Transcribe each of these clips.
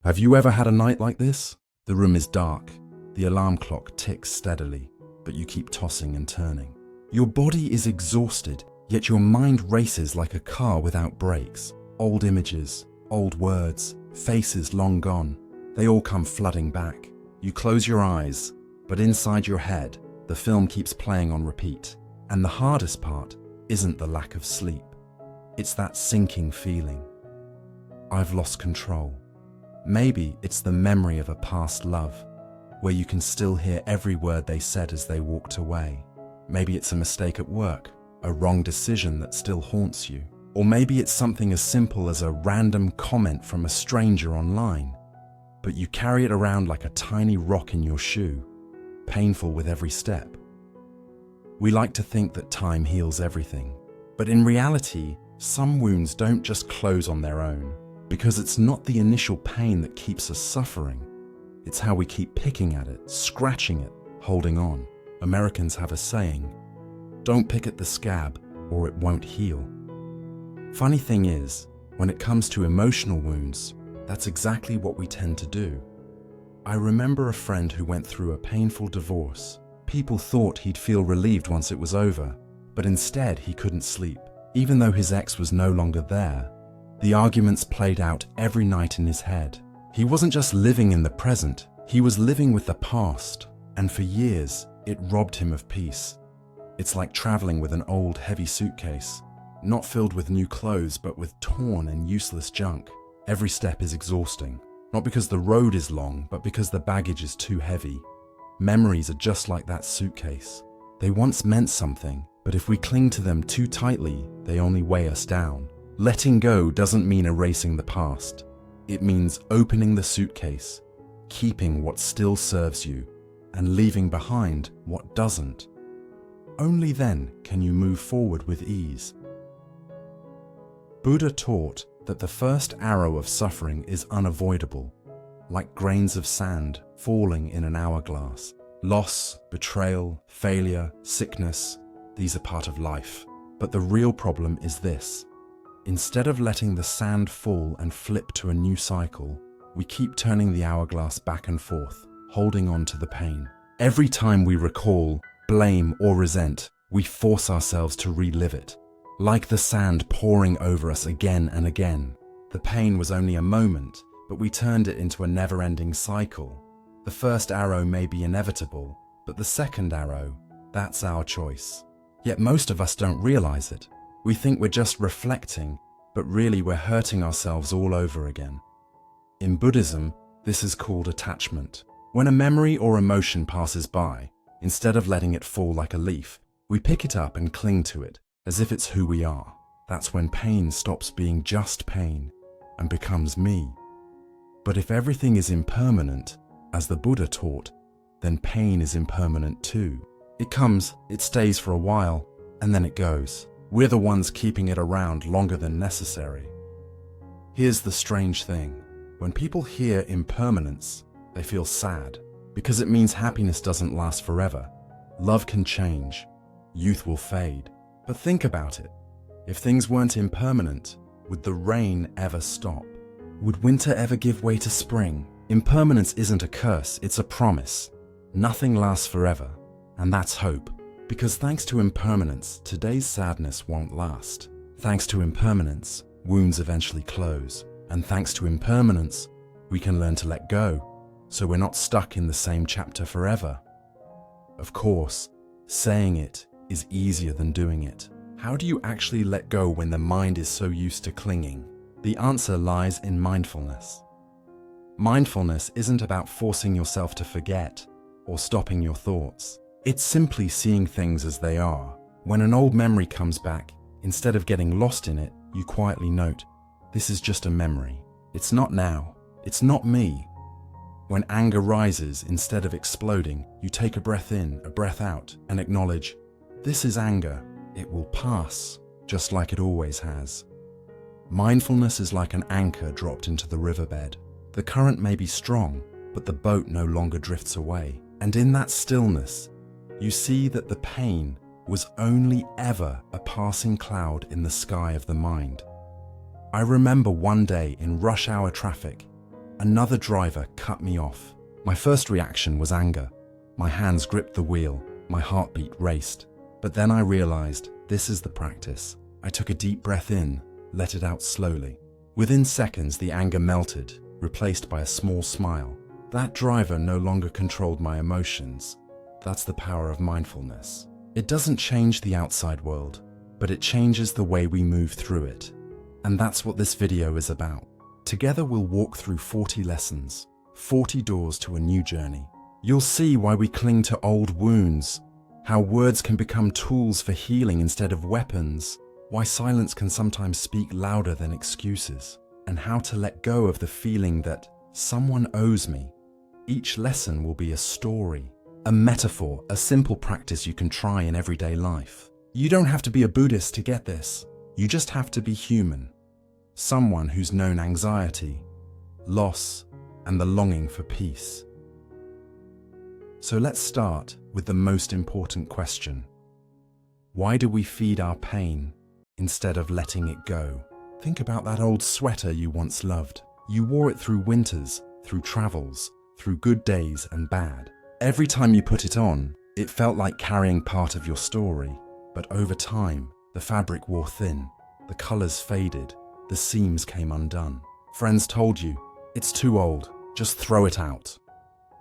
Have you ever had a night like this? The room is dark, the alarm clock ticks steadily, but you keep tossing and turning. Your body is exhausted, yet your mind races like a car without brakes. Old images, old words, faces long gone, they all come flooding back. You close your eyes, but inside your head, the film keeps playing on repeat. And the hardest part isn't the lack of sleep. It's that sinking feeling. I've lost control. Maybe it's the memory of a past love, where you can still hear every word they said as they walked away. Maybe it's a mistake at work, a wrong decision that still haunts you. Or maybe it's something as simple as a random comment from a stranger online, but you carry it around like a tiny rock in your shoe, painful with every step. We like to think that time heals everything, but in reality, some wounds don't just close on their own, because it's not the initial pain that keeps us suffering. It's how we keep picking at it, scratching it, holding on. Americans have a saying, "Don't pick at the scab or it won't heal." Funny thing is, when it comes to emotional wounds, that's exactly what we tend to do. I remember a friend who went through a painful divorce. People thought he'd feel relieved once it was over, but instead he couldn't sleep. Even though his ex was no longer there, the arguments played out every night in his head. He wasn't just living in the present, he was living with the past, and for years, it robbed him of peace. It's like traveling with an old, heavy suitcase, not filled with new clothes, but with torn and useless junk. Every step is exhausting, not because the road is long, but because the baggage is too heavy. Memories are just like that suitcase. They once meant something, but if we cling to them too tightly, they only weigh us down. Letting go doesn't mean erasing the past. It means opening the suitcase, keeping what still serves you, and leaving behind what doesn't. Only then can you move forward with ease. Buddha taught that the first arrow of suffering is unavoidable, like grains of sand falling in an hourglass. Loss, betrayal, failure, sickness, these are part of life. But the real problem is this. Instead of letting the sand fall and flip to a new cycle, we keep turning the hourglass back and forth, holding on to the pain. Every time we recall, blame, or resent, we force ourselves to relive it. Like the sand pouring over us again and again. The pain was only a moment, but we turned it into a never-ending cycle. The first arrow may be inevitable, but the second arrow, that's our choice. Yet most of us don't realize it. We think we're just reflecting, but really we're hurting ourselves all over again. In Buddhism, this is called attachment. When a memory or emotion passes by, instead of letting it fall like a leaf, we pick it up and cling to it, as if it's who we are. That's when pain stops being just pain and becomes me. But if everything is impermanent, as the Buddha taught, then pain is impermanent too. It comes, it stays for a while, and then it goes. We're the ones keeping it around longer than necessary. Here's the strange thing. When people hear impermanence, they feel sad, because it means happiness doesn't last forever. Love can change. Youth will fade. But think about it. If things weren't impermanent, would the rain ever stop? Would winter ever give way to spring? Impermanence isn't a curse, it's a promise. Nothing lasts forever, and that's hope. Because thanks to impermanence, today's sadness won't last. Thanks to impermanence, wounds eventually close. And thanks to impermanence, we can learn to let go, so we're not stuck in the same chapter forever. Of course, saying it is easier than doing it. How do you actually let go when the mind is so used to clinging? The answer lies in mindfulness. Mindfulness isn't about forcing yourself to forget or stopping your thoughts. It's simply seeing things as they are. When an old memory comes back, instead of getting lost in it, you quietly note, this is just a memory. It's not now. It's not me. When anger rises, instead of exploding, you take a breath in, a breath out, and acknowledge, this is anger. It will pass, just like it always has. Mindfulness is like an anchor dropped into the riverbed. The current may be strong, but the boat no longer drifts away. And in that stillness, you see that the pain was only ever a passing cloud in the sky of the mind. I remember one day in rush hour traffic, Another driver cut me off. My first reaction was anger. My hands gripped the wheel, my heartbeat raced. But then I realized this is the practice. I took a deep breath in, let it out slowly. Within seconds, the anger melted, replaced by a small smile. That driver no longer controlled my emotions. That's the power of mindfulness. It doesn't change the outside world, but it changes the way we move through it. And that's what this video is about. Together we'll walk through 40 lessons, 40 doors to a new journey. You'll see why we cling to old wounds, how words can become tools for healing instead of weapons, why silence can sometimes speak louder than excuses, and how to let go of the feeling that someone owes me. Each lesson will be a story, a metaphor, a simple practice you can try in everyday life. You don't have to be a Buddhist to get this. You just have to be human. Someone who's known anxiety, loss, and the longing for peace. So let's start with the most important question. Why do we feed our pain instead of letting it go? Think about that old sweater you once loved. You wore it through winters, through travels, through good days and bad. Every time you put it on, it felt like carrying part of your story. But over time, the fabric wore thin, the colors faded, the seams came undone. Friends told you, it's too old, just throw it out.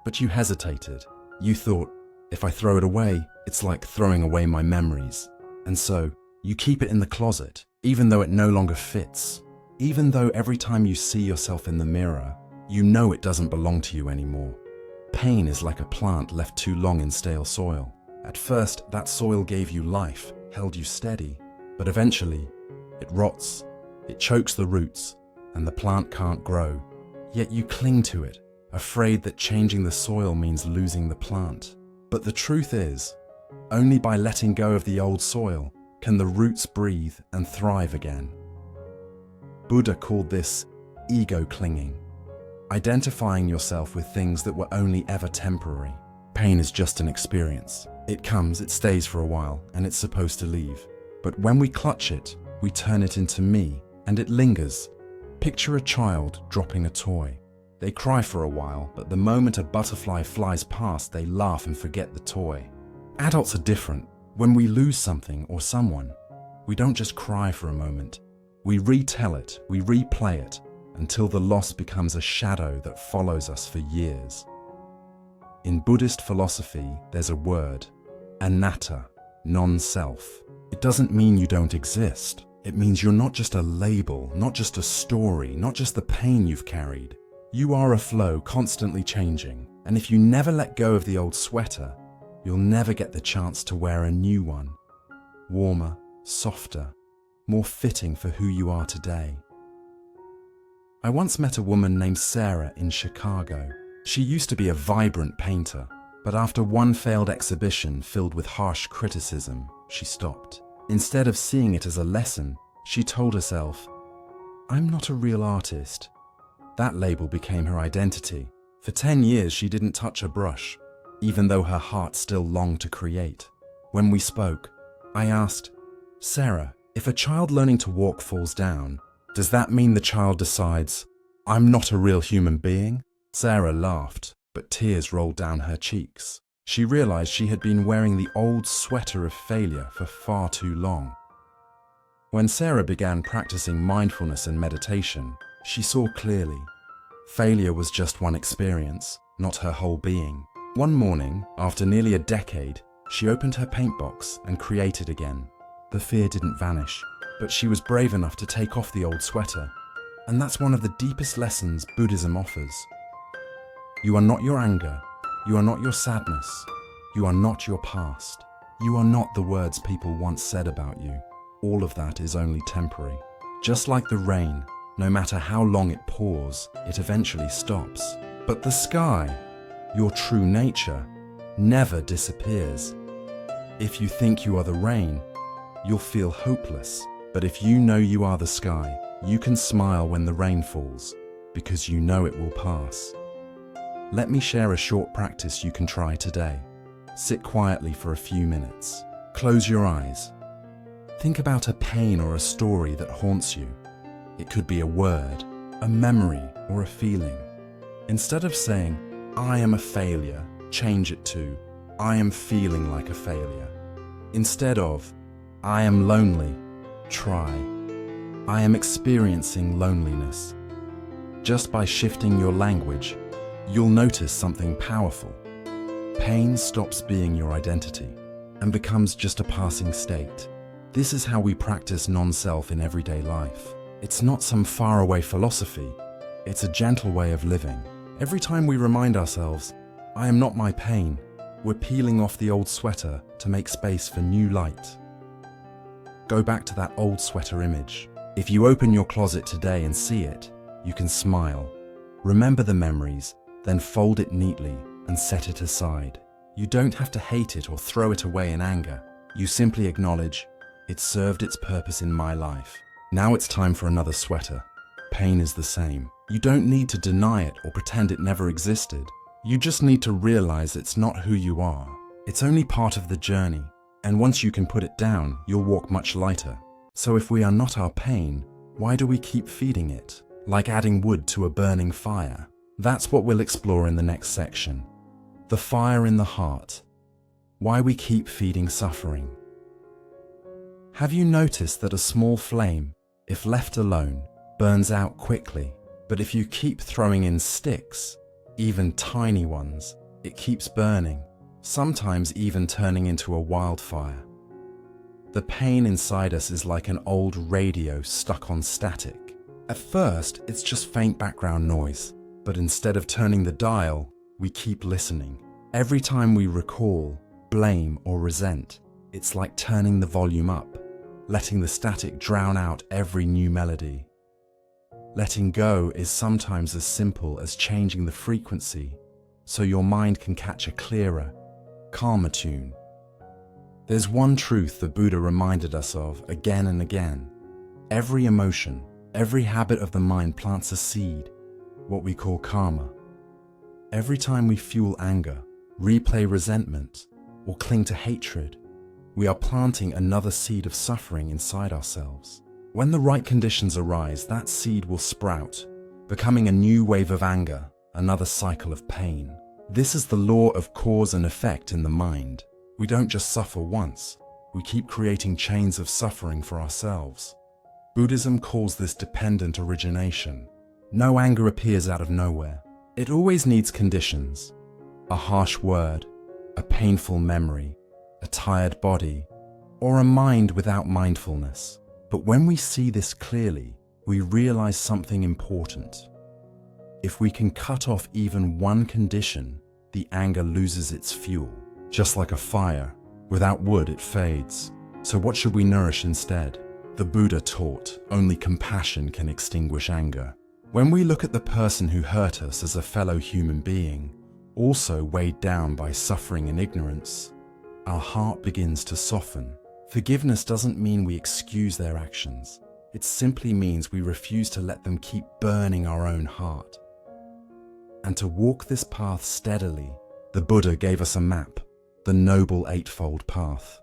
But you hesitated. You thought, if I throw it away, it's like throwing away my memories. And so, you keep it in the closet, even though it no longer fits. Even though every time you see yourself in the mirror, you know it doesn't belong to you anymore. Pain is like a plant left too long in stale soil. At first, that soil gave you life, held you steady, but eventually, it rots, it chokes the roots, and the plant can't grow. Yet you cling to it, afraid that changing the soil means losing the plant. But the truth is, only by letting go of the old soil can the roots breathe and thrive again. Buddha called this ego clinging, identifying yourself with things that were only ever temporary. Pain is just an experience. It comes, it stays for a while, and it's supposed to leave. But when we clutch it, we turn it into me, and it lingers. Picture a child dropping a toy. They cry for a while, but the moment a butterfly flies past, they laugh and forget the toy. Adults are different. When we lose something or someone, we don't just cry for a moment. We retell it, we replay it, until the loss becomes a shadow that follows us for years. In Buddhist philosophy, there's a word, anatta, non-self. It doesn't mean you don't exist. It means you're not just a label, not just a story, not just the pain you've carried. You are a flow constantly changing, and if you never let go of the old sweater, you'll never get the chance to wear a new one. Warmer, softer, more fitting for who you are today. I once met a woman named Sarah in Chicago. She used to be a vibrant painter, but after one failed exhibition filled with harsh criticism, she stopped. Instead of seeing it as a lesson, she told herself, "I'm not a real artist." That label became her identity. For 10 years, she didn't touch a brush, even though her heart still longed to create. When we spoke, I asked, "Sarah, if a child learning to walk falls down, does that mean the child decides, 'I'm not a real human being'?" Sarah laughed, but tears rolled down her cheeks. She realized she had been wearing the old sweater of failure for far too long. When Sarah began practicing mindfulness and meditation, she saw clearly. Failure was just one experience, not her whole being. One morning, after nearly a decade, she opened her paint box and created again. The fear didn't vanish, but she was brave enough to take off the old sweater. And that's one of the deepest lessons Buddhism offers. You are not your anger. You are not your sadness. You are not your past. You are not the words people once said about you. All of that is only temporary. Just like the rain, no matter how long it pours, it eventually stops. But the sky, your true nature, never disappears. If you think you are the rain, you'll feel hopeless. But if you know you are the sky, you can smile when the rain falls, because you know it will pass. Let me share a short practice you can try today. Sit quietly for a few minutes. Close your eyes. Think about a pain or a story that haunts you. It could be a word, a memory, or a feeling. Instead of saying, I am a failure, change it to, I am feeling like a failure. Instead of, I am lonely, try, I am experiencing loneliness. Just by shifting your language, you'll notice something powerful. Pain stops being your identity and becomes just a passing state. This is how we practice non-self in everyday life. It's not some faraway philosophy, it's a gentle way of living. Every time we remind ourselves, I am not my pain, we're peeling off the old sweater to make space for new light. Go back to that old sweater image. If you open your closet today and see it, you can smile. Remember the memories, then fold it neatly and set it aside. You don't have to hate it or throw it away in anger. You simply acknowledge, it served its purpose in my life. Now it's time for another sweater. Pain is the same. You don't need to deny it or pretend it never existed. You just need to realize it's not who you are. It's only part of the journey, and once you can put it down, you'll walk much lighter. So if we are not our pain, why do we keep feeding it? Like adding wood to a burning fire. That's what we'll explore in the next section. The fire in the heart. Why we keep feeding suffering. Have you noticed that a small flame, if left alone, burns out quickly? But if you keep throwing in sticks, even tiny ones, it keeps burning, sometimes even turning into a wildfire. The pain inside us is like an old radio stuck on static. At first, it's just faint background noise, but instead of turning the dial, we keep listening. Every time we recall, blame, or resent, it's like turning the volume up, letting the static drown out every new melody. Letting go is sometimes as simple as changing the frequency so your mind can catch a clearer, calmer tune. There's one truth the Buddha reminded us of again and again. Every emotion, every habit of the mind plants a seed, what we call karma. Every time we fuel anger, replay resentment, or cling to hatred, we are planting another seed of suffering inside ourselves. When the right conditions arise, that seed will sprout, becoming a new wave of anger, another cycle of pain. This is the law of cause and effect in the mind. We don't just suffer once, we keep creating chains of suffering for ourselves. Buddhism calls this dependent origination. No anger appears out of nowhere. It always needs conditions. A harsh word, a painful memory, a tired body, or a mind without mindfulness. But when we see this clearly, we realize something important. If we can cut off even one condition, the anger loses its fuel. Just like a fire, without wood it fades. So what should we nourish instead? The Buddha taught, only compassion can extinguish anger. When we look at the person who hurt us as a fellow human being, also weighed down by suffering and ignorance, our heart begins to soften. Forgiveness doesn't mean we excuse their actions. It simply means we refuse to let them keep burning our own heart. And to walk this path steadily, the Buddha gave us a map, the Noble Eightfold Path.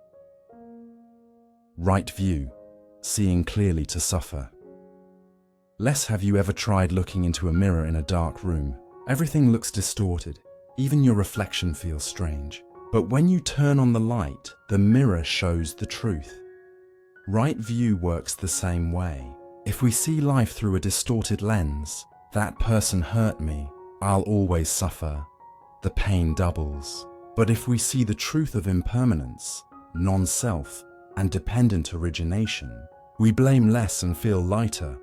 Right view, seeing clearly to suffer. Less, have you ever tried looking into a mirror in a dark room? Everything looks distorted, even your reflection feels strange. But when you turn on the light, the mirror shows the truth. Right view works the same way. If we see life through a distorted lens, that person hurt me, I'll always suffer. The pain doubles. But if we see the truth of impermanence, non-self, and dependent origination, we blame less and feel lighter.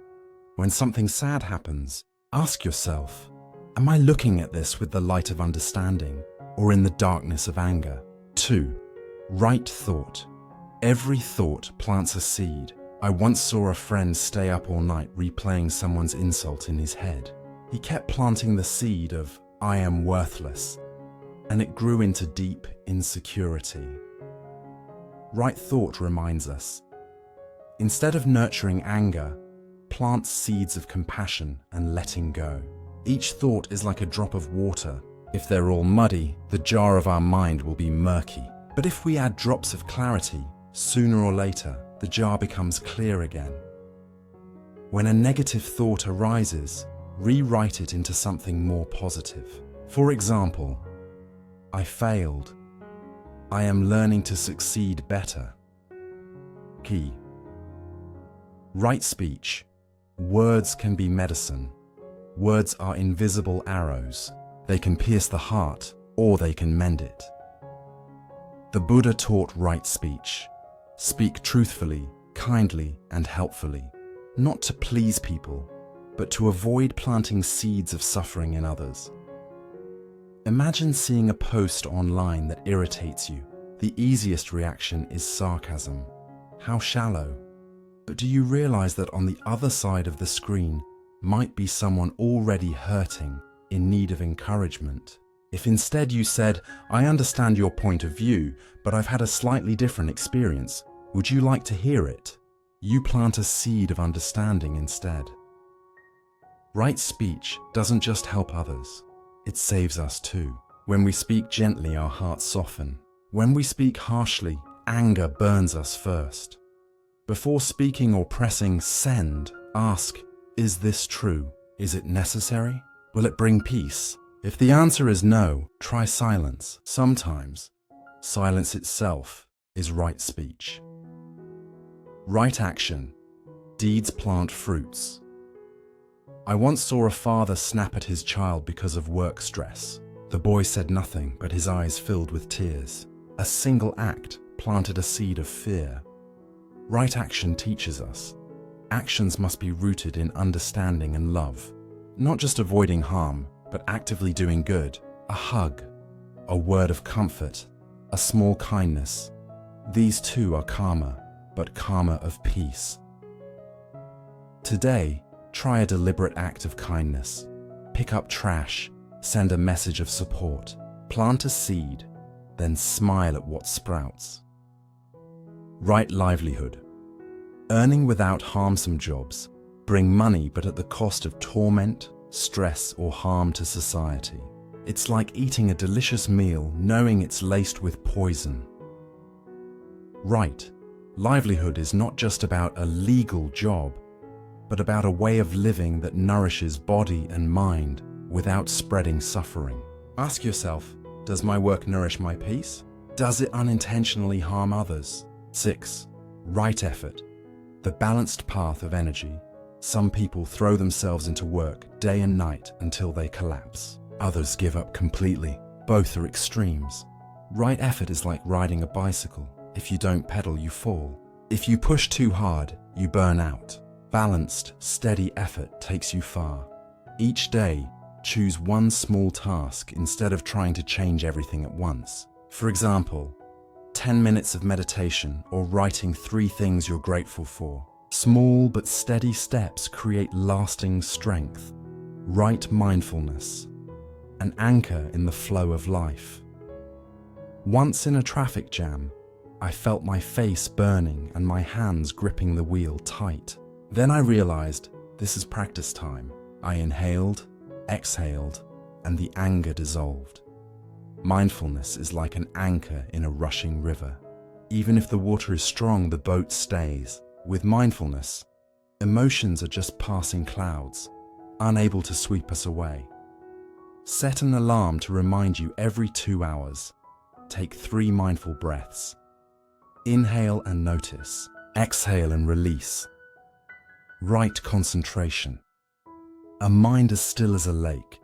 When something sad happens, ask yourself, am I looking at this with the light of understanding, or in the darkness of anger? 2. Right thought. Every thought plants a seed. I once saw a friend stay up all night replaying someone's insult in his head. He kept planting the seed of, I am worthless, and it grew into deep insecurity. Right thought reminds us, instead of nurturing anger, plant seeds of compassion and letting go. Each thought is like a drop of water. If they're all muddy, the jar of our mind will be murky. But if we add drops of clarity, sooner or later, the jar becomes clear again. When a negative thought arises, rewrite it into something more positive. For example, I failed. I am learning to succeed better. Key. Right speech. Words can be medicine. Words are invisible arrows. They can pierce the heart, or they can mend it. The Buddha taught right speech. Speak truthfully, kindly, and helpfully, not to please people, but to avoid planting seeds of suffering in others. Imagine seeing a post online that irritates you. The easiest reaction is sarcasm. How shallow. But do you realize that on the other side of the screen might be someone already hurting, in need of encouragement? If instead you said, I understand your point of view, but I've had a slightly different experience. Would you like to hear it? You plant a seed of understanding instead. Right speech doesn't just help others, it saves us too. When we speak gently, our hearts soften. When we speak harshly, anger burns us first. Before speaking or pressing send, ask, is this true? Is it necessary? Will it bring peace? If the answer is no, try silence. Sometimes, silence itself is right speech. Right action. Deeds plant fruits. I once saw a father snap at his child because of work stress. The boy said nothing, but his eyes filled with tears. A single act planted a seed of fear. Right action teaches us. Actions must be rooted in understanding and love. Not just avoiding harm, but actively doing good. A hug, a word of comfort, a small kindness. These too are karma, but karma of peace. Today, try a deliberate act of kindness. Pick up trash, send a message of support, plant a seed, then smile at what sprouts. Right livelihood. Earning without harmsome jobs bring money, but at the cost of torment, stress, or harm to society. It's like eating a delicious meal knowing it's laced with poison. Right livelihood is not just about a legal job, but about a way of living that nourishes body and mind without spreading suffering. Ask yourself, does my work nourish my peace? Does it unintentionally harm others? 6. Right effort. The balanced path of energy. Some people throw themselves into work day and night until they collapse. Others give up completely. Both are extremes. Right effort is like riding a bicycle. If you don't pedal, you fall. If you push too hard, you burn out. Balanced, steady effort takes you far. Each day, choose one small task instead of trying to change everything at once. For example, 10 minutes of meditation or writing 3 things you're grateful for. Small but steady steps create lasting strength. Right mindfulness. An anchor in the flow of life. Once in a traffic jam, I felt my face burning and my hands gripping the wheel tight. Then I realized this is practice time. I inhaled, exhaled, and the anger dissolved. Mindfulness is like an anchor in a rushing river. Even if the water is strong, the boat stays. With mindfulness, emotions are just passing clouds, unable to sweep us away. Set an alarm to remind you every 2 hours. Take 3 mindful breaths. Inhale and notice. Exhale and release. Right concentration. A mind as still as a lake.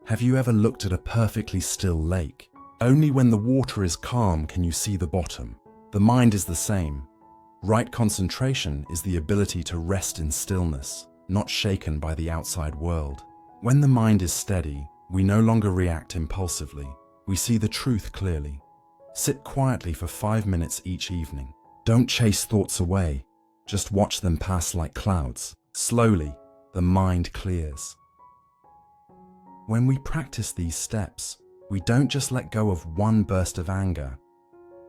Have you ever looked at a perfectly still lake? Only when the water is calm can you see the bottom. The mind is the same. Right concentration is the ability to rest in stillness, not shaken by the outside world. When the mind is steady, we no longer react impulsively. We see the truth clearly. Sit quietly for 5 minutes each evening. Don't chase thoughts away. Just watch them pass like clouds. Slowly, the mind clears. When we practice these steps, we don't just let go of one burst of anger.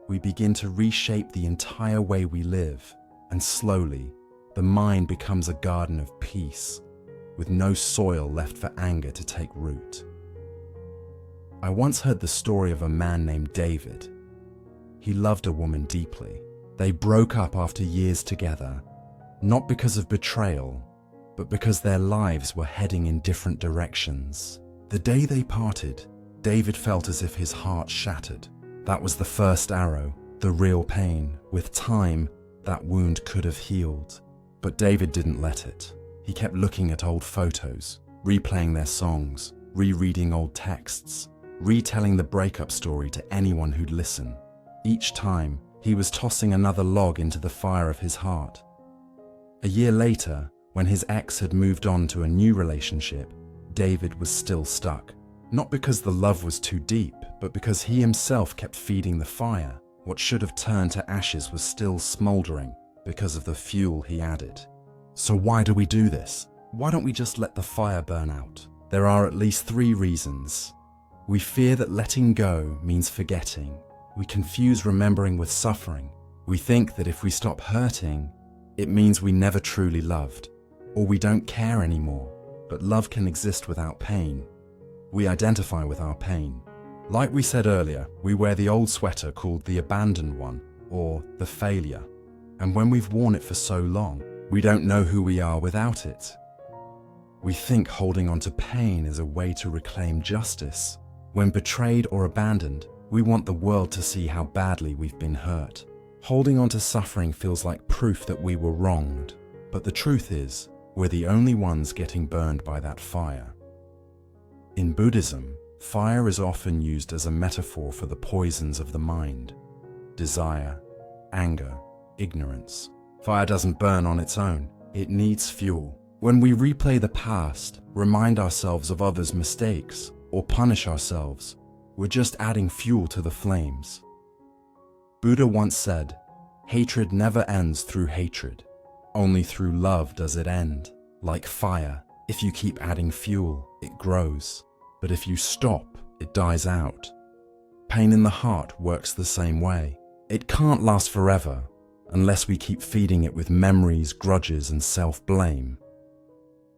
We begin to reshape the entire way we live, and slowly, the mind becomes a garden of peace, with no soil left for anger to take root. I once heard the story of a man named David. He loved a woman deeply. They broke up after years together, not because of betrayal, but because their lives were heading in different directions. The day they parted, David felt as if his heart shattered. That was the first arrow, the real pain. With time, that wound could have healed. But David didn't let it. He kept looking at old photos, replaying their songs, rereading old texts, retelling the breakup story to anyone who'd listen. Each time, he was tossing another log into the fire of his heart. A year later, when his ex had moved on to a new relationship, David was still stuck. Not because the love was too deep, but because he himself kept feeding the fire. What should have turned to ashes was still smoldering because of the fuel he added. So why do we do this? Why don't we just let the fire burn out? There are at least 3 reasons. We fear that letting go means forgetting. We confuse remembering with suffering. We think that if we stop hurting, it means we never truly loved, or we don't care anymore. But love can exist without pain. We identify with our pain. Like we said earlier, we wear the old sweater called the abandoned one, or the failure. And when we've worn it for so long, we don't know who we are without it. We think holding on to pain is a way to reclaim justice. When betrayed or abandoned, we want the world to see how badly we've been hurt. Holding on to suffering feels like proof that we were wronged. But the truth is, we're the only ones getting burned by that fire. In Buddhism, fire is often used as a metaphor for the poisons of the mind: desire, anger, ignorance. Fire doesn't burn on its own. It needs fuel. When we replay the past, remind ourselves of others' mistakes, or punish ourselves, we're just adding fuel to the flames. Buddha once said, "Hatred never ends through hatred. Only through love does it end." Like fire, if you keep adding fuel, it grows. But if you stop, it dies out. Pain in the heart works the same way. It can't last forever unless we keep feeding it with memories, grudges, and self-blame.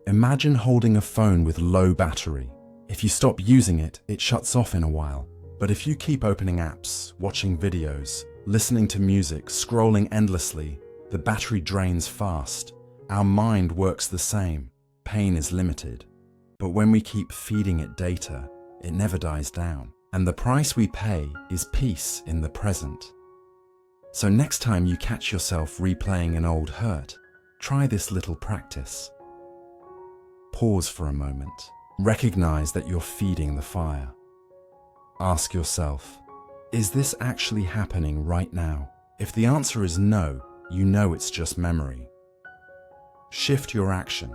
Imagine holding a phone with low battery. If you stop using it, it shuts off in a while. But if you keep opening apps, watching videos, listening to music, scrolling endlessly, the battery drains fast. Our mind works the same. Pain is limited. But when we keep feeding it data, it never dies down. And the price we pay is peace in the present. So next time you catch yourself replaying an old hurt, try this little practice. Pause for a moment. Recognize that you're feeding the fire. Ask yourself, is this actually happening right now? If the answer is no, you know it's just memory. Shift your action.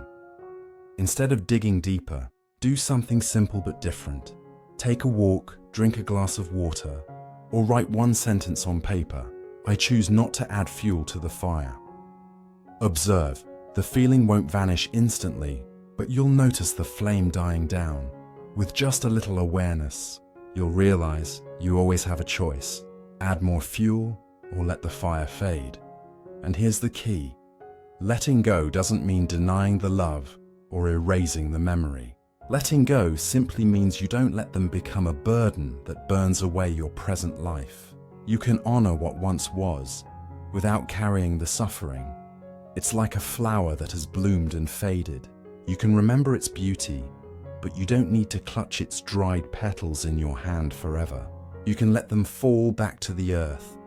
Instead of digging deeper, do something simple but different. Take a walk, drink a glass of water, or write one sentence on paper. I choose not to add fuel to the fire. Observe. The feeling won't vanish instantly, but you'll notice the flame dying down. With just a little awareness, you'll realize you always have a choice. Add more fuel or let the fire fade. And here's the key. Letting go doesn't mean denying the love or erasing the memory. Letting go simply means you don't let them become a burden that burns away your present life. You can honor what once was without carrying the suffering. It's like a flower that has bloomed and faded. You can remember its beauty, but you don't need to clutch its dried petals in your hand forever. You can let them fall back to the earth,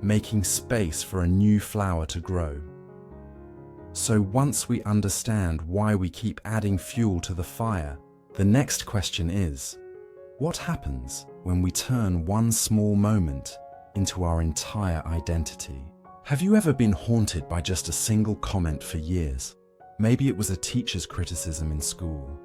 making space for a new flower to grow. So once we understand why we keep adding fuel to the fire, the next question is, what happens when we turn one small moment into our entire identity? Have you ever been haunted by just a single comment for years? Maybe it was a teacher's criticism in school,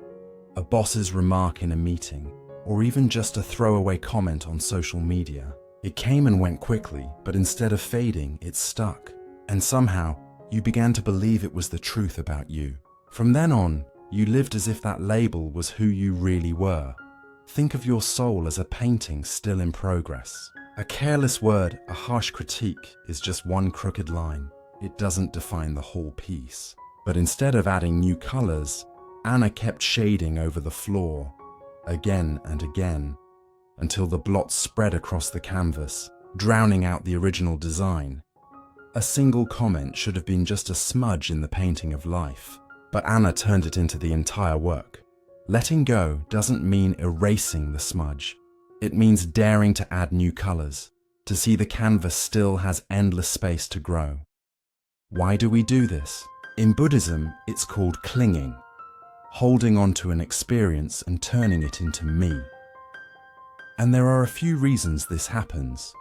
a boss's remark in a meeting, or even just a throwaway comment on social media. It came and went quickly, but instead of fading, it stuck. And somehow, you began to believe it was the truth about you. From then on, you lived as if that label was who you really were. Think of your soul as a painting still in progress. A careless word, a harsh critique, is just one crooked line. It doesn't define the whole piece. But instead of adding new colors, Anna kept shading over the floor, again and again, until the blots spread across the canvas, drowning out the original design. A single comment should have been just a smudge in the painting of life. but Anna turned it into the entire work. Letting go doesn't mean erasing the smudge. It means daring to add new colors, to see the canvas still has endless space to grow. Why do we do this? In Buddhism, it's called clinging, holding on to an experience and turning it into me. And there are a few reasons this happens.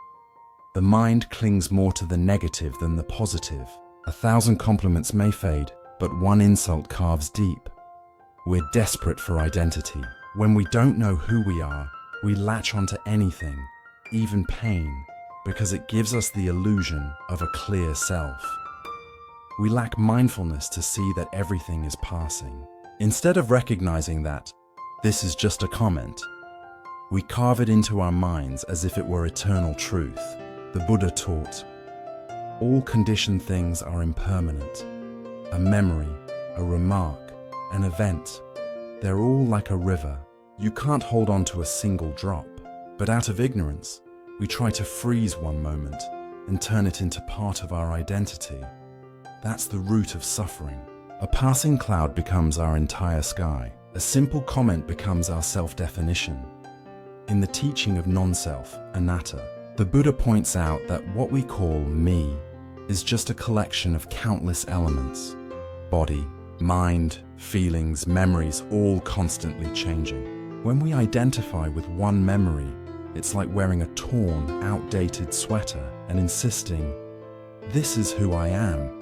The mind clings more to the negative than the positive. 1,000 compliments may fade, but one insult carves deep. We're desperate for identity. When we don't know who we are, we latch onto anything, even pain, because it gives us the illusion of a clear self. We lack mindfulness to see that everything is passing. Instead of recognizing that this is just a comment, we carve it into our minds as if it were eternal truth. The Buddha taught, all conditioned things are impermanent. A memory, a remark, an event, they're all like a river. You can't hold on to a single drop. But out of ignorance, we try to freeze one moment and turn it into part of our identity. That's the root of suffering. A passing cloud becomes our entire sky. A simple comment becomes our self-definition. In the teaching of non-self, anatta, the Buddha points out that what we call me is just a collection of countless elements. Body, mind, feelings, memories, all constantly changing. When we identify with one memory, it's like wearing a torn, outdated sweater and insisting, "This is who I am."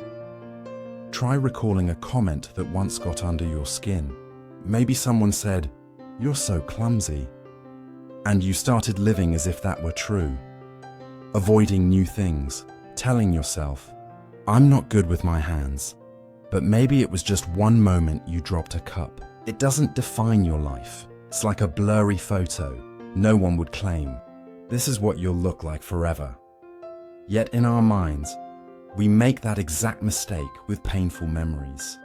Try recalling a comment that once got under your skin. Maybe someone said, "You're so clumsy," and you started living as if that were true. Avoiding new things, telling yourself, "I'm not good with my hands." But maybe it was just one moment you dropped a cup. It doesn't define your life. It's like a blurry photo. No one would claim, "This is what you'll look like forever." Yet in our minds, we make that exact mistake with painful memories.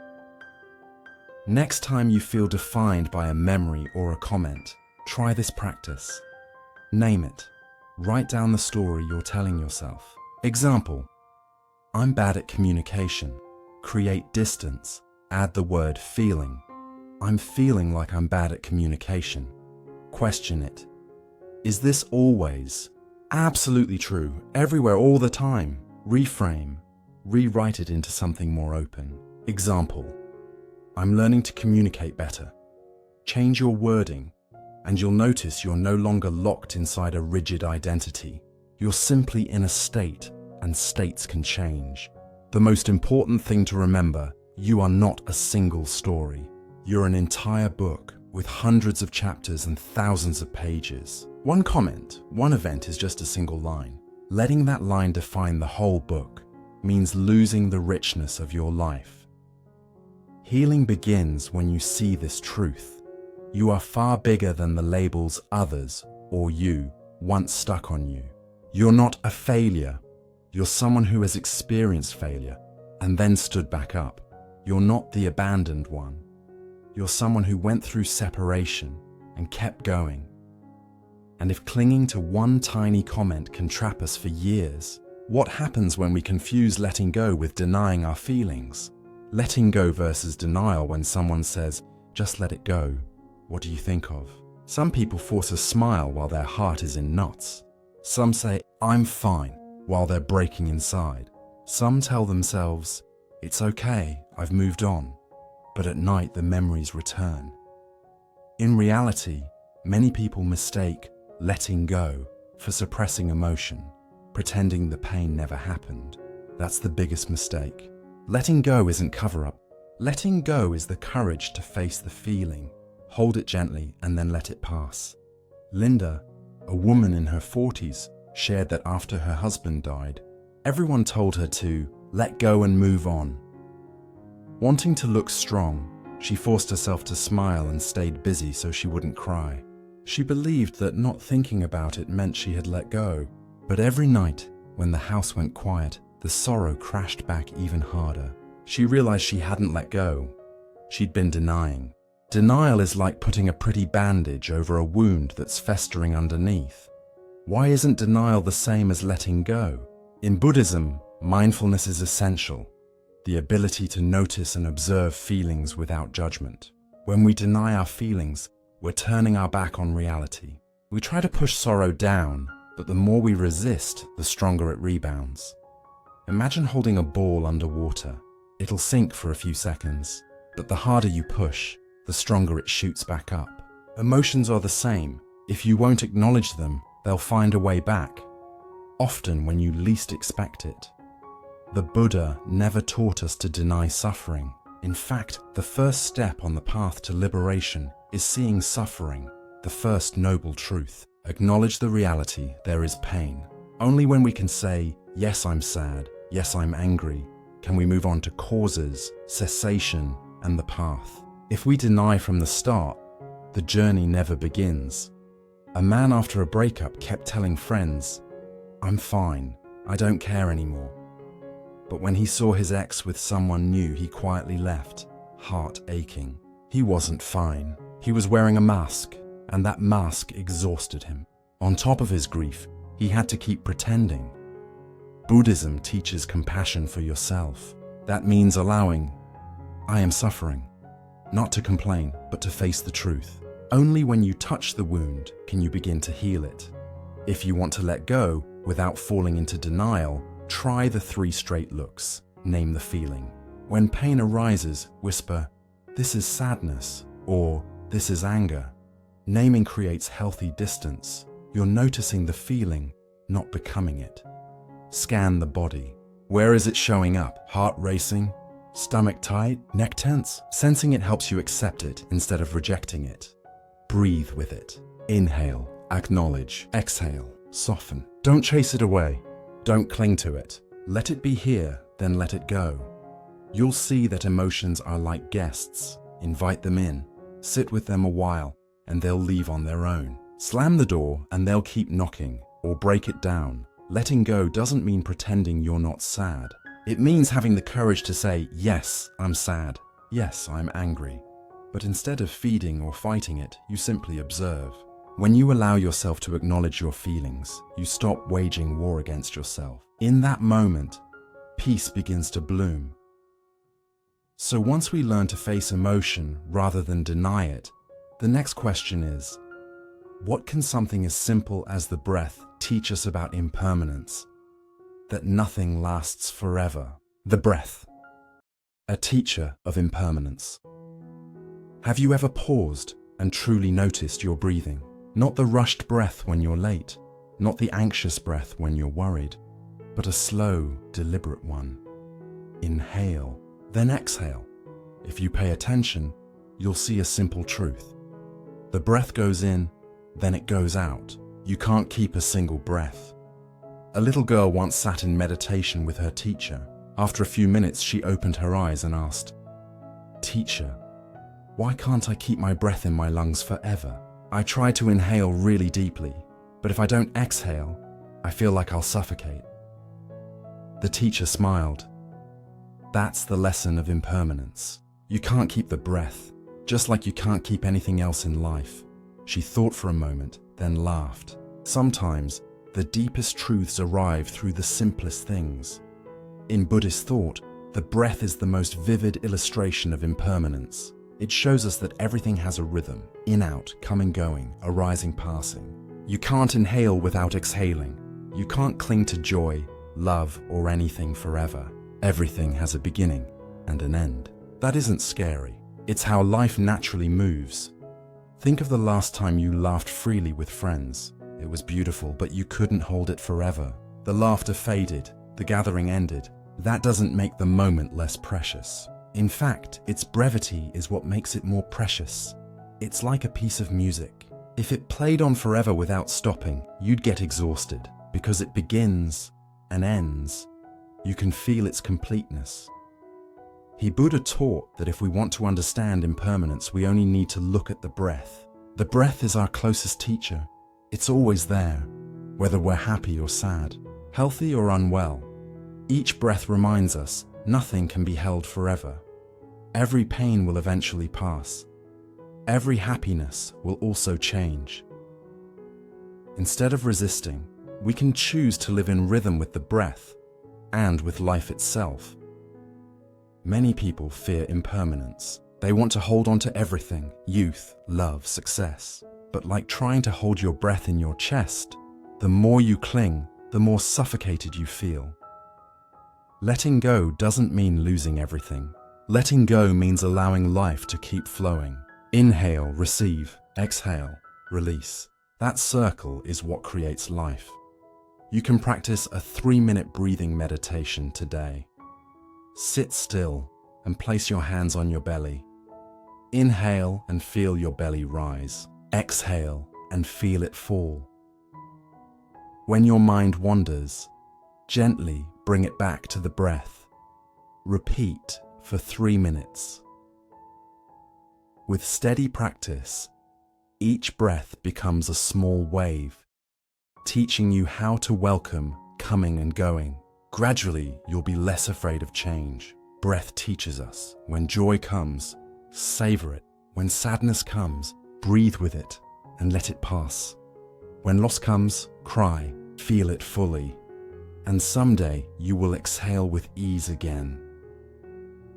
Next time you feel defined by a memory or a comment, try this practice. Name it. Write down the story you're telling yourself. Example, I'm bad at communication. Create distance. Add the word feeling. I'm feeling like I'm bad at communication. Question it. Is this always? Absolutely true. Everywhere, all the time. Reframe. Rewrite it into something more open. Example, I'm learning to communicate better. Change your wording, and you'll notice you're no longer locked inside a rigid identity. You're simply in a state, and states can change. The most important thing to remember, you are not a single story. You're an entire book with hundreds of chapters and thousands of pages. One comment, one event is just a single line. Letting that line define the whole book means losing the richness of your life. Healing begins when you see this truth. You are far bigger than the labels others or you once stuck on you. You're not a failure. You're someone who has experienced failure and then stood back up. You're not the abandoned one. You're someone who went through separation and kept going. And if clinging to one tiny comment can trap us for years, what happens when we confuse letting go with denying our feelings? Letting go versus denial. When someone says, "Just let it go," what do you think of? Some people force a smile while their heart is in knots. Some say, "I'm fine," while they're breaking inside. Some tell themselves, "It's okay, I've moved on," but at night the memories return. In reality, many people mistake letting go for suppressing emotion, pretending the pain never happened. That's the biggest mistake. Letting go isn't cover-up. Letting go is the courage to face the feeling, hold it gently, and then let it pass. Linda, a woman in her 40s, shared that after her husband died, everyone told her to let go and move on. Wanting to look strong, she forced herself to smile and stayed busy so she wouldn't cry. She believed that not thinking about it meant she had let go. But every night, when the house went quiet, the sorrow crashed back even harder. She realized she hadn't let go. She'd been denying. Denial is like putting a pretty bandage over a wound that's festering underneath. Why isn't denial the same as letting go? In Buddhism, mindfulness is essential. the ability to notice and observe feelings without judgment. When we deny our feelings, we're turning our back on reality. We try to push sorrow down, but the more we resist, the stronger it rebounds. Imagine holding a ball underwater. It'll sink for a few seconds, but the harder you push, the stronger it shoots back up. Emotions are the same. If you won't acknowledge them, they'll find a way back, often when you least expect it. The Buddha never taught us to deny suffering. In fact, the first step on the path to liberation is seeing suffering, the first noble truth. Acknowledge the reality there is pain. Only when we can say, yes, I'm sad, yes, I'm angry, can we move on to causes, cessation, and the path. If we deny from the start, the journey never begins. A man after a breakup kept telling friends, I'm fine, I don't care anymore. But when he saw his ex with someone new, he quietly left, heart aching. He wasn't fine. He was wearing a mask, and that mask exhausted him. On top of his grief, he had to keep pretending. Buddhism teaches compassion for yourself. That means allowing, I am suffering, not to complain, but to face the truth. Only when you touch the wound can you begin to heal it. If you want to let go without falling into denial, try the 3 straight looks. Name the feeling. When pain arises, whisper, this is sadness, or this is anger. Naming creates healthy distance. You're noticing the feeling, not becoming it. Scan the body. Where is it showing up? Heart racing? Stomach tight? Neck tense? Sensing it helps you accept it instead of rejecting it. Breathe with it. Inhale, acknowledge, exhale, soften. Don't chase it away. Don't cling to it. Let it be here, then let it go. You'll see that emotions are like guests. Invite them in. Sit with them a while, and they'll leave on their own. Slam the door, and they'll keep knocking, or break it down. Letting go doesn't mean pretending you're not sad. It means having the courage to say, yes, I'm sad. Yes, I'm angry. But instead of feeding or fighting it, you simply observe. When you allow yourself to acknowledge your feelings, you stop waging war against yourself. In that moment, peace begins to bloom. So once we learn to face emotion rather than deny it, the next question is, what can something as simple as the breath teach us about impermanence? That nothing lasts forever. The breath, a teacher of impermanence. Have you ever paused and truly noticed your breathing? Not the rushed breath when you're late, not the anxious breath when you're worried, but a slow, deliberate one. Inhale, then exhale. If you pay attention, you'll see a simple truth. The breath goes in, then it goes out. You can't keep a single breath. A little girl once sat in meditation with her teacher. After a few minutes, she opened her eyes and asked, "Teacher, why can't I keep my breath in my lungs forever? I try to inhale really deeply, but if I don't exhale, I feel like I'll suffocate." The teacher smiled. That's the lesson of impermanence. You can't keep the breath, just like you can't keep anything else in life. She thought for a moment, then laughed. Sometimes, the deepest truths arrive through the simplest things. In Buddhist thought, the breath is the most vivid illustration of impermanence. It shows us that everything has a rhythm, in-out, coming-going, arising, passing. You can't inhale without exhaling. You can't cling to joy, love, or anything forever. Everything has a beginning and an end. That isn't scary. It's how life naturally moves. Think of the last time you laughed freely with friends. It was beautiful, but you couldn't hold it forever. The laughter faded, the gathering ended. That doesn't make the moment less precious. In fact, its brevity is what makes it more precious. It's like a piece of music. If it played on forever without stopping, you'd get exhausted, because it begins and ends. You can feel its completeness. Buddha taught that if we want to understand impermanence, we only need to look at the breath. The breath is our closest teacher. It's always there, whether we're happy or sad, healthy or unwell. Each breath reminds us nothing can be held forever. Every pain will eventually pass. Every happiness will also change. Instead of resisting, we can choose to live in rhythm with the breath and with life itself. Many people fear impermanence. They want to hold on to everything: youth, love, success. But like trying to hold your breath in your chest, the more you cling, the more suffocated you feel. Letting go doesn't mean losing everything. Letting go means allowing life to keep flowing. Inhale, receive. Exhale, release. That circle is what creates life. You can practice a 3-minute breathing meditation today. Sit still and place your hands on your belly. Inhale and feel your belly rise. Exhale and feel it fall. When your mind wanders, gently bring it back to the breath. Repeat for 3 minutes. With steady practice, each breath becomes a small wave, teaching you how to welcome coming and going. Gradually, you'll be less afraid of change. Breath teaches us. When joy comes, savor it. When sadness comes, breathe with it and let it pass. When loss comes, cry, feel it fully. And someday you will exhale with ease again.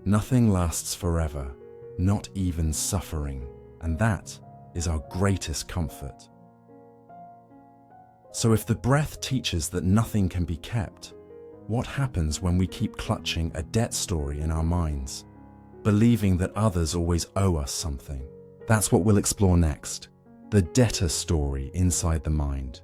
Nothing lasts forever, not even suffering, and that is our greatest comfort. So if the breath teaches that nothing can be kept, what happens when we keep clutching a debt story in our minds, believing that others always owe us something? That's what we'll explore next, the debtor story inside the mind.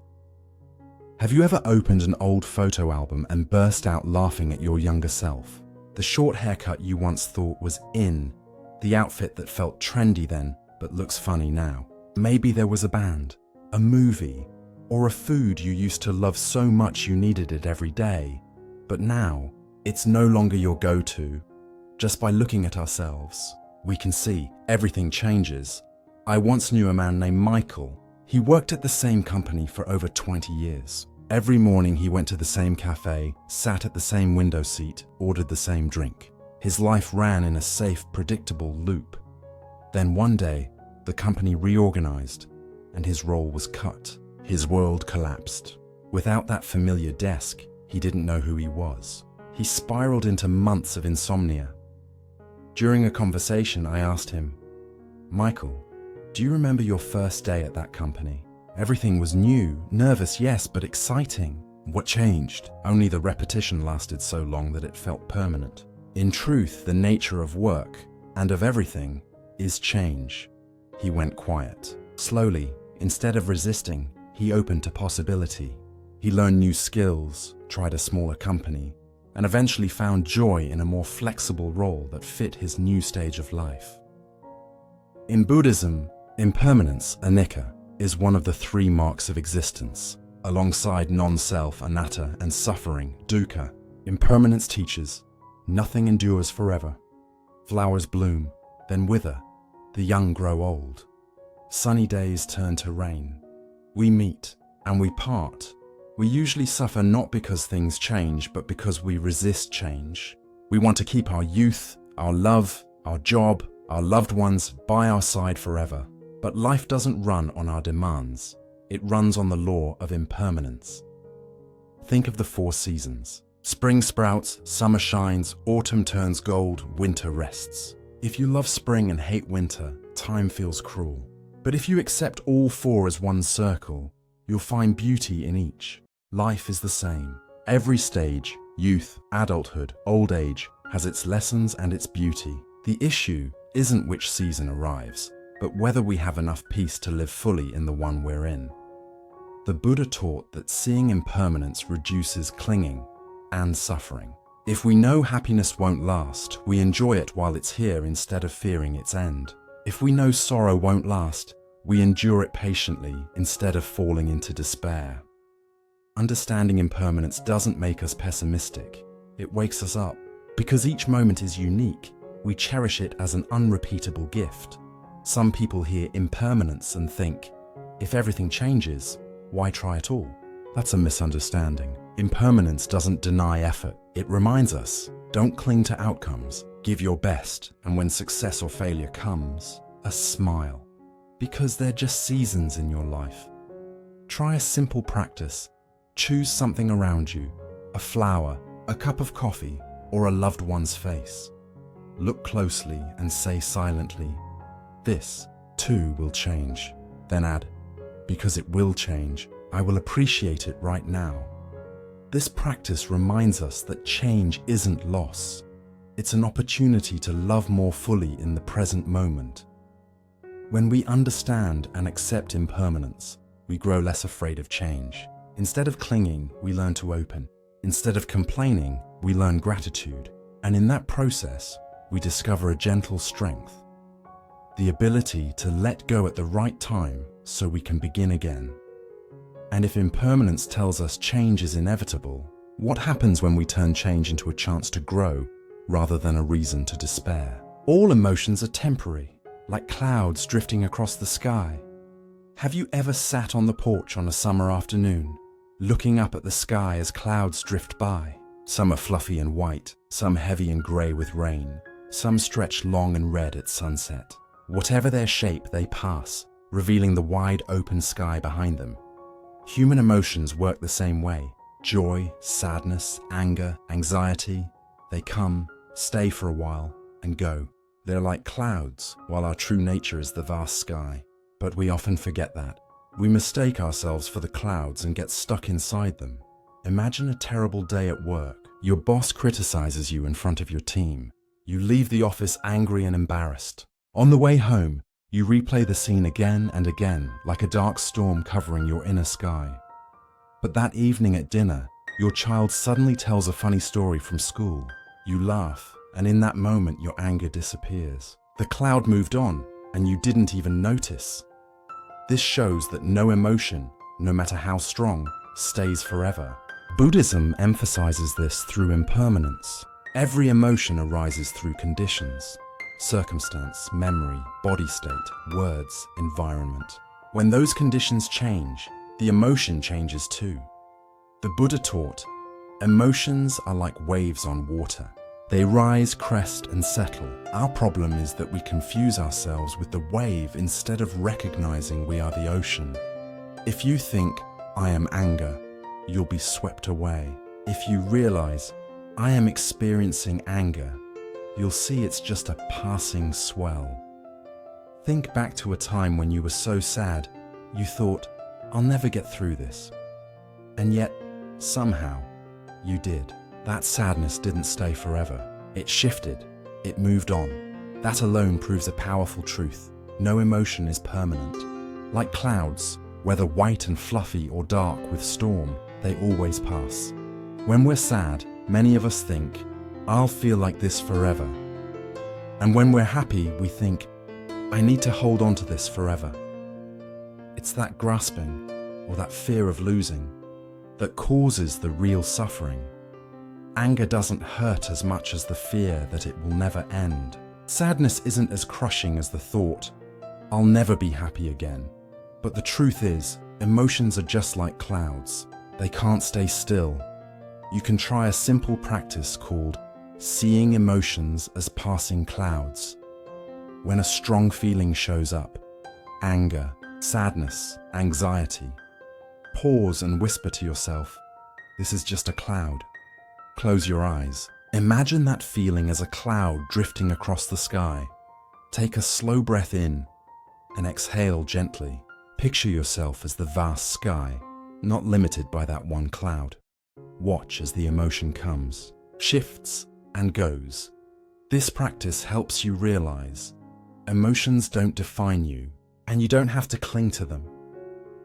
Have you ever opened an old photo album and burst out laughing at your younger self? The short haircut you once thought was in, the outfit that felt trendy then but looks funny now. Maybe there was a band, a movie, or a food you used to love so much you needed it every day. But now, it's no longer your go-to. Just by looking at ourselves, we can see everything changes. I once knew a man named Michael. He worked at the same company for over 20 years. Every morning he went to the same cafe, sat at the same window seat, ordered the same drink. His life ran in a safe, predictable loop. Then one day, the company reorganized and his role was cut. His world collapsed. Without that familiar desk, he didn't know who he was. He spiraled into months of insomnia. During a conversation, I asked him, "Michael, do you remember your first day at that company? Everything was new, nervous, yes, but exciting. What changed? Only the repetition lasted so long that it felt permanent. In truth, the nature of work, and of everything, is change." He went quiet. Slowly, instead of resisting, he opened to possibility. He learned new skills, tried a smaller company, and eventually found joy in a more flexible role that fit his new stage of life. In Buddhism, impermanence, anicca, is one of the 3 marks of existence. Alongside non-self, anatta, and suffering, dukkha, impermanence teaches nothing endures forever. Flowers bloom, then wither. The young grow old. Sunny days turn to rain. We meet and we part. We usually suffer not because things change, but because we resist change. We want to keep our youth, our love, our job, our loved ones by our side forever. But life doesn't run on our demands. It runs on the law of impermanence. Think of the 4 seasons. Spring sprouts, summer shines, autumn turns gold, winter rests. If you love spring and hate winter, time feels cruel. But if you accept all 4 as one circle, you'll find beauty in each. Life is the same. Every stage, youth, adulthood, old age, has its lessons and its beauty. The issue isn't which season arrives, but whether we have enough peace to live fully in the one we're in. The Buddha taught that seeing impermanence reduces clinging and suffering. If we know happiness won't last, we enjoy it while it's here instead of fearing its end. If we know sorrow won't last, we endure it patiently instead of falling into despair. Understanding impermanence doesn't make us pessimistic. It wakes us up. Because each moment is unique, we cherish it as an unrepeatable gift. Some people hear impermanence and think, if everything changes, why try at all? That's a misunderstanding. Impermanence doesn't deny effort. It reminds us, don't cling to outcomes. Give your best, and when success or failure comes, a smile. Because they're just seasons in your life. Try a simple practice. Choose something around you, a flower, a cup of coffee, or a loved one's face. look closely and say silently, "This, too, will change." Then add, "Because it will change, I will appreciate it right now." This practice reminds us that change isn't loss. It's an opportunity to love more fully in the present moment. When we understand and accept impermanence, we grow less afraid of change. Instead of clinging, we learn to open. Instead of complaining, we learn gratitude. And in that process, we discover a gentle strength, the ability to let go at the right time so we can begin again. And if impermanence tells us change is inevitable, what happens when we turn change into a chance to grow rather than a reason to despair? All emotions are temporary, like clouds drifting across the sky. Have you ever sat on the porch on a summer afternoon, looking up at the sky as clouds drift by? Some are fluffy and white, some heavy and grey with rain, some stretch long and red at sunset. Whatever their shape, they pass, revealing the wide open sky behind them. Human emotions work the same way. Joy, sadness, anger, anxiety, they come, stay for a while, and go. They're like clouds, while our true nature is the vast sky. But we often forget that. We mistake ourselves for the clouds and get stuck inside them. Imagine a terrible day at work. Your boss criticizes you in front of your team. You leave the office angry and embarrassed. On the way home, you replay the scene again and again, like a dark storm covering your inner sky. But that evening at dinner, your child suddenly tells a funny story from school. You laugh, and in that moment your anger disappears. The cloud moved on, and you didn't even notice. This shows that no emotion, no matter how strong, stays forever. Buddhism emphasizes this through impermanence. Every emotion arises through conditions: circumstance, memory, body state, words, environment. When those conditions change, the emotion changes too. The Buddha taught, emotions are like waves on water. They rise, crest, and settle. Our problem is that we confuse ourselves with the wave instead of recognizing we are the ocean. If you think, "I am anger," you'll be swept away. If you realize, "I am experiencing anger," you'll see it's just a passing swell. Think back to a time when you were so sad, you thought, "I'll never get through this." And yet, somehow, you did. That sadness didn't stay forever. It shifted. It moved on. That alone proves a powerful truth. No emotion is permanent. Like clouds, whether white and fluffy or dark with storm, they always pass. When we're sad, many of us think, "I'll feel like this forever." And when we're happy, we think, "I need to hold on to this forever." It's that grasping, or that fear of losing, that causes the real suffering. Anger doesn't hurt as much as the fear that it will never end. Sadness isn't as crushing as the thought, "I'll never be happy again." But the truth is, emotions are just like clouds. They can't stay still. You can try a simple practice called seeing emotions as passing clouds. When a strong feeling shows up, anger, sadness, anxiety, pause and whisper to yourself, "This is just a cloud." Close your eyes. Imagine that feeling as a cloud drifting across the sky. Take a slow breath in and exhale gently. Picture yourself as the vast sky, not limited by that one cloud. Watch as the emotion comes, shifts, and goes. This practice helps you realize emotions don't define you, and you don't have to cling to them.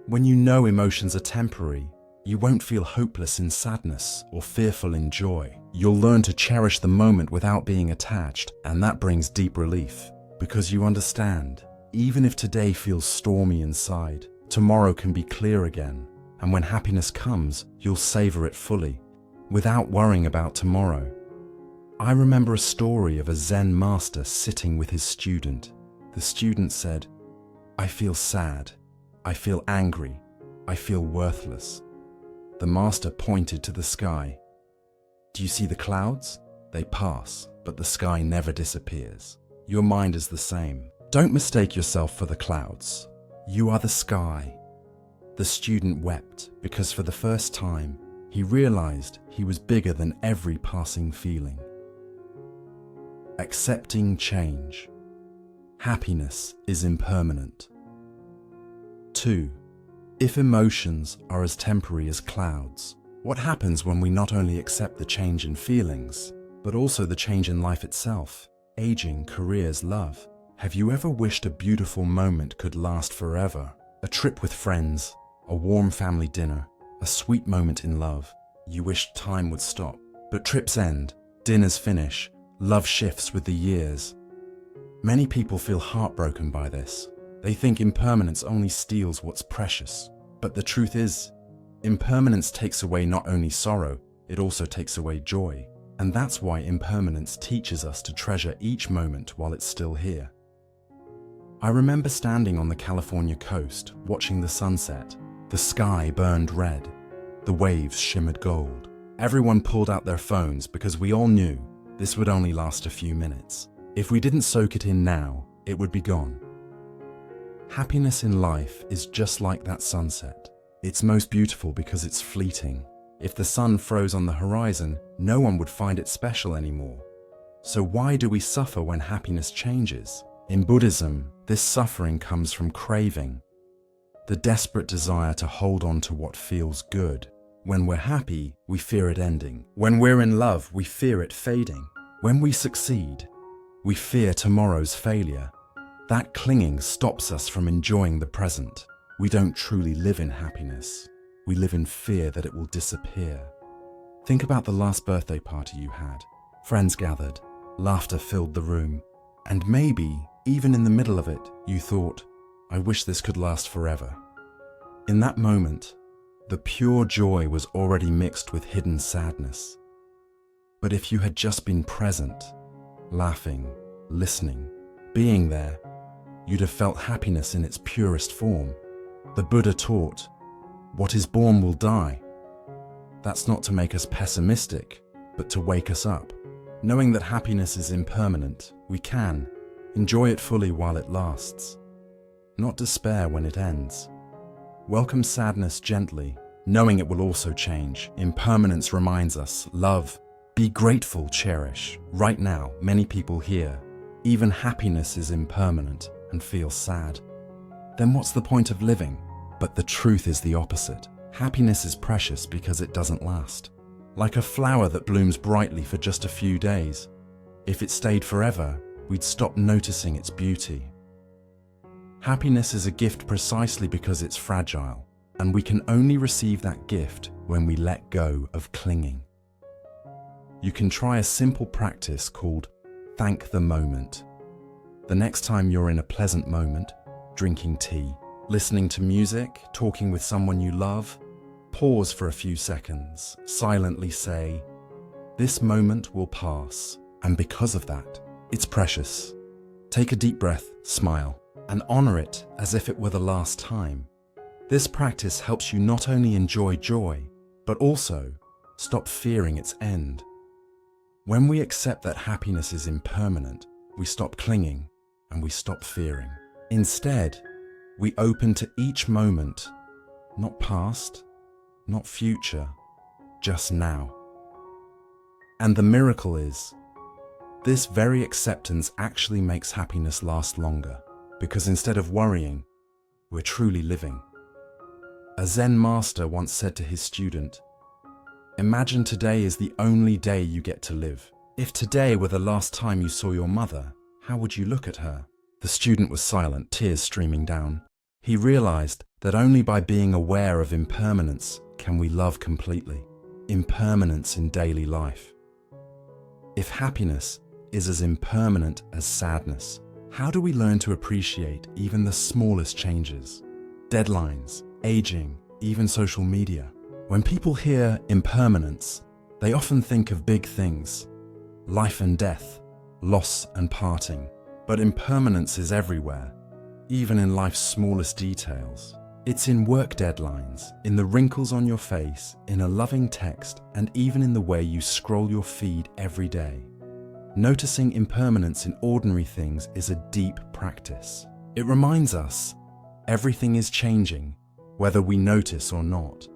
When you know emotions are temporary, you won't feel hopeless in sadness or fearful in joy. You'll learn to cherish the moment without being attached, and that brings deep relief, because you understand, even if today feels stormy inside, tomorrow can be clear again, and when happiness comes, you'll savor it fully, without worrying about tomorrow. I remember a story of a Zen master sitting with his student. The student said, "I feel sad, I feel angry, I feel worthless." The master pointed to the sky. "Do you see the clouds? They pass, but the sky never disappears. Your mind is the same. Don't mistake yourself for the clouds. You are the sky." The student wept because for the first time, he realized he was bigger than every passing feeling. Accepting change. Happiness is impermanent. 2. If emotions are as temporary as clouds, what happens when we not only accept the change in feelings, but also the change in life itself? Aging, careers, love. Have you ever wished a beautiful moment could last forever? A trip with friends, a warm family dinner, a sweet moment in love. You wished time would stop. But trips end, dinners finish, love shifts with the years. Many people feel heartbroken by this. They think impermanence only steals what's precious. But the truth is, impermanence takes away not only sorrow, it also takes away joy. And that's why impermanence teaches us to treasure each moment while it's still here. I remember standing on the California coast, watching the sunset. The sky burned red. The waves shimmered gold. Everyone pulled out their phones because we all knew this would only last a few minutes. If we didn't soak it in now, it would be gone. Happiness in life is just like that sunset. It's most beautiful because it's fleeting. If the sun froze on the horizon, no one would find it special anymore. So why do we suffer when happiness changes? In Buddhism, this suffering comes from craving, the desperate desire to hold on to what feels good. When we're happy, we fear it ending. When we're in love, we fear it fading. When we succeed, we fear tomorrow's failure. That clinging stops us from enjoying the present. We don't truly live in happiness. We live in fear that it will disappear. Think about the last birthday party you had. Friends gathered, laughter filled the room, and maybe, even in the middle of it, you thought, I wish this could last forever. In that moment, the pure joy was already mixed with hidden sadness. But if you had just been present, laughing, listening, being there, you'd have felt happiness in its purest form. The Buddha taught, what is born will die. That's not to make us pessimistic, but to wake us up. Knowing that happiness is impermanent, we can enjoy it fully while it lasts, not despair when it ends. Welcome sadness gently, knowing it will also change. Impermanence reminds us, love, be grateful, cherish. Right now, many people here, even happiness is impermanent and feel sad. Then what's the point of living? But the truth is the opposite. Happiness is precious because it doesn't last. Like a flower that blooms brightly for just a few days. If it stayed forever, we'd stop noticing its beauty. Happiness is a gift precisely because it's fragile, and we can only receive that gift when we let go of clinging. You can try a simple practice called thank the moment. The next time you're in a pleasant moment, drinking tea, listening to music, talking with someone you love, pause for a few seconds, silently say, this moment will pass, and because of that, it's precious. Take a deep breath, smile, and honor it as if it were the last time. This practice helps you not only enjoy joy, but also stop fearing its end. When we accept that happiness is impermanent, we stop clinging and we stop fearing. Instead, we open to each moment, not past, not future, just now. And the miracle is, this very acceptance actually makes happiness last longer, because instead of worrying, we're truly living. A Zen master once said to his student, imagine today is the only day you get to live. If today were the last time you saw your mother, how would you look at her? The student was silent, tears streaming down. He realized that only by being aware of impermanence can we love completely. Impermanence in daily life. If happiness is as impermanent as sadness, how do we learn to appreciate even the smallest changes? Deadlines, aging, even social media. When people hear impermanence, they often think of big things, life and death, loss and parting. But impermanence is everywhere, even in life's smallest details. It's in work deadlines, in the wrinkles on your face, in a loving text, and even in the way you scroll your feed every day. Noticing impermanence in ordinary things is a deep practice. It reminds us everything is changing, whether we notice or not.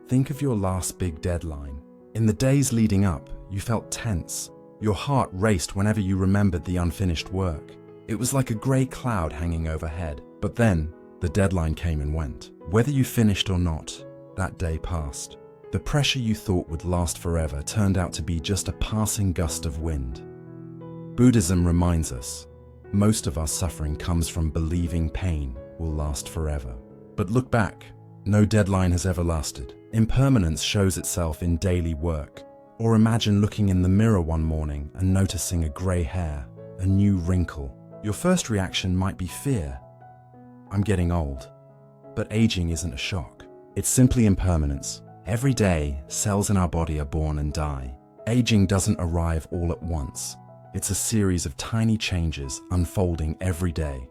Think of your last big deadline. In the days leading up, you felt tense, Your heart raced whenever you remembered the unfinished work. It was like a grey cloud hanging overhead. But then, the deadline came and went. Whether you finished or not, that day passed. The pressure you thought would last forever turned out to be just a passing gust of wind. Buddhism reminds us, most of our suffering comes from believing pain will last forever. But look back, no deadline has ever lasted. Impermanence shows itself in daily work. Or imagine looking in the mirror one morning and noticing a grey hair, a new wrinkle. Your first reaction might be fear. I'm getting old. But aging isn't a shock. It's simply impermanence. Every day, cells in our body are born and die. Aging doesn't arrive all at once. It's a series of tiny changes unfolding every day.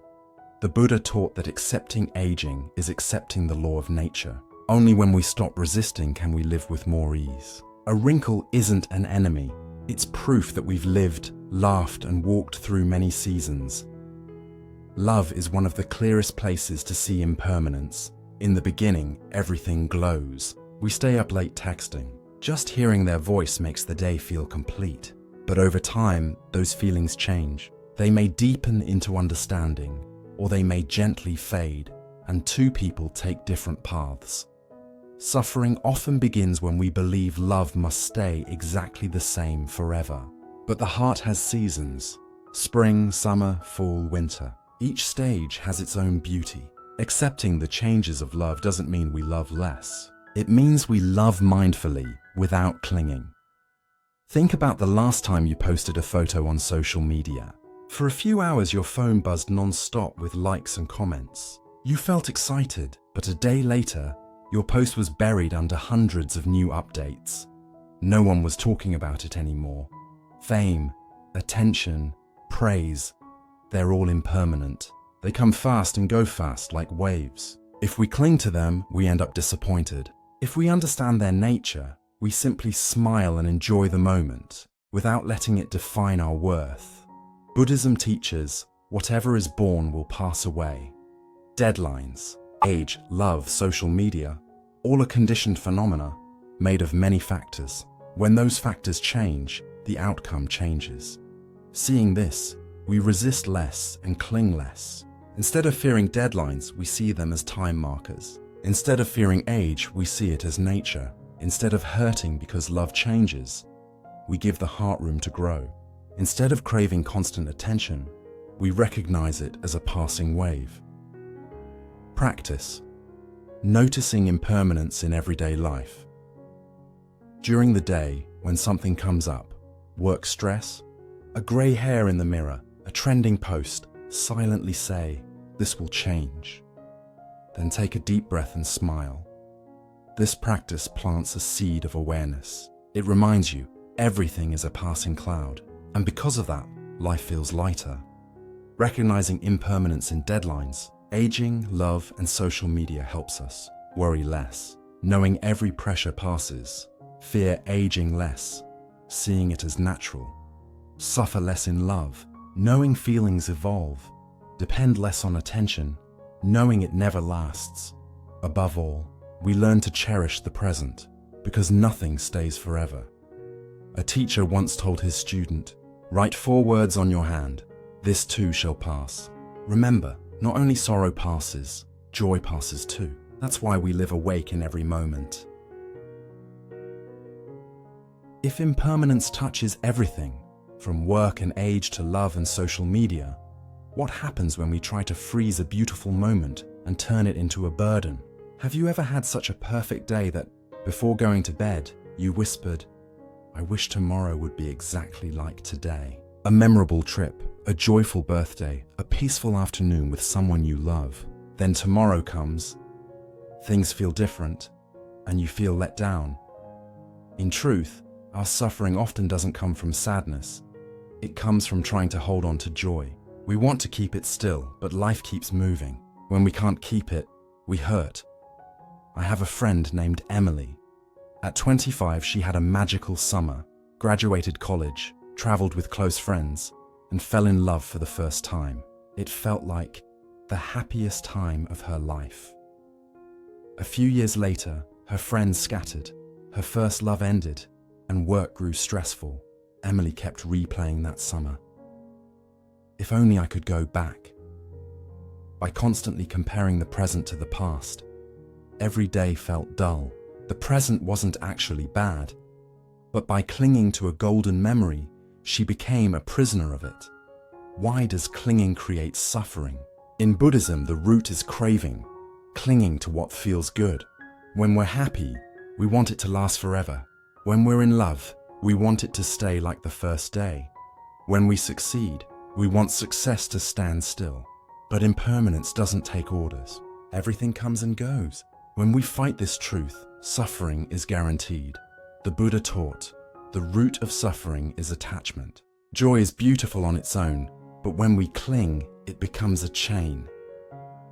The Buddha taught that accepting aging is accepting the law of nature. Only when we stop resisting can we live with more ease. A wrinkle isn't an enemy. It's proof that we've lived, laughed, and walked through many seasons. Love is one of the clearest places to see impermanence. In the beginning, everything glows. We stay up late texting. Just hearing their voice makes the day feel complete. But over time, those feelings change. They may deepen into understanding, or they may gently fade, and two people take different paths. Suffering often begins when we believe love must stay exactly the same forever. But the heart has seasons: spring, summer, fall, winter. Each stage has its own beauty. Accepting the changes of love doesn't mean we love less. It means we love mindfully, without clinging. Think about the last time you posted a photo on social media. For a few hours your phone buzzed non-stop with likes and comments. You felt excited, but a day later, your post was buried under hundreds of new updates. No one was talking about it anymore. Fame, attention, praise, they're all impermanent. They come fast and go fast like waves. If we cling to them, we end up disappointed. If we understand their nature, we simply smile and enjoy the moment, without letting it define our worth. Buddhism teaches, whatever is born will pass away. Deadlines, age, love, social media, all are conditioned phenomena, made of many factors. When those factors change, the outcome changes. Seeing this, we resist less and cling less. Instead of fearing deadlines, we see them as time markers. Instead of fearing age, we see it as nature. Instead of hurting because love changes, we give the heart room to grow. Instead of craving constant attention, we recognize it as a passing wave. Practice. Noticing impermanence in everyday life. During the day, when something comes up, work stress, a grey hair in the mirror, a trending post, silently say, "This will change." Then take a deep breath and smile. This practice plants a seed of awareness. It reminds you, everything is a passing cloud, and because of that, life feels lighter. Recognizing impermanence in deadlines, aging, love, and social media helps us worry less. Knowing every pressure passes, fear aging less, seeing it as natural. Suffer less in love, knowing feelings evolve. Depend less on attention, knowing it never lasts. Above all, we learn to cherish the present, because nothing stays forever. A teacher once told his student, "Write 4 words on your hand. This too shall pass." Remember, not only sorrow passes, joy passes too. That's why we live awake in every moment. If impermanence touches everything, from work and age to love and social media, what happens when we try to freeze a beautiful moment and turn it into a burden? Have you ever had such a perfect day that, before going to bed, you whispered, "I wish tomorrow would be exactly like today"? A memorable trip, a joyful birthday, a peaceful afternoon with someone you love. Then tomorrow comes, things feel different, and you feel let down. In truth, our suffering often doesn't come from sadness. It comes from trying to hold on to joy. We want to keep it still, but life keeps moving. When we can't keep it, we hurt. I have a friend named Emily. At 25, she had a magical summer, graduated college, traveled with close friends, and fell in love for the first time. It felt like the happiest time of her life. A few years later, her friends scattered, her first love ended, and work grew stressful. Emily kept replaying that summer. If only I could go back. By constantly comparing the present to the past, every day felt dull. The present wasn't actually bad, but by clinging to a golden memory, she became a prisoner of it. Why does clinging create suffering? In Buddhism, the root is craving, clinging to what feels good. When we're happy, we want it to last forever. When we're in love, we want it to stay like the first day. When we succeed, we want success to stand still. But impermanence doesn't take orders. Everything comes and goes. When we fight this truth, suffering is guaranteed. The Buddha taught, the root of suffering is attachment. Joy is beautiful on its own, but when we cling, it becomes a chain.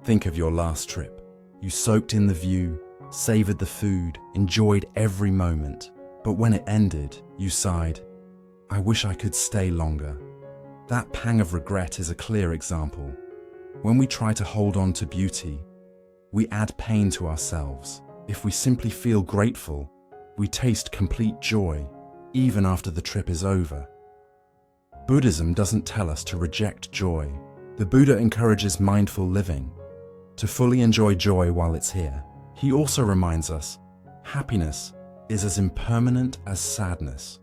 Think of your last trip. You soaked in the view, savored the food, enjoyed every moment. But when it ended, you sighed, I wish I could stay longer. That pang of regret is a clear example. When we try to hold on to beauty, we add pain to ourselves. If we simply feel grateful, we taste complete joy, even after the trip is over. Buddhism doesn't tell us to reject joy. The Buddha encourages mindful living, to fully enjoy joy while it's here. He also reminds us, happiness is as impermanent as sadness.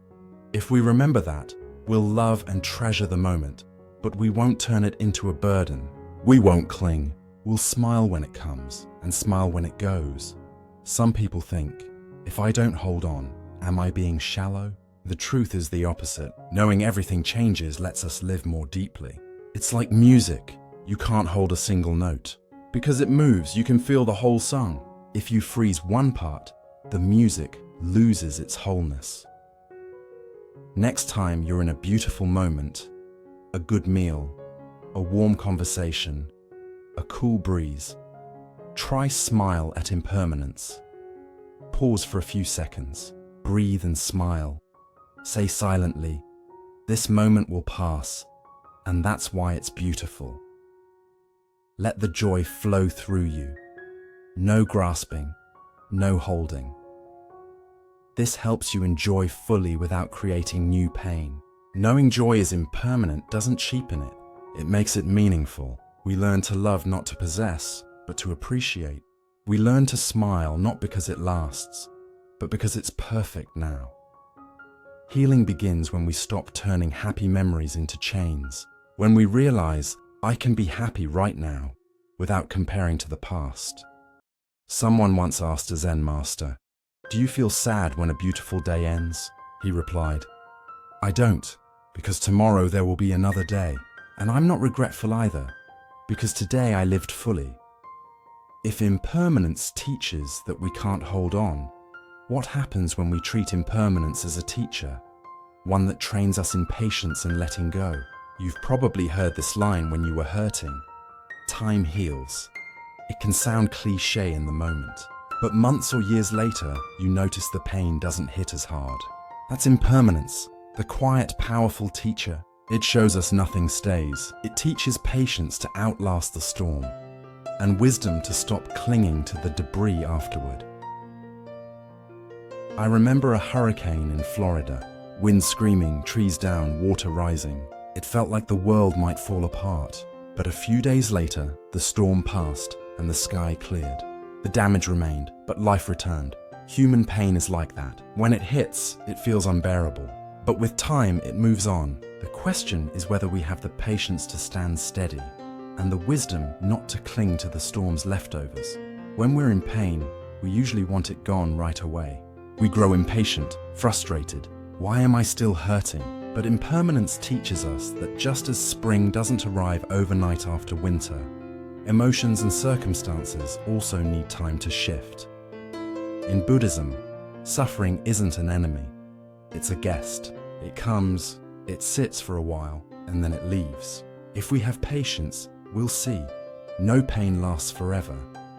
If we remember that, we'll love and treasure the moment, but we won't turn it into a burden. We won't cling. We'll smile when it comes and smile when it goes. Some people think, if I don't hold on, am I being shallow? The truth is the opposite. Knowing everything changes lets us live more deeply. It's like music. You can't hold a single note. Because it moves, you can feel the whole song. If you freeze one part, the music loses its wholeness. Next time you're in a beautiful moment, a good meal, a warm conversation, a cool breeze, try smile at impermanence. Pause for a few seconds, breathe and smile. Say silently, this moment will pass, and that's why it's beautiful. Let the joy flow through you. No grasping, no holding. This helps you enjoy fully without creating new pain. Knowing joy is impermanent doesn't cheapen it. It makes it meaningful. We learn to love not to possess, but to appreciate. We learn to smile not because it lasts, but because it's perfect now. Healing begins when we stop turning happy memories into chains. When we realize, I can be happy right now, without comparing to the past. Someone once asked a Zen master, do you feel sad when a beautiful day ends? He replied, I don't, because tomorrow there will be another day. And I'm not regretful either, because today I lived fully. If impermanence teaches that we can't hold on, what happens when we treat impermanence as a teacher? One that trains us in patience and letting go. You've probably heard this line when you were hurting. Time heals. It can sound cliché in the moment, but months or years later, you notice the pain doesn't hit as hard. That's impermanence, the quiet, powerful teacher. It shows us nothing stays. It teaches patience to outlast the storm, and wisdom to stop clinging to the debris afterward. I remember a hurricane in Florida. Wind screaming, trees down, water rising. It felt like the world might fall apart. But a few days later, the storm passed and the sky cleared. The damage remained, but life returned. Human pain is like that. When it hits, it feels unbearable. But with time, it moves on. The question is whether we have the patience to stand steady and the wisdom not to cling to the storm's leftovers. When we're in pain, we usually want it gone right away. We grow impatient, frustrated. Why am I still hurting? But impermanence teaches us that just as spring doesn't arrive overnight after winter, emotions and circumstances also need time to shift. In Buddhism, suffering isn't an enemy. It's a guest. It comes, it sits for a while, and then it leaves. If we have patience, we'll see. No pain lasts forever.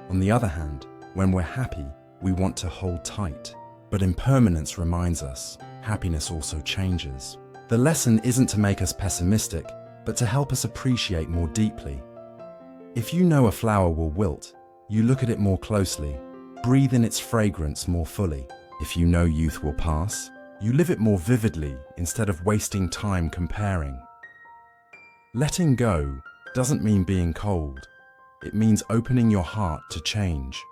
On the other hand, when we're happy, we want to hold tight. But impermanence reminds us, happiness also changes. The lesson isn't to make us pessimistic, but to help us appreciate more deeply. If you know a flower will wilt, you look at it more closely, breathe in its fragrance more fully. If you know youth will pass, You live it more vividly instead of wasting time comparing. Letting go doesn't mean being cold. It means opening your heart to change.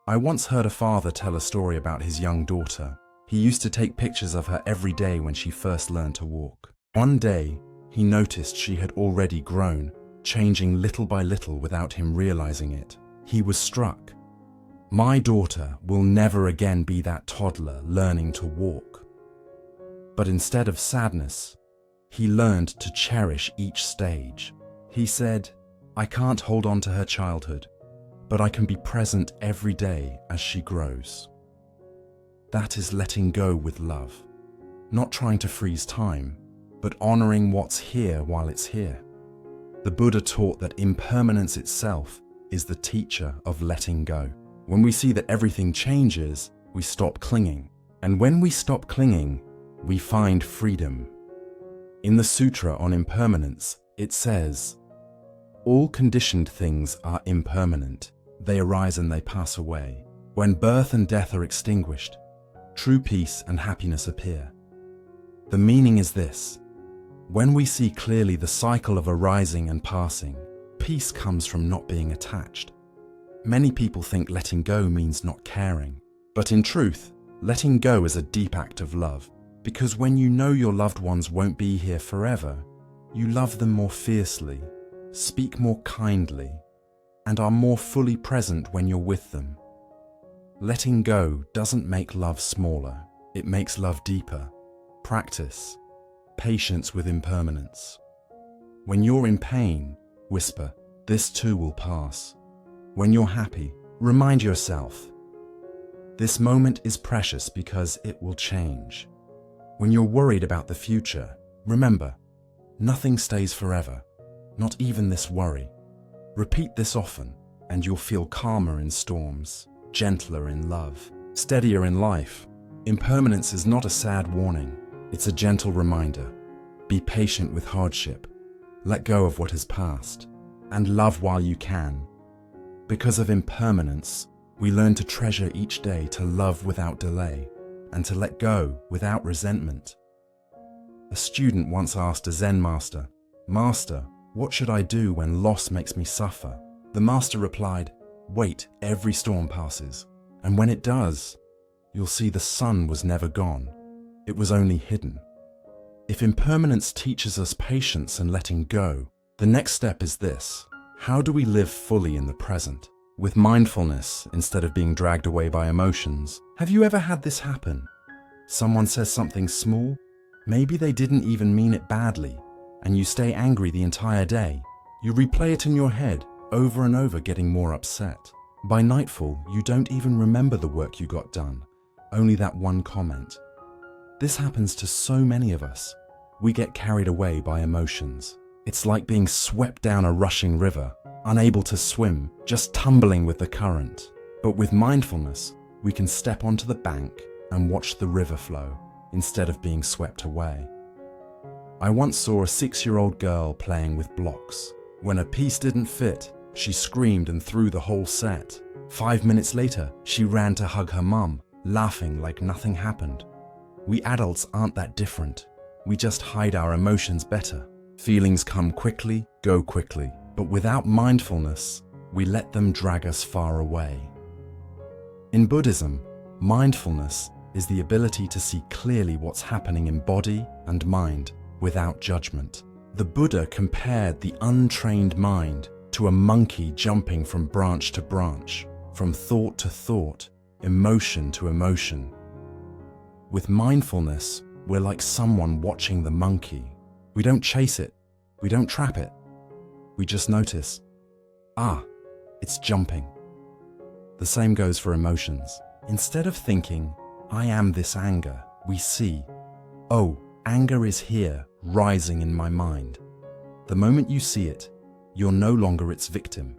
I once heard a father tell a story about his young daughter. He used to take pictures of her every day when she first learned to walk. One day, he noticed she had already grown, changing little by little without him realizing it. He was struck. My daughter will never again be that toddler learning to walk. But instead of sadness, he learned to cherish each stage. He said, I can't hold on to her childhood, but I can be present every day as she grows. That is letting go with love, not trying to freeze time, but honoring what's here while it's here. The Buddha taught that impermanence itself is the teacher of letting go. When we see that everything changes, we stop clinging. And when we stop clinging, we find freedom. In the Sutra on Impermanence, it says, all conditioned things are impermanent. They arise and they pass away. When birth and death are extinguished, true peace and happiness appear. The meaning is this: when we see clearly the cycle of arising and passing, peace comes from not being attached. Many people think letting go means not caring, but in truth, letting go is a deep act of love, because when you know your loved ones won't be here forever, you love them more fiercely, speak more kindly, and are more fully present when you're with them. Letting go doesn't make love smaller, it makes love deeper. Practice patience with impermanence. When you're in pain, whisper, this too will pass. When you're happy, remind yourself, this moment is precious because it will change. When you're worried about the future, remember, nothing stays forever, not even this worry. Repeat this often, and you'll feel calmer in storms, gentler in love, steadier in life. Impermanence is not a sad warning, it's a gentle reminder. Be patient with hardship, let go of what has passed, and love while you can. Because of impermanence, we learn to treasure each day, to love without delay, and to let go without resentment. A student once asked a Zen master, Master, what should I do when loss makes me suffer? The master replied, wait, every storm passes, and when it does, you'll see the sun was never gone. It was only hidden. If impermanence teaches us patience and letting go, the next step is this. How do we live fully in the present, with mindfulness instead of being dragged away by emotions? Have you ever had this happen? Someone says something small, maybe they didn't even mean it badly, and you stay angry the entire day. You replay it in your head, over and over, getting more upset. By nightfall, you don't even remember the work you got done, only that one comment. This happens to so many of us. We get carried away by emotions. It's like being swept down a rushing river, unable to swim, just tumbling with the current. But with mindfulness, we can step onto the bank and watch the river flow, instead of being swept away. I once saw a 6-year-old girl playing with blocks. When a piece didn't fit, she screamed and threw the whole set. 5 minutes later, she ran to hug her mum, laughing like nothing happened. We adults aren't that different. We just hide our emotions better. Feelings come quickly, go quickly, but without mindfulness, we let them drag us far away. In Buddhism, mindfulness is the ability to see clearly what's happening in body and mind without judgment. The Buddha compared the untrained mind to a monkey jumping from branch to branch, from thought to thought, emotion to emotion. With mindfulness, we're like someone watching the monkey. We don't chase it, we don't trap it. We just notice, it's jumping. The same goes for emotions. Instead of thinking, I am this anger, we see, anger is here, rising in my mind. The moment you see it, you're no longer its victim.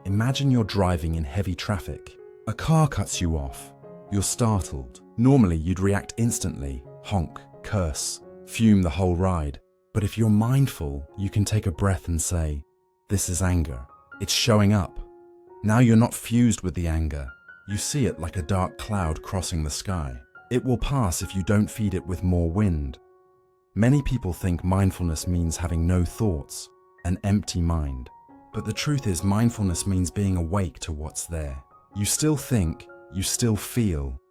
Imagine you're driving in heavy traffic. A car cuts you off. You're startled. Normally you'd react instantly, honk, curse, fume the whole ride. But if you're mindful, you can take a breath and say, this is anger. It's showing up. Now you're not fused with the anger. You see it like a dark cloud crossing the sky. It will pass if you don't feed it with more wind. Many people think mindfulness means having no thoughts, an empty mind. But the truth is, mindfulness means being awake to what's there. You still think, you still feel,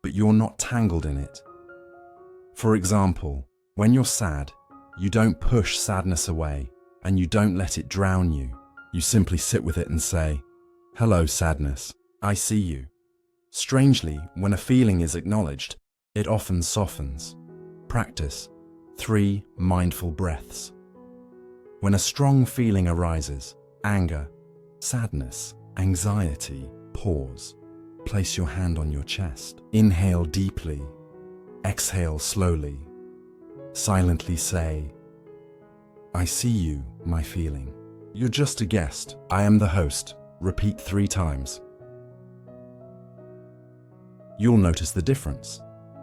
but you're not tangled in it. For example, when you're sad, you don't push sadness away and you don't let it drown you. You simply sit with it and say, "Hello, sadness, I see you." Strangely, when a feeling is acknowledged, it often softens. Practice 3 mindful breaths. When a strong feeling arises, anger, sadness, anxiety, pause. Place your hand on your chest. Inhale deeply. Exhale slowly. Silently say, "I see you, my feeling. You're just a guest. I am the host." Repeat 3 times. You'll notice the difference.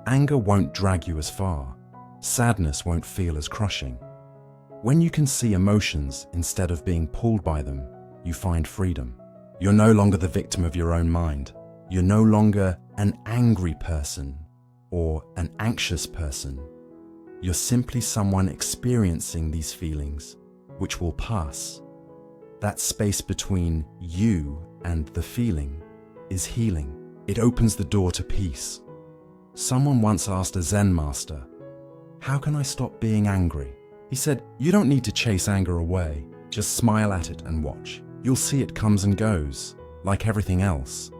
Anger won't drag you as far. Sadness won't feel as crushing. When you can see emotions instead of being pulled by them, you find freedom. You're no longer the victim of your own mind. You're no longer an angry person or an anxious person. You're simply someone experiencing these feelings, which will pass. That space between you and the feeling is healing. It opens the door to peace. Someone once asked a Zen master, "How can I stop being angry?" He said, "You don't need to chase anger away. Just smile at it and watch. You'll see it comes and goes, like everything else."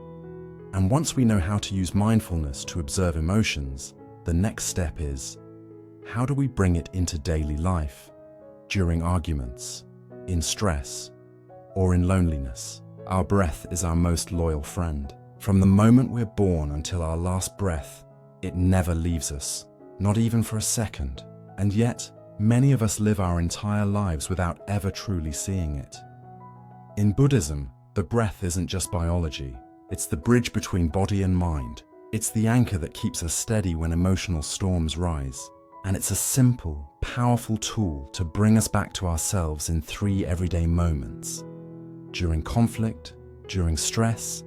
And once we know how to use mindfulness to observe emotions, the next step is, how do we bring it into daily life? During arguments, in stress, or in loneliness? Our breath is our most loyal friend. From the moment we're born until our last breath, it never leaves us, not even for a second. And yet, many of us live our entire lives without ever truly seeing it. In Buddhism, the breath isn't just biology. It's the bridge between body and mind. It's the anchor that keeps us steady when emotional storms rise. And it's a simple, powerful tool to bring us back to ourselves in 3 everyday moments. During conflict, during stress,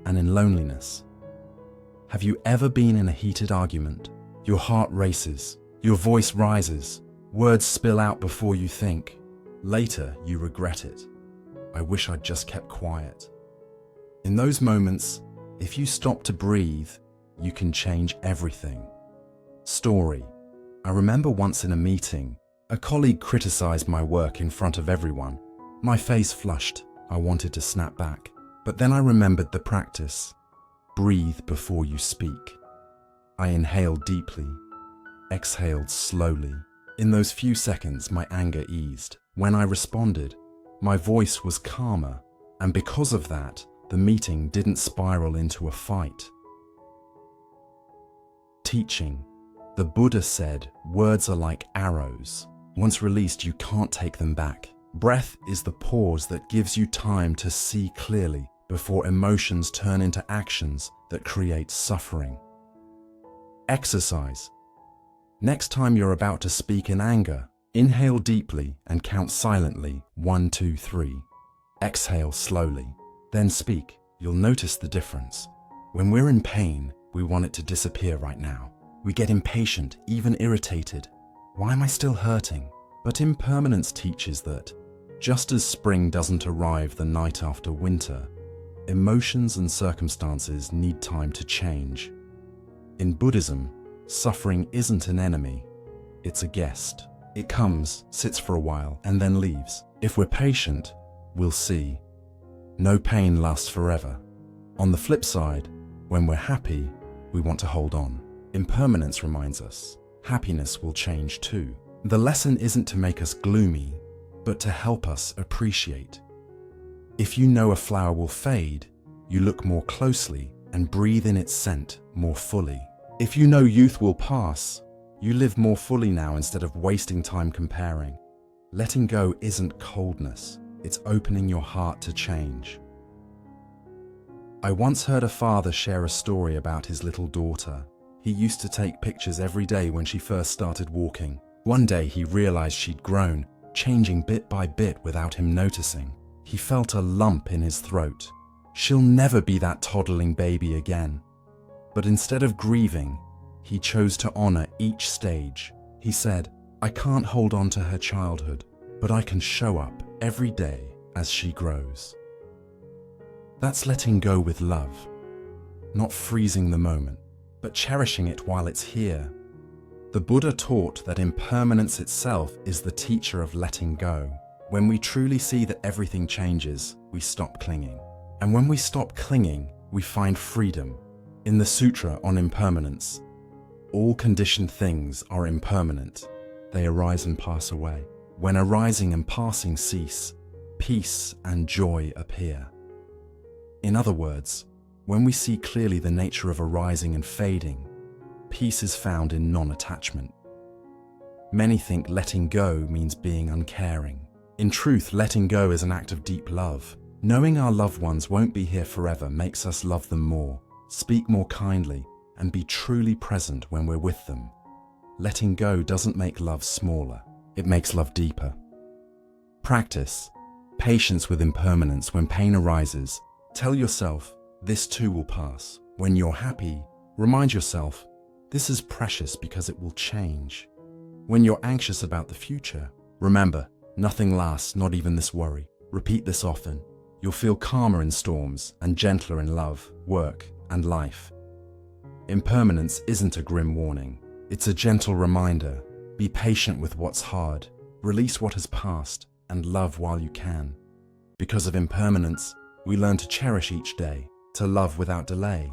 and in loneliness. Have you ever been in a heated argument? Your heart races, your voice rises, words spill out before you think. Later, you regret it. "I wish I'd just kept quiet." In those moments, if you stop to breathe, you can change everything. Story. I remember once in a meeting, a colleague criticized my work in front of everyone. My face flushed. I wanted to snap back. But then I remembered the practice. Breathe before you speak. I inhaled deeply, exhaled slowly. In those few seconds, my anger eased. When I responded, my voice was calmer, and because of that, the meeting didn't spiral into a fight. Teaching. The Buddha said, words are like arrows. Once released, you can't take them back. Breath is the pause that gives you time to see clearly before emotions turn into actions that create suffering. Exercise. Next time you're about to speak in anger, inhale deeply and count silently 1, 2, 3. Exhale slowly. Then speak. You'll notice the difference. When we're in pain, we want it to disappear right now. We get impatient, even irritated. Why am I still hurting? But impermanence teaches that, just as spring doesn't arrive the night after winter, emotions and circumstances need time to change. In Buddhism, suffering isn't an enemy, it's a guest. It comes, sits for a while, and then leaves. If we're patient, we'll see. No pain lasts forever. On the flip side, when we're happy, we want to hold on. Impermanence reminds us, happiness will change too. The lesson isn't to make us gloomy, but to help us appreciate. If you know a flower will fade, you look more closely and breathe in its scent more fully. If you know youth will pass, you live more fully now instead of wasting time comparing. Letting go isn't coldness, it's opening your heart to change. I once heard a father share a story about his little daughter. He used to take pictures every day when she first started walking. One day he realized she'd grown, changing bit by bit without him noticing. He felt a lump in his throat. She'll never be that toddling baby again. But instead of grieving, He chose to honor each stage. He said, "I can't hold on to her childhood, but I can show up every day as she grows." That's letting go with love, not freezing the moment, but cherishing it while it's here. The Buddha taught that impermanence itself is the teacher of letting go. When we truly see that everything changes, we stop clinging. And when we stop clinging, we find freedom. In the Sutra on Impermanence, all conditioned things are impermanent. They arise and pass away. When arising and passing cease, peace and joy appear. In other words, when we see clearly the nature of arising and fading, peace is found in non-attachment. Many think letting go means being uncaring. In truth, letting go is an act of deep love. Knowing our loved ones won't be here forever makes us love them more, speak more kindly, and be truly present when we're with them. Letting go doesn't make love smaller, it makes love deeper. Practice patience with impermanence. When pain arises, tell yourself, this too will pass. When you're happy, remind yourself, this is precious because it will change. When you're anxious about the future, remember, nothing lasts, not even this worry. Repeat this often. You'll feel calmer in storms and gentler in love, work, and life. Impermanence isn't a grim warning. It's a gentle reminder. Be patient with what's hard, release what has passed, and love while you can. Because of impermanence, we learn to cherish each day, to love without delay,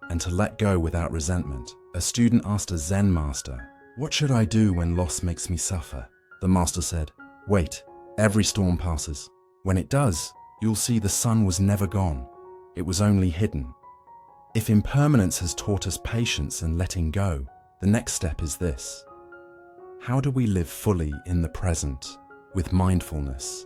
and to let go without resentment. A student asked a Zen master, "What should I do when loss makes me suffer?" The master said, "Wait, every storm passes. When it does, you'll see the sun was never gone. It was only hidden." If impermanence has taught us patience and letting go, the next step is this. How do we live fully in the present, with mindfulness,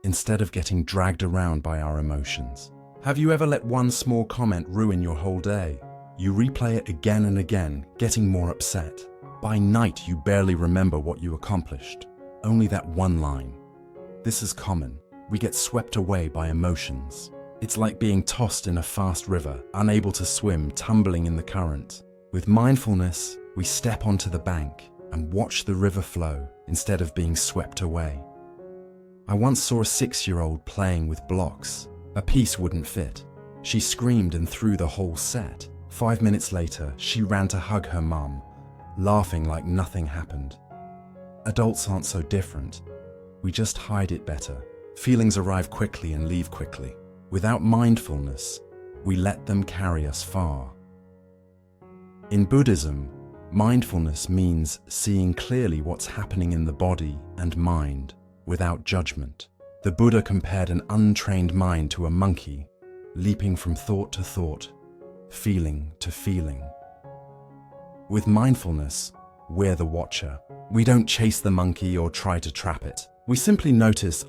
instead of getting dragged around by our emotions? Have you ever let one small comment ruin your whole day? You replay it again and again, getting more upset. By night, you barely remember what you accomplished, only that one line. This is common. We get swept away by emotions. It's like being tossed in a fast river, unable to swim, tumbling in the current. With mindfulness, we step onto the bank and watch the river flow instead of being swept away. I once saw a 6-year-old playing with blocks. A piece wouldn't fit. She screamed and threw the whole set. 5 minutes later, she ran to hug her mum, laughing like nothing happened. Adults aren't so different. We just hide it better. Feelings arrive quickly and leave quickly. Without mindfulness, we let them carry us far. In Buddhism, mindfulness means seeing clearly what's happening in the body and mind without judgment. The Buddha compared an untrained mind to a monkey, leaping from thought to thought, feeling to feeling. With mindfulness, we're the watcher. We don't chase the monkey or try to trap it. We simply notice,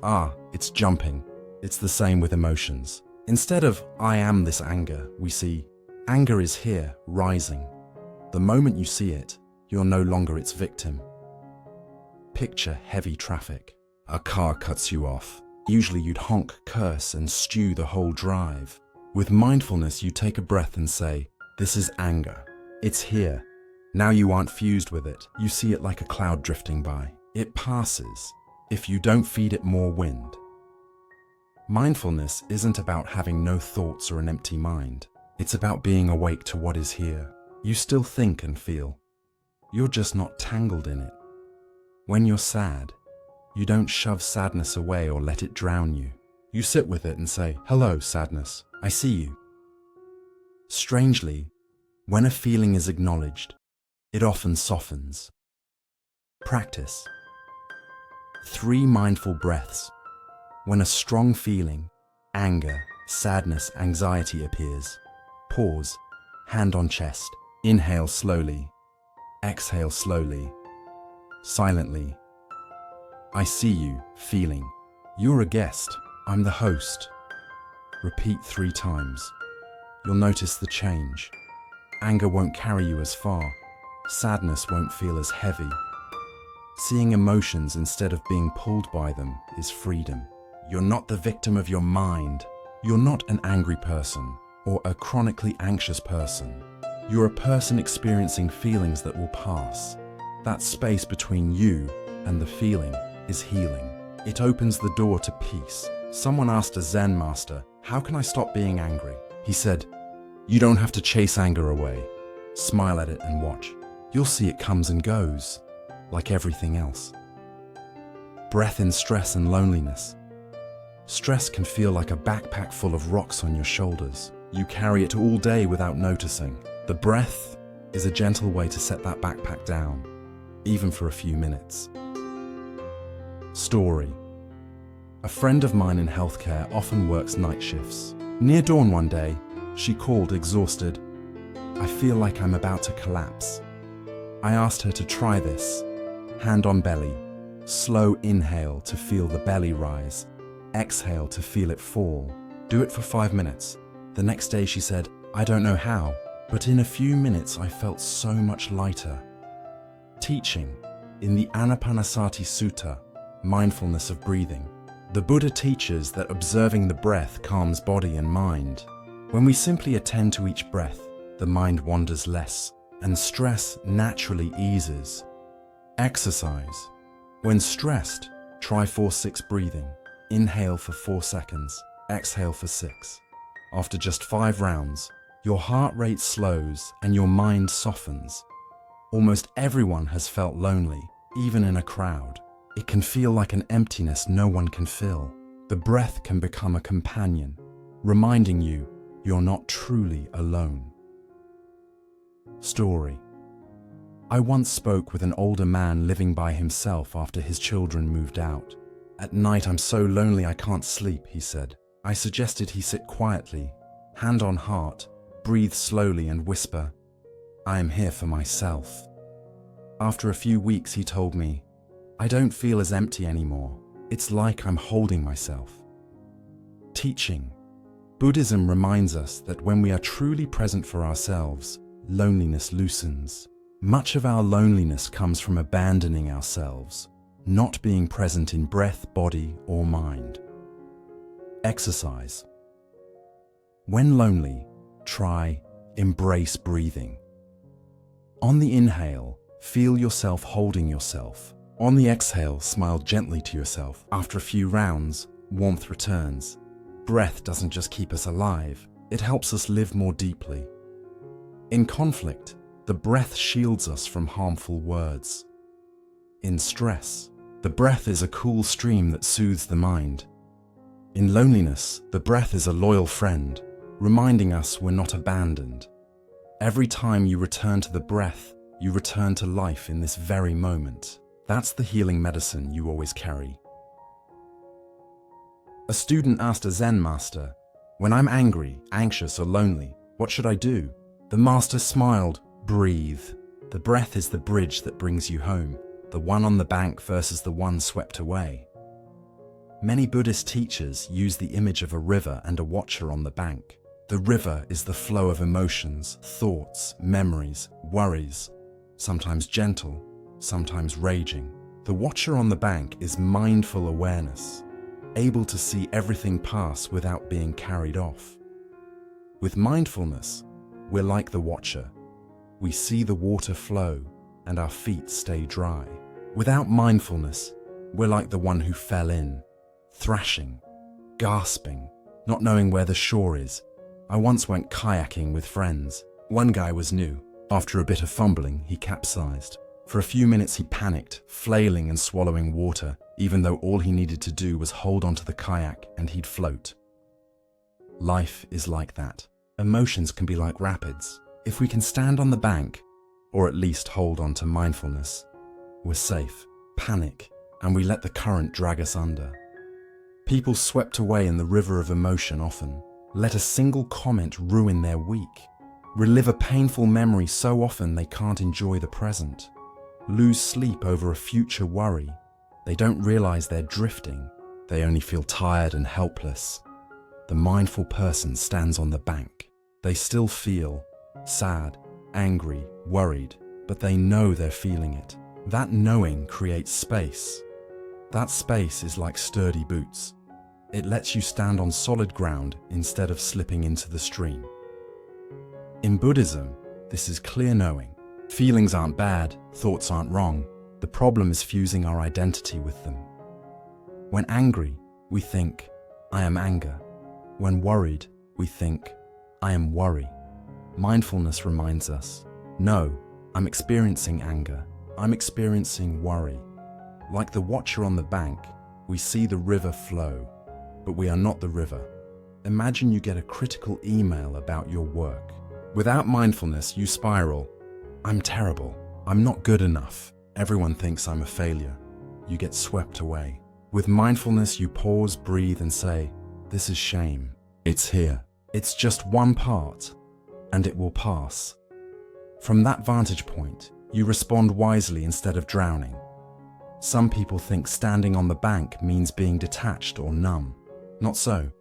it's jumping. It's the same with emotions. Instead of, I am this anger, we see, anger is here, rising. The moment you see it, you're no longer its victim. Picture heavy traffic. A car cuts you off. Usually you'd honk, curse, and stew the whole drive. With mindfulness, you take a breath and say, this is anger. It's here. Now you aren't fused with it. You see it like a cloud drifting by. It passes if you don't feed it more wind. Mindfulness isn't about having no thoughts or an empty mind. It's about being awake to what is here. You still think and feel. You're just not tangled in it. When you're sad, you don't shove sadness away or let it drown you. You sit with it and say, hello, sadness, I see you. Strangely, when a feeling is acknowledged, it often softens. Practice. 3 mindful breaths. When a strong feeling, anger, sadness, anxiety appears, pause, hand on chest, inhale slowly, exhale slowly, silently. I see you, feeling. You're a guest, I'm the host. Repeat 3 times. You'll notice the change. Anger won't carry you as far. Sadness won't feel as heavy. Seeing emotions instead of being pulled by them is freedom. You're not the victim of your mind. You're not an angry person or a chronically anxious person. You're a person experiencing feelings that will pass. That space between you and the feeling is healing. It opens the door to peace. Someone asked a Zen master, "How can I stop being angry?" He said, "You don't have to chase anger away. Smile at it and watch. You'll see it comes and goes, like everything else." Breath in stress and loneliness. Stress can feel like a backpack full of rocks on your shoulders. You carry it all day without noticing. The breath is a gentle way to set that backpack down, even for a few minutes. Story. A friend of mine in healthcare often works night shifts. Near dawn one day, she called exhausted. "I feel like I'm about to collapse." I asked her to try this. Hand on belly. Slow inhale to feel the belly rise. Exhale to feel it fall. Do it for 5 minutes. The next day she said, "I don't know how, but in a few minutes I felt so much lighter." Teaching. In the Anapanasati Sutta, Mindfulness of Breathing, the Buddha teaches that observing the breath calms body and mind. When we simply attend to each breath, the mind wanders less, and stress naturally eases. Exercise. When stressed, try 4-6 breathing. Inhale for 4 seconds, exhale for 6. After just 5 rounds, your heart rate slows and your mind softens. Almost everyone has felt lonely, even in a crowd. It can feel like an emptiness no one can fill. The breath can become a companion, reminding you you're not truly alone. Story. I once spoke with an older man living by himself after his children moved out. "At night I'm so lonely I can't sleep," he said. I suggested he sit quietly, hand on heart, breathe slowly and whisper, "I am here for myself." After a few weeks he told me, "I don't feel as empty anymore. It's like I'm holding myself." Teaching. Buddhism reminds us that when we are truly present for ourselves, loneliness loosens. Much of our loneliness comes from abandoning ourselves, not being present in breath, body, or mind. Exercise. When lonely, try embrace breathing. On the inhale, feel yourself holding yourself. On the exhale, smile gently to yourself. After a few rounds, warmth returns. Breath doesn't just keep us alive, it helps us live more deeply. In conflict, the breath shields us from harmful words. In stress, the breath is a cool stream that soothes the mind. In loneliness, the breath is a loyal friend, reminding us we're not abandoned. Every time you return to the breath, you return to life in this very moment. That's the healing medicine you always carry. A student asked a Zen master, "When I'm angry, anxious, or lonely, what should I do?" The master smiled. "Breathe. The breath is the bridge that brings you home, the one on the bank versus the one swept away." Many Buddhist teachers use the image of a river and a watcher on the bank. The river is the flow of emotions, thoughts, memories, worries, sometimes gentle, sometimes raging. The watcher on the bank is mindful awareness, able to see everything pass without being carried off. With mindfulness, we're like the watcher. We see the water flow and our feet stay dry. Without mindfulness, we're like the one who fell in, thrashing, gasping, not knowing where the shore is. I once went kayaking with friends. One guy was new. After a bit of fumbling, he capsized. For a few minutes he panicked, flailing and swallowing water, even though all he needed to do was hold onto the kayak and he'd float. Life is like that. Emotions can be like rapids. If we can stand on the bank, or at least hold on to mindfulness, we're safe. Panic, and we let the current drag us under. People swept away in the river of emotion often let a single comment ruin their week, relive a painful memory so often they can't enjoy the present, lose sleep over a future worry. They don't realize they're drifting, they only feel tired and helpless. The mindful person stands on the bank. They still feel sad, angry, worried, but they know they're feeling it. That knowing creates space. That space is like sturdy boots. It lets you stand on solid ground instead of slipping into the stream. In Buddhism, This is clear knowing. Feelings aren't bad, thoughts aren't wrong. The problem is fusing our identity with them. When angry, we think, I am anger. When worried, we think, I am worry. Mindfulness reminds us, no, I'm experiencing anger. I'm experiencing worry. Like the watcher on the bank, we see the river flow, but we are not the river. Imagine you get a critical email about your work. Without mindfulness, you spiral. I'm terrible. I'm not good enough. Everyone thinks I'm a failure. You get swept away. With mindfulness, you pause, breathe, and say, this is shame. It's here. It's just one part, and it will pass. From that vantage point, you respond wisely instead of drowning. Some people think standing on the bank means being detached or numb. Not so.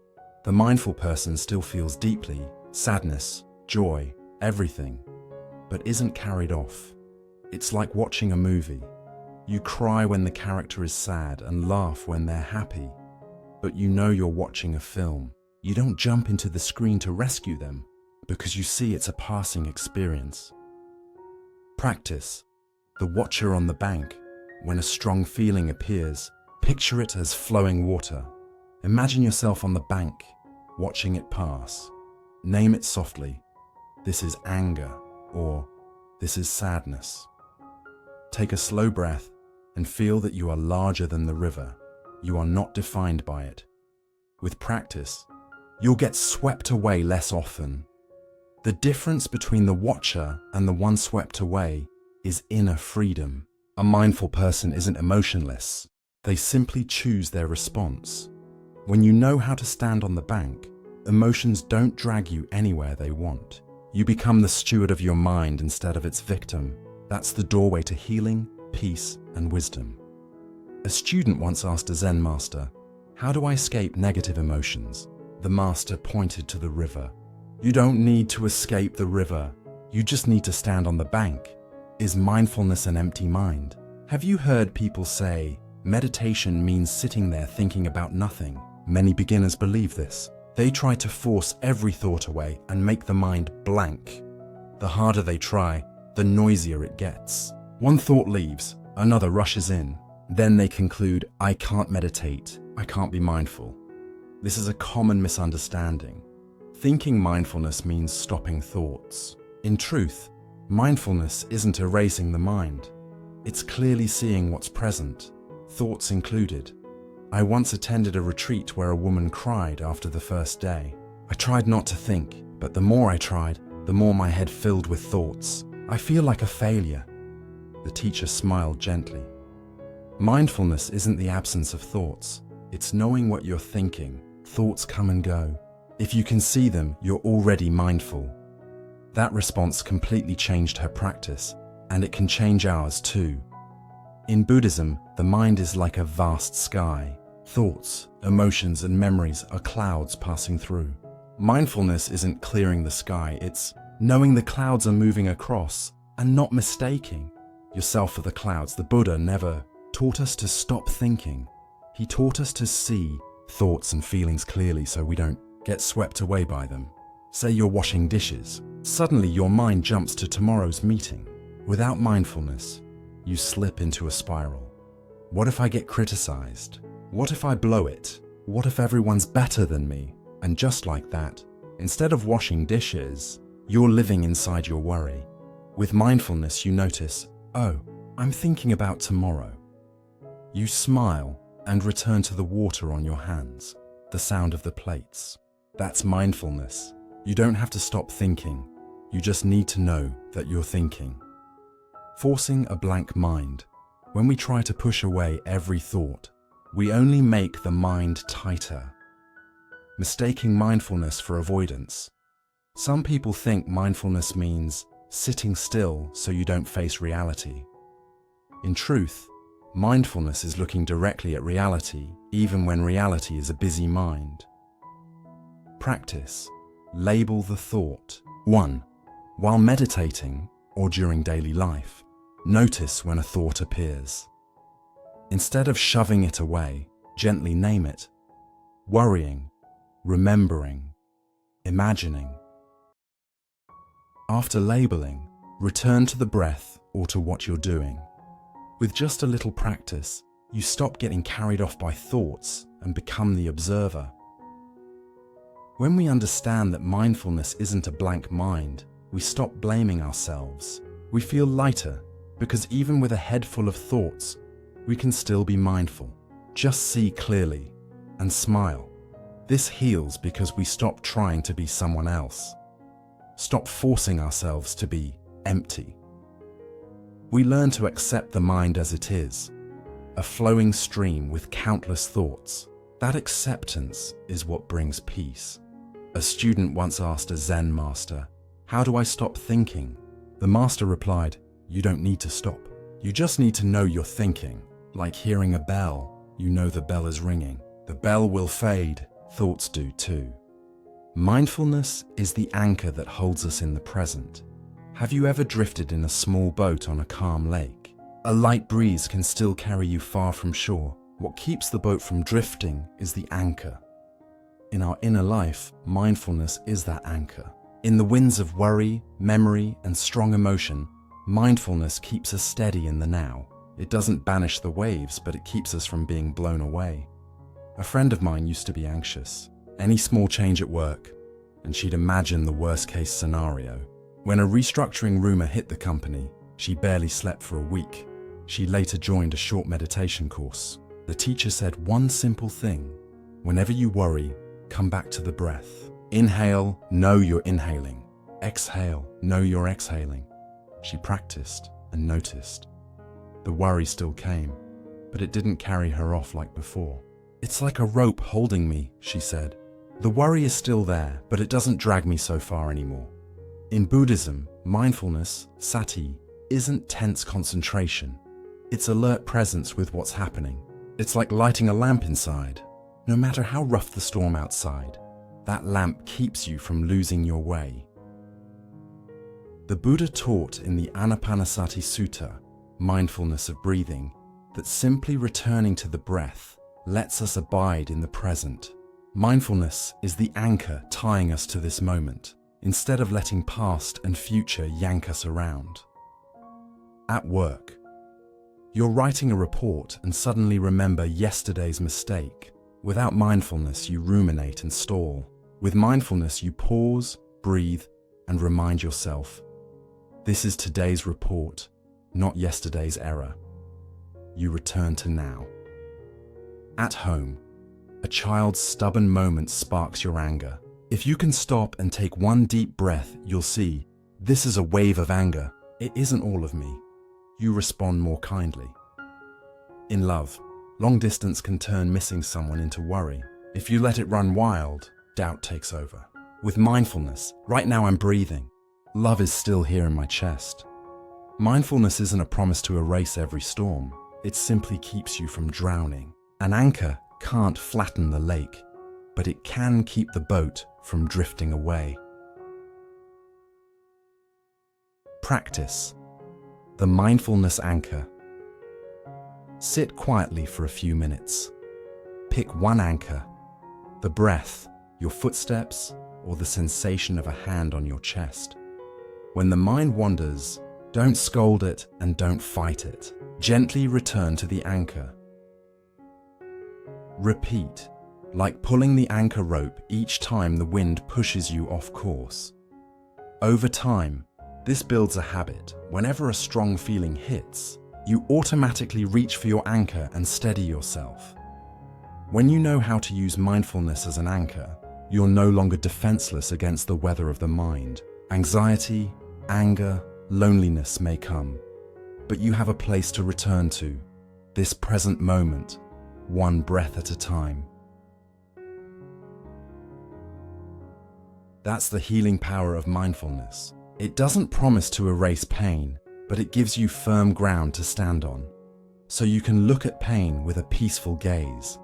The mindful person still feels deeply, sadness, joy, everything, but isn't carried off. It's like watching a movie. You cry when the character is sad and laugh when they're happy, but you know you're watching a film. You don't jump into the screen to rescue them because you see it's a passing experience. Practice. The watcher on the bank. When a strong feeling appears, picture it as flowing water. Imagine yourself on the bank, watching it pass. Name it softly. This is anger, or this is sadness. Take a slow breath and feel that you are larger than the river. You are not defined by it. With practice, you'll get swept away less often. The difference between the watcher and the one swept away is inner freedom. A mindful person isn't emotionless. They simply choose their response. When you know how to stand on the bank, emotions don't drag you anywhere they want. You become the steward of your mind instead of its victim. That's the doorway to healing, peace, and wisdom. A student once asked a Zen master, how do I escape negative emotions? The master pointed to the river. You don't need to escape the river. You just need to stand on the bank. Is mindfulness an empty mind? Have you heard people say, meditation means sitting there thinking about nothing? Many beginners believe this. They try to force every thought away and make the mind blank. The harder they try, the noisier it gets. One thought leaves, another rushes in. Then they conclude, I can't meditate, I can't be mindful. This is a common misunderstanding. Thinking mindfulness means stopping thoughts. In truth, mindfulness isn't erasing the mind. It's clearly seeing what's present, thoughts included. I once attended a retreat where a woman cried after the first day. I tried not to think, but the more I tried, the more my head filled with thoughts. I feel like a failure. The teacher smiled gently. Mindfulness isn't the absence of thoughts. It's knowing what you're thinking. Thoughts come and go. If you can see them, you're already mindful. That response completely changed her practice, and it can change ours too. In Buddhism, the mind is like a vast sky. Thoughts, emotions, and memories are clouds passing through. Mindfulness isn't clearing the sky, it's knowing the clouds are moving across and not mistaking yourself for the clouds. The Buddha never taught us to stop thinking. He taught us to see thoughts and feelings clearly so we don't get swept away by them. Say you're washing dishes. Suddenly your mind jumps to tomorrow's meeting. Without mindfulness, you slip into a spiral. What if I get criticized? What if I blow it? What if everyone's better than me? And just like that, instead of washing dishes, you're living inside your worry. With mindfulness, you notice, oh, I'm thinking about tomorrow. You smile and return to the water on your hands, the sound of the plates. That's mindfulness. You don't have to stop thinking. You just need to know that you're thinking. Forcing a blank mind. When we try to push away every thought, we only make the mind tighter. Mistaking mindfulness for avoidance. Some people think mindfulness means sitting still so you don't face reality. In truth, mindfulness is looking directly at reality, even when reality is a busy mind. Practice. Label the thought. 1. While meditating or during daily life, notice when a thought appears. Instead of shoving it away, gently name it. Worrying, remembering, imagining. After labeling, return to the breath or to what you're doing. With just a little practice, you stop getting carried off by thoughts and become the observer. When we understand that mindfulness isn't a blank mind, we stop blaming ourselves. We feel lighter because even with a head full of thoughts, we can still be mindful. Just see clearly and smile. This heals because we stop trying to be someone else. Stop forcing ourselves to be empty. We learn to accept the mind as it is, a flowing stream with countless thoughts. That acceptance is what brings peace. A student once asked a Zen master, "How do I stop thinking?" The master replied, "You don't need to stop. You just need to know you're thinking. Like hearing a bell, you know the bell is ringing. The bell will fade, thoughts do too." Mindfulness is the anchor that holds us in the present. Have you ever drifted in a small boat on a calm lake? A light breeze can still carry you far from shore. What keeps the boat from drifting is the anchor. In our inner life, mindfulness is that anchor. In the winds of worry, memory, and strong emotion, mindfulness keeps us steady in the now. It doesn't banish the waves, but it keeps us from being blown away. A friend of mine used to be anxious. Any small change at work, and she'd imagine the worst-case scenario. When a restructuring rumor hit the company, she barely slept for a week. She later joined a short meditation course. The teacher said one simple thing: whenever you worry, come back to the breath. Inhale, know you're inhaling. Exhale, know you're exhaling. She practiced and noticed. The worry still came, but it didn't carry her off like before. "It's like a rope holding me," she said. "The worry is still there, but it doesn't drag me so far anymore." In Buddhism, mindfulness, sati, isn't tense concentration. It's alert presence with what's happening. It's like lighting a lamp inside. No matter how rough the storm outside, that lamp keeps you from losing your way. The Buddha taught in the Anapanasati Sutta, mindfulness of breathing, that simply returning to the breath lets us abide in the present. Mindfulness is the anchor tying us to this moment, instead of letting past and future yank us around. At work, you're writing a report and suddenly remember yesterday's mistake. Without mindfulness, you ruminate and stall. With mindfulness, you pause, breathe, and remind yourself, this is today's report, not yesterday's error. You return to now. At home, a child's stubborn moment sparks your anger. If you can stop and take one deep breath, you'll see, this is a wave of anger. It isn't all of me. You respond more kindly. In love, long distance can turn missing someone into worry. If you let it run wild, doubt takes over. With mindfulness, right now I'm breathing. Love is still here in my chest. Mindfulness isn't a promise to erase every storm. It simply keeps you from drowning. An anchor can't flatten the lake, but it can keep the boat from drifting away. Practice the mindfulness anchor. Sit quietly for a few minutes. Pick one anchor, the breath, your footsteps, or the sensation of a hand on your chest. When the mind wanders, don't scold it and don't fight it. Gently return to the anchor. Repeat, like pulling the anchor rope each time the wind pushes you off course. Over time, this builds a habit. Whenever a strong feeling hits, you automatically reach for your anchor and steady yourself. When you know how to use mindfulness as an anchor, you're no longer defenseless against the weather of the mind. Anxiety, anger, loneliness may come, but you have a place to return to, this present moment, one breath at a time. That's the healing power of mindfulness. It doesn't promise to erase pain, but it gives you firm ground to stand on, so you can look at pain with a peaceful gaze.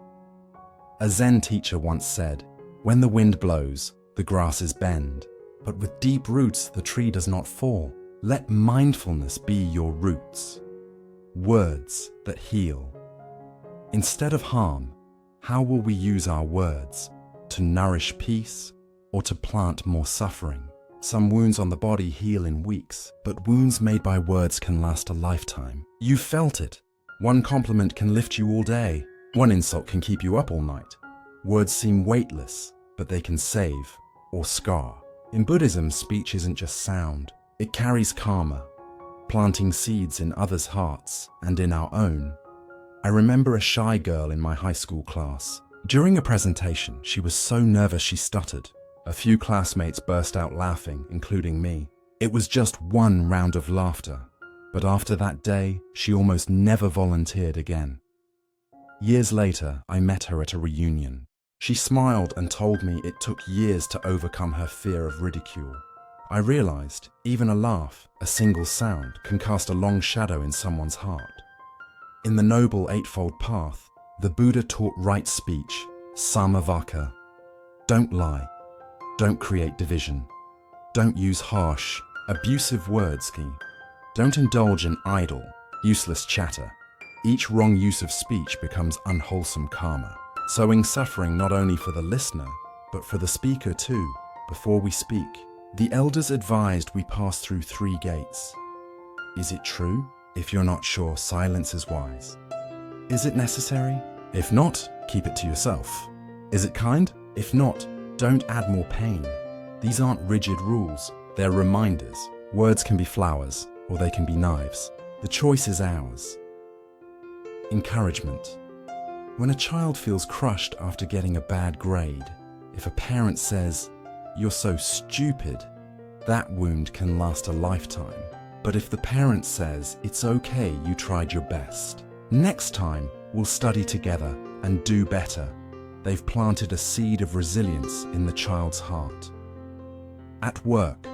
A Zen teacher once said, "When the wind blows, the grasses bend, but with deep roots the tree does not fall." Let mindfulness be your roots, words that heal. Instead of harm, how will we use our words? To nourish peace or to plant more suffering? Some wounds on the body heal in weeks, but wounds made by words can last a lifetime. You felt it. One compliment can lift you all day. One insult can keep you up all night. Words seem weightless, but they can save or scar. In Buddhism, speech isn't just sound. It carries karma, planting seeds in others' hearts and in our own. I remember a shy girl in my high school class. During a presentation, she was so nervous she stuttered. A few classmates burst out laughing, including me. It was just one round of laughter, but after that day, she almost never volunteered again. Years later, I met her at a reunion. She smiled and told me it took years to overcome her fear of ridicule. I realized even a laugh, a single sound, can cast a long shadow in someone's heart. In the Noble Eightfold Path, the Buddha taught right speech, samavaka. Don't lie. Don't create division. Don't use harsh, abusive words. Don't indulge in idle, useless chatter. Each wrong use of speech becomes unwholesome karma, sowing suffering not only for the listener, but for the speaker too. Before we speak, the elders advised we pass through 3 gates. Is it true? If you're not sure, silence is wise. Is it necessary? If not, keep it to yourself. Is it kind? If not, don't add more pain. These aren't rigid rules, they're reminders. Words can be flowers, or they can be knives. The choice is ours. Encouragement. When a child feels crushed after getting a bad grade, if a parent says, "You're so stupid," that wound can last a lifetime. But if the parent says, "It's okay, you tried your best. Next time, we'll study together and do better," they've planted a seed of resilience in the child's heart. At work,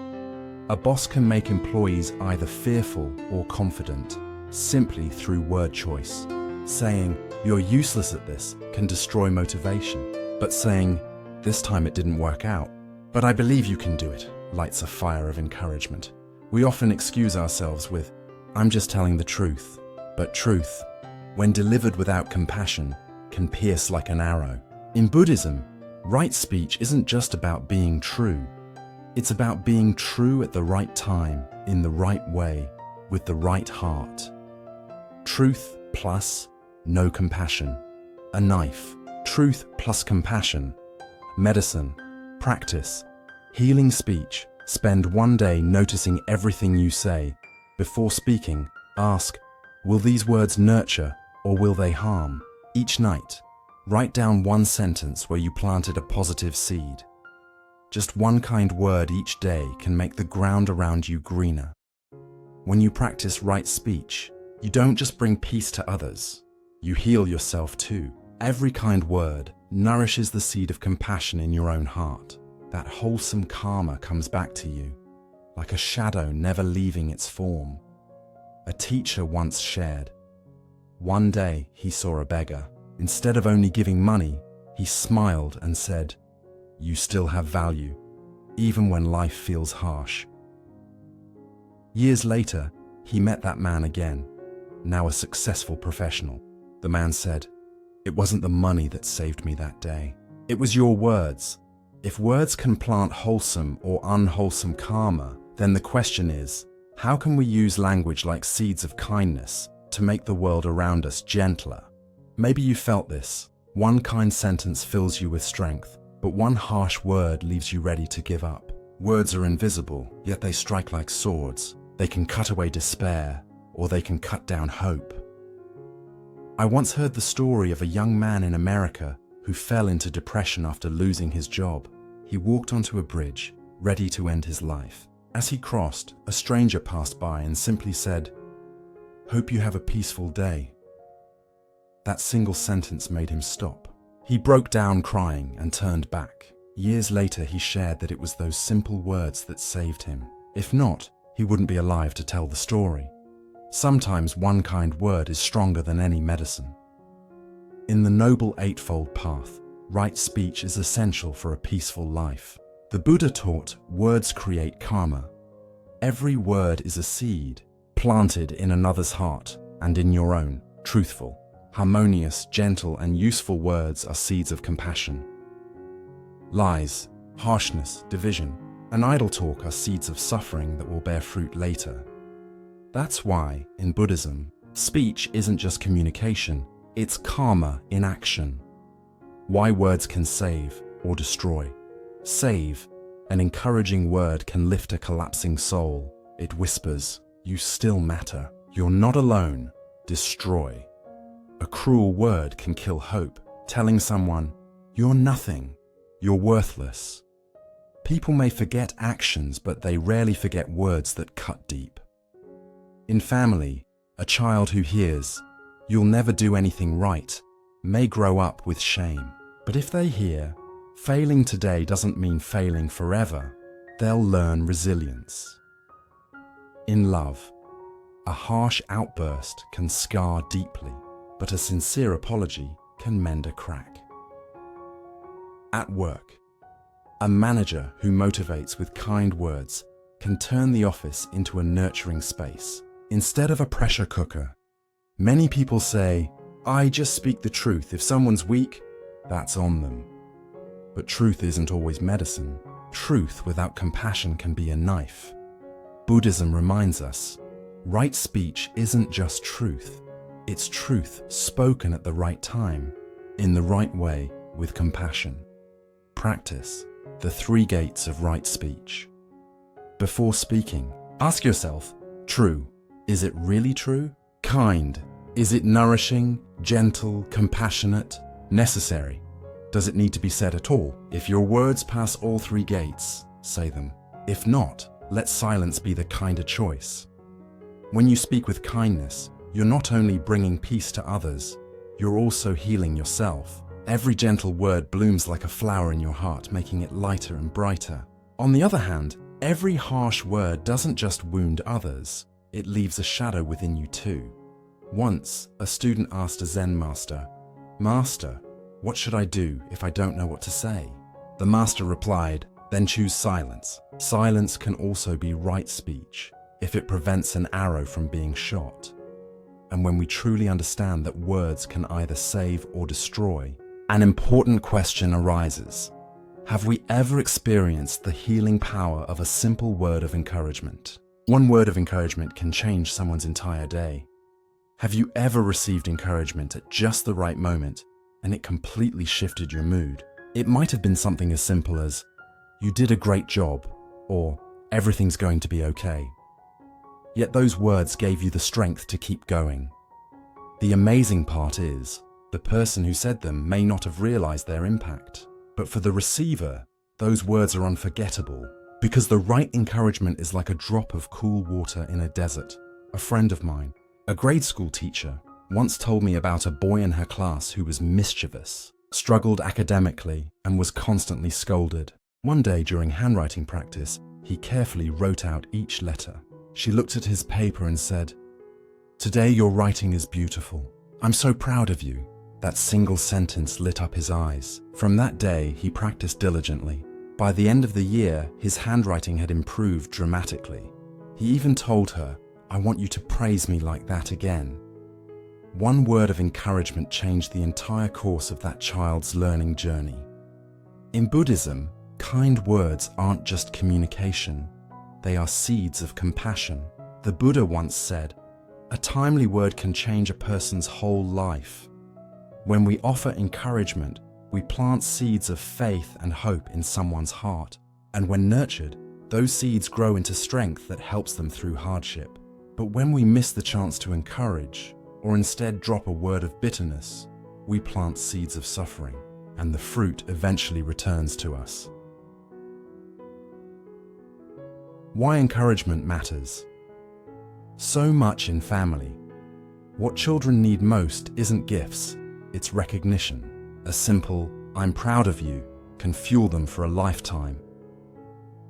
a boss can make employees either fearful or confident, simply through word choice. Saying, "You're useless at this," can destroy motivation, but saying, "This time it didn't work out, but I believe you can do it," lights a fire of encouragement. We often excuse ourselves with, "I'm just telling the truth," but truth, when delivered without compassion, can pierce like an arrow. In Buddhism, right speech isn't just about being true. It's about being true at the right time, in the right way, with the right heart. Truth plus no compassion. A knife. Truth plus compassion. Medicine. Practice. Healing speech. Spend one day noticing everything you say. Before speaking, ask, will these words nurture or will they harm? Each night, write down one sentence where you planted a positive seed. Just one kind word each day can make the ground around you greener. When you practice right speech, you don't just bring peace to others, you heal yourself too. Every kind word nourishes the seed of compassion in your own heart. That wholesome karma comes back to you, like a shadow never leaving its form. A teacher once shared, one day he saw a beggar. Instead of only giving money, he smiled and said, "You still have value, even when life feels harsh." Years later, he met that man again, now a successful professional. The man said, "It wasn't the money that saved me that day. It was your words." If words can plant wholesome or unwholesome karma, then the question is, how can we use language like seeds of kindness to make the world around us gentler? Maybe you felt this. One kind sentence fills you with strength, but one harsh word leaves you ready to give up. Words are invisible, yet they strike like swords. They can cut away despair, or they can cut down hope. I once heard the story of a young man in America who fell into depression after losing his job. He walked onto a bridge, ready to end his life. As he crossed, a stranger passed by and simply said, "Hope you have a peaceful day." That single sentence made him stop. He broke down crying and turned back. Years later, he shared that it was those simple words that saved him. If not, he wouldn't be alive to tell the story. Sometimes one kind word is stronger than any medicine. In the Noble Eightfold Path, right speech is essential for a peaceful life. The Buddha taught words create karma. Every word is a seed, planted in another's heart and in your own. Truthful, harmonious, gentle, and useful words are seeds of compassion. Lies, harshness, division, and idle talk are seeds of suffering that will bear fruit later. That's why, in Buddhism, speech isn't just communication, it's karma in action. Why words can save or destroy. Save, an encouraging word can lift a collapsing soul. It whispers, "You still matter. You're not alone." Destroy. A cruel word can kill hope, telling someone, "You're nothing. You're worthless." People may forget actions, but they rarely forget words that cut deep. In family, a child who hears, "You'll never do anything right," may grow up with shame. But if they hear, "Failing today doesn't mean failing forever," they'll learn resilience. In love, a harsh outburst can scar deeply, but a sincere apology can mend a crack. At work, a manager who motivates with kind words can turn the office into a nurturing space instead of a pressure cooker. Many people say, "I just speak the truth. If someone's weak, that's on them." But truth isn't always medicine. Truth without compassion can be a knife. Buddhism reminds us, right speech isn't just truth. It's truth spoken at the right time, in the right way, with compassion. Practice the 3 gates of right speech. Before speaking, ask yourself, true, is it really true? Kind, is it nourishing, gentle, compassionate? Necessary, does it need to be said at all? If your words pass all 3 gates, say them. If not, let silence be the kinder choice. When you speak with kindness, you're not only bringing peace to others, you're also healing yourself. Every gentle word blooms like a flower in your heart, making it lighter and brighter. On the other hand, every harsh word doesn't just wound others, it leaves a shadow within you too. Once, a student asked a Zen master, "Master, what should I do if I don't know what to say?" The master replied, "Then choose silence. Silence can also be right speech, if it prevents an arrow from being shot." And when we truly understand that words can either save or destroy, an important question arises. Have we ever experienced the healing power of a simple word of encouragement? One word of encouragement can change someone's entire day. Have you ever received encouragement at just the right moment and it completely shifted your mood? It might have been something as simple as, "You did a great job," or "Everything's going to be okay." Yet those words gave you the strength to keep going. The amazing part is, the person who said them may not have realized their impact. But for the receiver, those words are unforgettable, because the right encouragement is like a drop of cool water in a desert. A friend of mine, a grade school teacher, once told me about a boy in her class who was mischievous, struggled academically, and was constantly scolded. One day during handwriting practice, he carefully wrote out each letter. She looked at his paper and said, "Today your writing is beautiful. I'm so proud of you." That single sentence lit up his eyes. From that day, he practiced diligently. By the end of the year, his handwriting had improved dramatically. He even told her, "I want you to praise me like that again." One word of encouragement changed the entire course of that child's learning journey. In Buddhism, kind words aren't just communication. They are seeds of compassion. The Buddha once said, "A timely word can change a person's whole life." When we offer encouragement, we plant seeds of faith and hope in someone's heart. And when nurtured, those seeds grow into strength that helps them through hardship. But when we miss the chance to encourage, or instead drop a word of bitterness, we plant seeds of suffering, and the fruit eventually returns to us. Why encouragement matters. So much in family. What children need most isn't gifts, it's recognition. A simple, "I'm proud of you," can fuel them for a lifetime.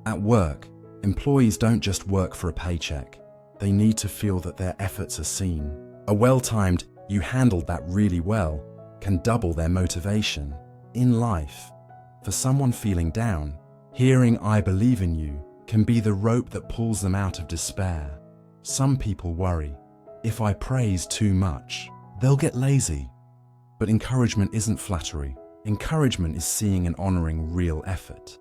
At work, employees don't just work for a paycheck. They need to feel that their efforts are seen. A well-timed, "You handled that really well," can double their motivation. In life, for someone feeling down, hearing "I believe in you" can be the rope that pulls them out of despair. Some people worry, "If I praise too much, they'll get lazy." But encouragement isn't flattery. Encouragement is seeing and honoring real effort.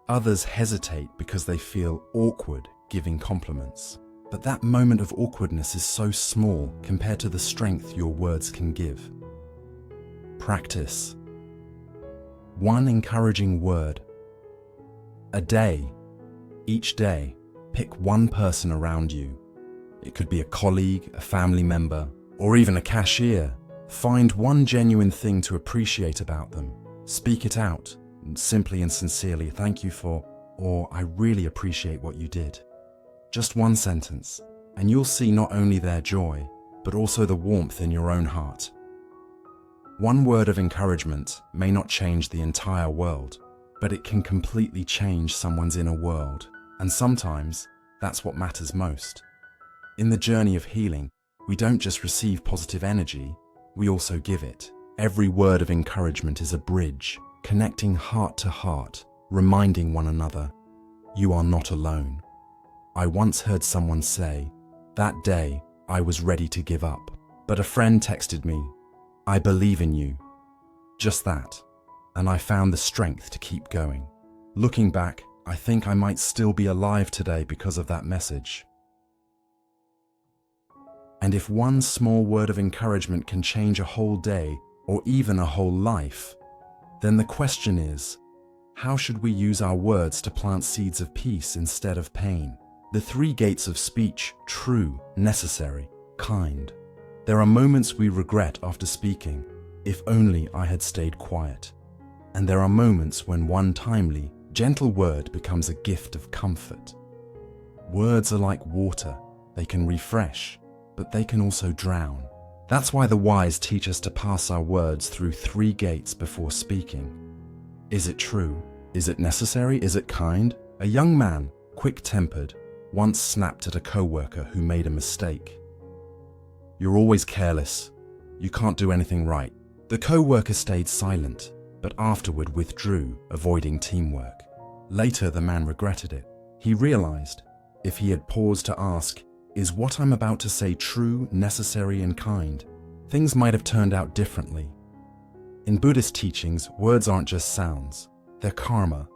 Others hesitate because they feel awkward giving compliments. But that moment of awkwardness is so small compared to the strength your words can give. Practice. One encouraging word a day. Each day, pick one person around you. It could be a colleague, a family member, or even a cashier. Find one genuine thing to appreciate about them. Speak it out, simply and sincerely, thank you for, or I really appreciate what you did. Just one sentence, and you'll see not only their joy, but also the warmth in your own heart. One word of encouragement may not change the entire world, but it can completely change someone's inner world, and sometimes that's what matters most. In the journey of healing, we don't just receive positive energy, we also give it. Every word of encouragement is a bridge, connecting heart to heart, reminding one another, you are not alone. I once heard someone say, that day I was ready to give up, but a friend texted me, I believe in you. Just that, and I found the strength to keep going. Looking back, I think I might still be alive today because of that message. And if one small word of encouragement can change a whole day or even a whole life, then the question is, how should we use our words to plant seeds of peace instead of pain? The three gates of speech: true, necessary, kind. There are moments we regret after speaking, if only I had stayed quiet. And there are moments when one timely, gentle word becomes a gift of comfort. Words are like water. They can refresh, but they can also drown. That's why the wise teach us to pass our words through three gates before speaking. Is it true? Is it necessary? Is it kind? A young man, quick-tempered, once snapped at a co-worker who made a mistake. You're always careless. You can't do anything right. The co-worker stayed silent, but afterward withdrew, avoiding teamwork. Later, the man regretted it. He realized, if he had paused to ask, is what I'm about to say true, necessary, and kind, things might have turned out differently. In Buddhist teachings, words aren't just sounds, they're karma.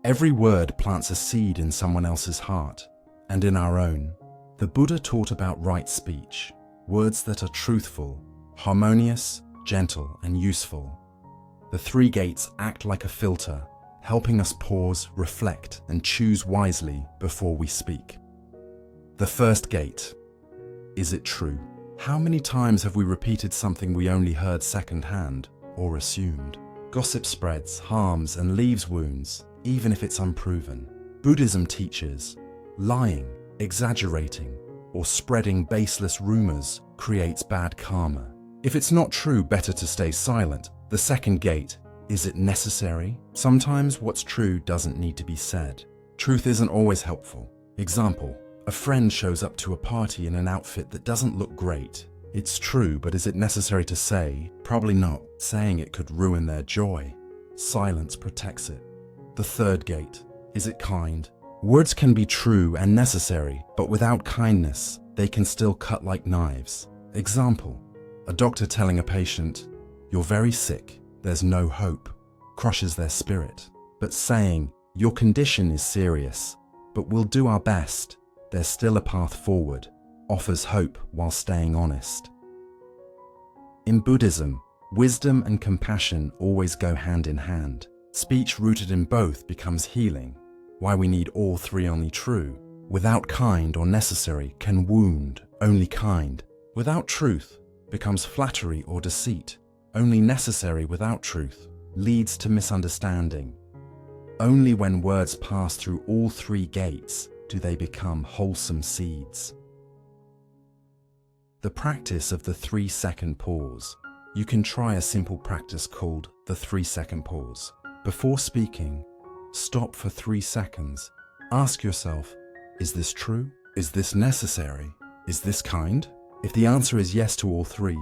Every word plants a seed in someone else's heart, and in our own. The Buddha taught about right speech, words that are truthful, harmonious, gentle, and useful. The three gates act like a filter, helping us pause, reflect, and choose wisely before we speak. The first gate. Is it true? How many times have we repeated something we only heard secondhand or assumed? Gossip spreads, harms, and leaves wounds, even if it's unproven. Buddhism teaches lying, exaggerating, or spreading baseless rumors creates bad karma. If it's not true, better to stay silent. The second gate. Is it necessary? Sometimes what's true doesn't need to be said. Truth isn't always helpful. Example. A friend shows up to a party in an outfit that doesn't look great. It's true, but is it necessary to say? Probably not. Saying it could ruin their joy. Silence protects it. The third gate. Is it kind? Words can be true and necessary, but without kindness, they can still cut like knives. Example. A doctor telling a patient, "You're very sick, there's no hope," crushes their spirit. But saying, "Your condition is serious, but we'll do our best, there's still a path forward," offers hope while staying honest. In Buddhism, wisdom and compassion always go hand in hand. Speech rooted in both becomes healing. Why we need all three only true. Without kind or necessary can wound, only kind. Without truth becomes flattery or deceit. Only necessary without truth leads to misunderstanding. Only when words pass through all three gates do they become wholesome seeds. The practice of the 3-second pause. You can try a simple practice called the 3-second pause. Before speaking, stop for 3 seconds. Ask yourself, is this true? Is this necessary? Is this kind? If the answer is yes to all three,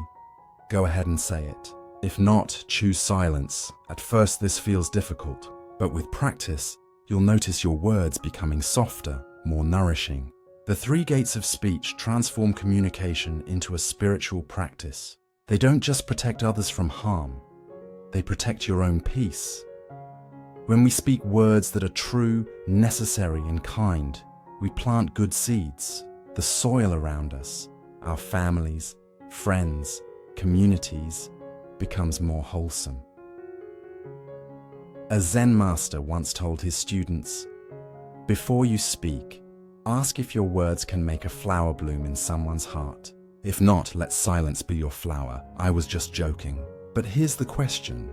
go ahead and say it. If not, choose silence. At first this feels difficult, but with practice, you'll notice your words becoming softer, more nourishing. The 3 gates of speech transform communication into a spiritual practice. They don't just protect others from harm, they protect your own peace. When we speak words that are true, necessary, and kind, we plant good seeds. The soil around us, our families, friends, communities, becomes more wholesome. A Zen master once told his students, "Before you speak, ask if your words can make a flower bloom in someone's heart. If not, let silence be your flower. I was just joking." But here's the question.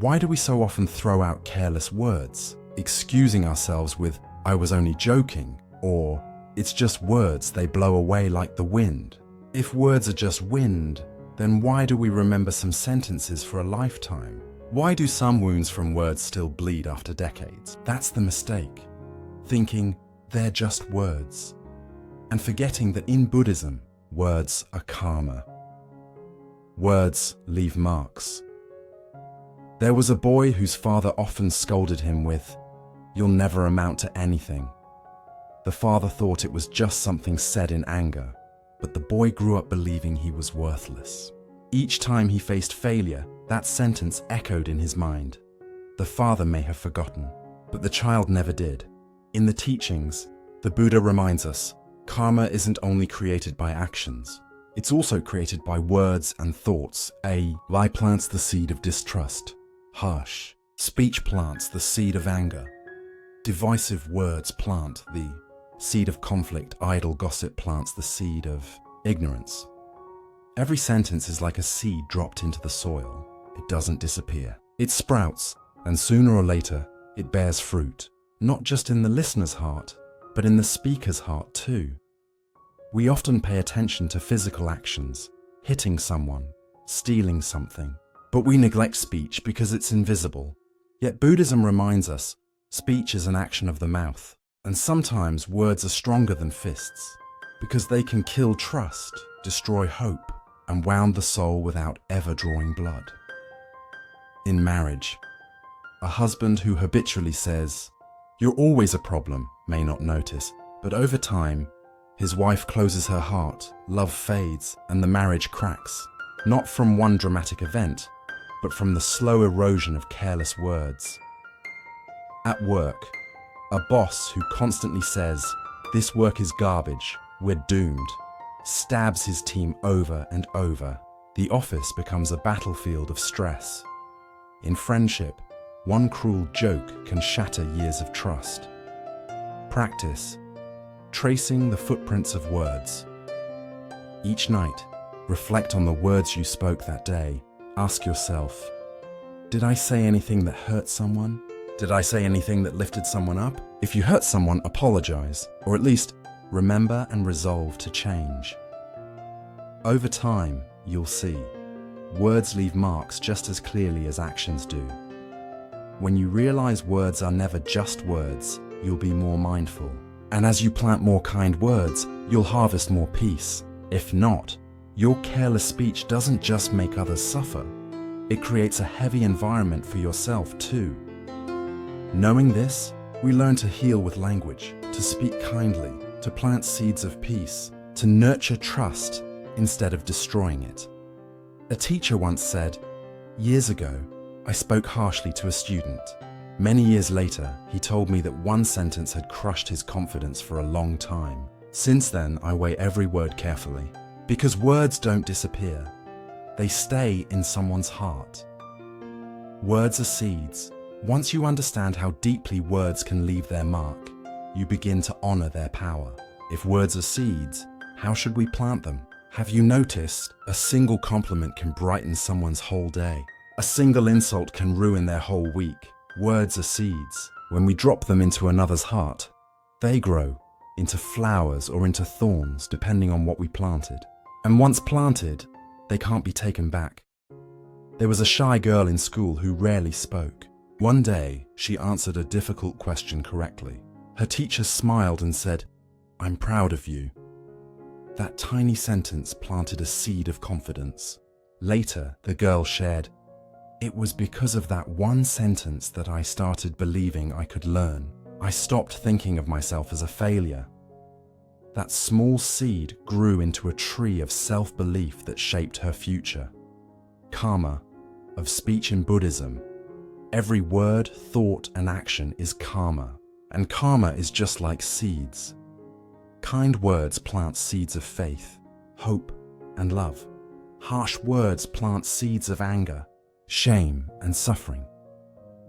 Why do we so often throw out careless words, excusing ourselves with, "I was only joking," or "It's just words, they blow away like the wind"? If words are just wind, then why do we remember some sentences for a lifetime? Why do some wounds from words still bleed after decades? That's the mistake. Thinking they're just words, and forgetting that in Buddhism, words are karma. Words leave marks. There was a boy whose father often scolded him with, "You'll never amount to anything." The father thought it was just something said in anger, but the boy grew up believing he was worthless. Each time he faced failure, that sentence echoed in his mind. The father may have forgotten, but the child never did. In the teachings, the Buddha reminds us, karma isn't only created by actions, it's also created by words and thoughts. A lie plants the seed of distrust. Harsh speech plants the seed of anger. Divisive words plant the seed of conflict. Idle gossip plants the seed of ignorance. Every sentence is like a seed dropped into the soil. It doesn't disappear. It sprouts, and sooner or later, it bears fruit, not just in the listener's heart, but in the speaker's heart too. We often pay attention to physical actions, hitting someone, stealing something, but we neglect speech because it's invisible. Yet Buddhism reminds us, speech is an action of the mouth, and sometimes words are stronger than fists, because they can kill trust, destroy hope, and wound the soul without ever drawing blood. In marriage, a husband who habitually says, "You're always a problem," may not notice, but over time, his wife closes her heart, love fades, and the marriage cracks, not from one dramatic event, but from the slow erosion of careless words. At work, a boss who constantly says, "This work is garbage, we're doomed," stabs his team over and over. The office becomes a battlefield of stress. In friendship, one cruel joke can shatter years of trust. Practice tracing the footprints of words. Each night, reflect on the words you spoke that day. Ask yourself, did I say anything that hurt someone? Did I say anything that lifted someone up? If you hurt someone, apologize, or at least remember and resolve to change. Over time, you'll see, words leave marks just as clearly as actions do. When you realize words are never just words, you'll be more mindful. And as you plant more kind words, you'll harvest more peace. If not, your careless speech doesn't just make others suffer, it creates a heavy environment for yourself too. Knowing this, we learn to heal with language, to speak kindly, to plant seeds of peace, to nurture trust instead of destroying it. A teacher once said, "Years ago, I spoke harshly to a student. Many years later, he told me that one sentence had crushed his confidence for a long time. Since then, I weigh every word carefully, because words don't disappear. They stay in someone's heart. Words are seeds. Once you understand how deeply words can leave their mark, you begin to honor their power. If words are seeds, how should we plant them? Have you noticed a single compliment can brighten someone's whole day? A single insult can ruin their whole week. Words are seeds. When we drop them into another's heart, they grow into flowers or into thorns, depending on what we planted. And once planted, they can't be taken back. There was a shy girl in school who rarely spoke. One day, she answered a difficult question correctly. Her teacher smiled and said, "I'm proud of you." That tiny sentence planted a seed of confidence. Later, the girl shared, "It was because of that one sentence that I started believing I could learn. I stopped thinking of myself as a failure." That small seed grew into a tree of self-belief that shaped her future. Karma, of speech in Buddhism, Every word, thought, and action is karma, and karma is just like seeds. Kind words plant seeds of faith, hope, and love. Harsh words plant seeds of anger, shame, and suffering.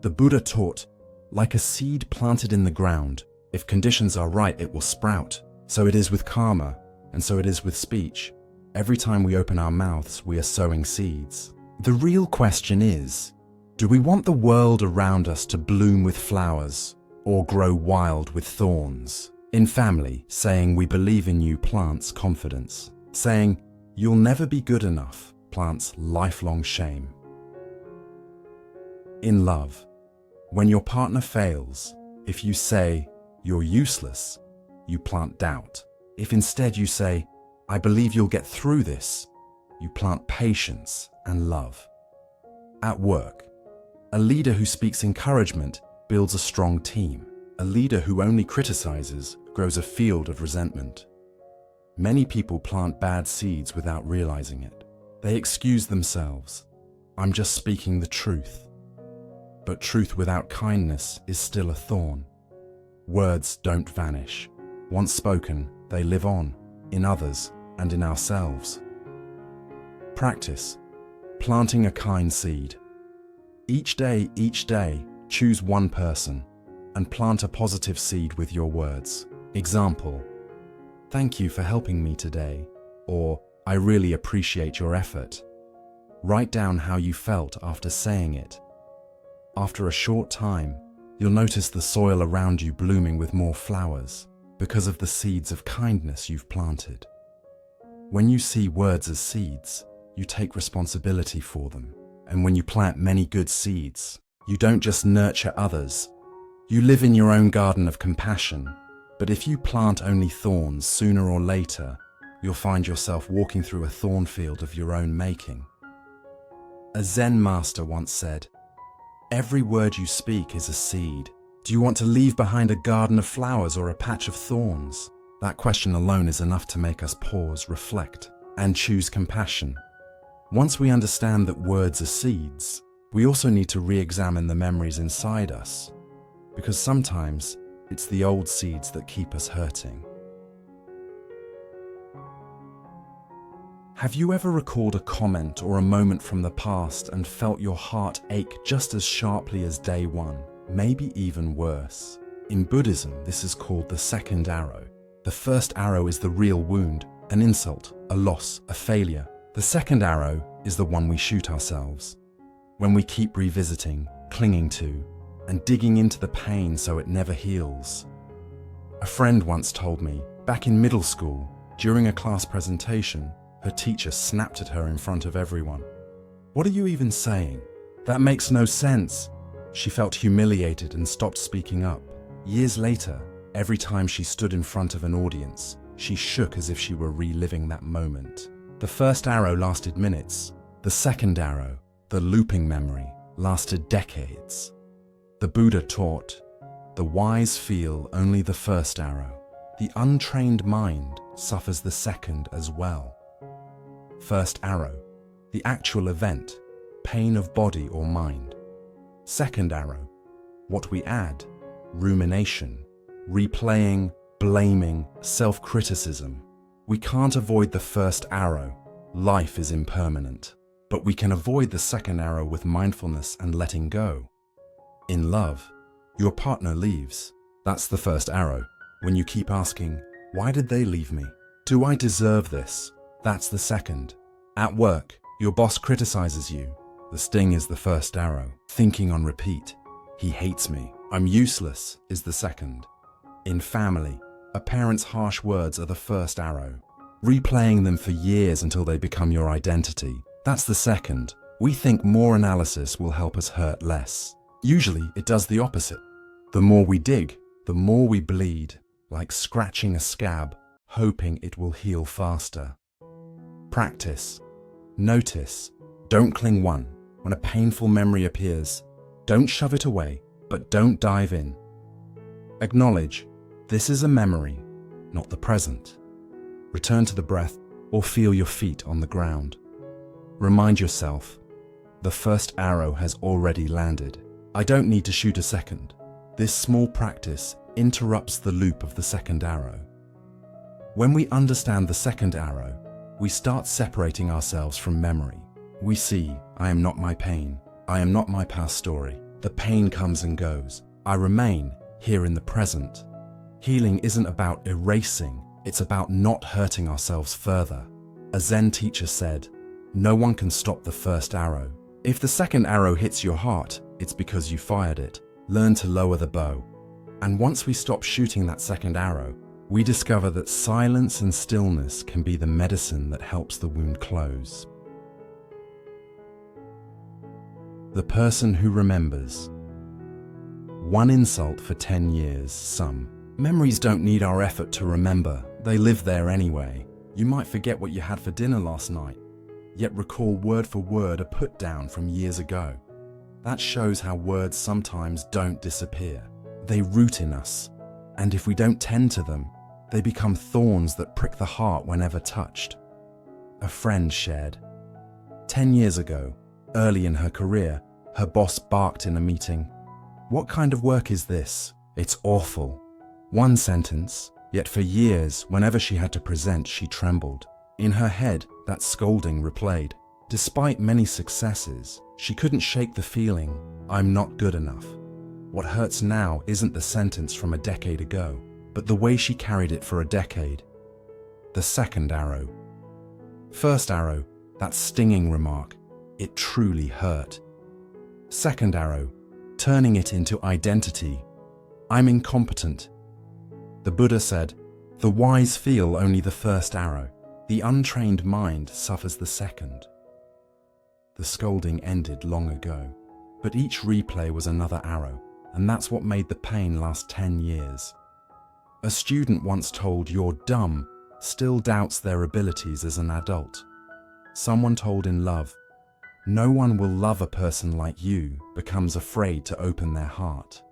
The Buddha taught, like a seed planted in the ground, if conditions are right, it will sprout. So it is with karma, and so it is with speech. Every time we open our mouths, we are sowing seeds. The real question is, do we want the world around us to bloom with flowers or grow wild with thorns? In family, saying we believe in you plants confidence. Saying you'll never be good enough plants lifelong shame. In love, when your partner fails, if you say you're useless, you plant doubt. If instead you say, I believe you'll get through this, you plant patience and love. At work, a leader who speaks encouragement builds a strong team. A leader who only criticizes grows a field of resentment. Many people plant bad seeds without realizing it. They excuse themselves. I'm just speaking the truth. But truth without kindness is still a thorn. Words don't vanish. Once spoken, they live on, in others and in ourselves. Practice, planting a kind seed. Each day, choose one person and plant a positive seed with your words. Example, thank you for helping me today, or I really appreciate your effort. Write down how you felt after saying it. After a short time, you'll notice the soil around you blooming with more flowers because of the seeds of kindness you've planted. When you see words as seeds, you take responsibility for them. And when you plant many good seeds, you don't just nurture others. You live in your own garden of compassion. But if you plant only thorns, sooner or later, you'll find yourself walking through a thorn field of your own making. A Zen master once said, every word you speak is a seed. Do you want to leave behind a garden of flowers or a patch of thorns? That question alone is enough to make us pause, reflect, and choose compassion. Once we understand that words are seeds, we also need to re-examine the memories inside us, because sometimes it's the old seeds that keep us hurting. Have you ever recalled a comment or a moment from the past and felt your heart ache just as sharply as day one, maybe even worse? In Buddhism, this is called the second arrow. The first arrow is the real wound, an insult, a loss, a failure. The second arrow is the one we shoot ourselves. When we keep revisiting, clinging to, and digging into the pain so it never heals. A friend once told me, back in middle school, during a class presentation, her teacher snapped at her in front of everyone. What are you even saying? That makes no sense. She felt humiliated and stopped speaking up. Years later, every time she stood in front of an audience, she shook as if she were reliving that moment. The first arrow lasted minutes. The second arrow, the looping memory, lasted decades. The Buddha taught, the wise feel only the first arrow. The untrained mind suffers the second as well. First arrow, the actual event, pain of body or mind. Second arrow, what we add, rumination, replaying, blaming, self-criticism. We can't avoid the first arrow. Life is impermanent. But we can avoid the second arrow with mindfulness and letting go. In love, your partner leaves. That's the first arrow. When you keep asking, why did they leave me? Do I deserve this? That's the second. At work, your boss criticizes you. The sting is the first arrow. Thinking on repeat, he hates me, I'm useless, is the second. In family, a parent's harsh words are the first arrow. Replaying them for years until they become your identity. That's the second. We think more analysis will help us hurt less. Usually, it does the opposite. The more we dig, the more we bleed, like scratching a scab, hoping it will heal faster. Practice. Notice. Don't cling one. When a painful memory appears, don't shove it away, but don't dive in. Acknowledge. This is a memory, not the present. Return to the breath or feel your feet on the ground. Remind yourself, the first arrow has already landed. I don't need to shoot a second. This small practice interrupts the loop of the second arrow. When we understand the second arrow, we start separating ourselves from memory. We see, I am not my pain. I am not my past story. The pain comes and goes. I remain here in the present. Healing isn't about erasing, it's about not hurting ourselves further. A Zen teacher said, "No one can stop the first arrow. If the second arrow hits your heart, it's because you fired it. Learn to lower the bow." And once we stop shooting that second arrow, we discover that silence and stillness can be the medicine that helps the wound close. The person who remembers. One insult for 10 years, some. Memories don't need our effort to remember, they live there anyway. You might forget what you had for dinner last night, yet recall word for word a put down from years ago. That shows how words sometimes don't disappear. They root in us, and if we don't tend to them, they become thorns that prick the heart whenever touched. A friend shared. 10 years ago, early in her career, her boss barked in a meeting. "What kind of work is this? It's awful." One sentence, yet for years, whenever she had to present, she trembled. In her head, that scolding replayed. Despite many successes, she couldn't shake the feeling, "I'm not good enough." What hurts now isn't the sentence from a decade ago, but the way she carried it for a decade. The second arrow. First arrow, that stinging remark, it truly hurt. Second arrow, turning it into identity. I'm incompetent. The Buddha said, "The wise feel only the first arrow. The untrained mind suffers the second." The scolding ended long ago, but each replay was another arrow, and that's what made the pain last 10 years. A student once told, "You're dumb," still doubts their abilities as an adult. Someone told in love, "No one will love a person like you," becomes afraid to open their heart.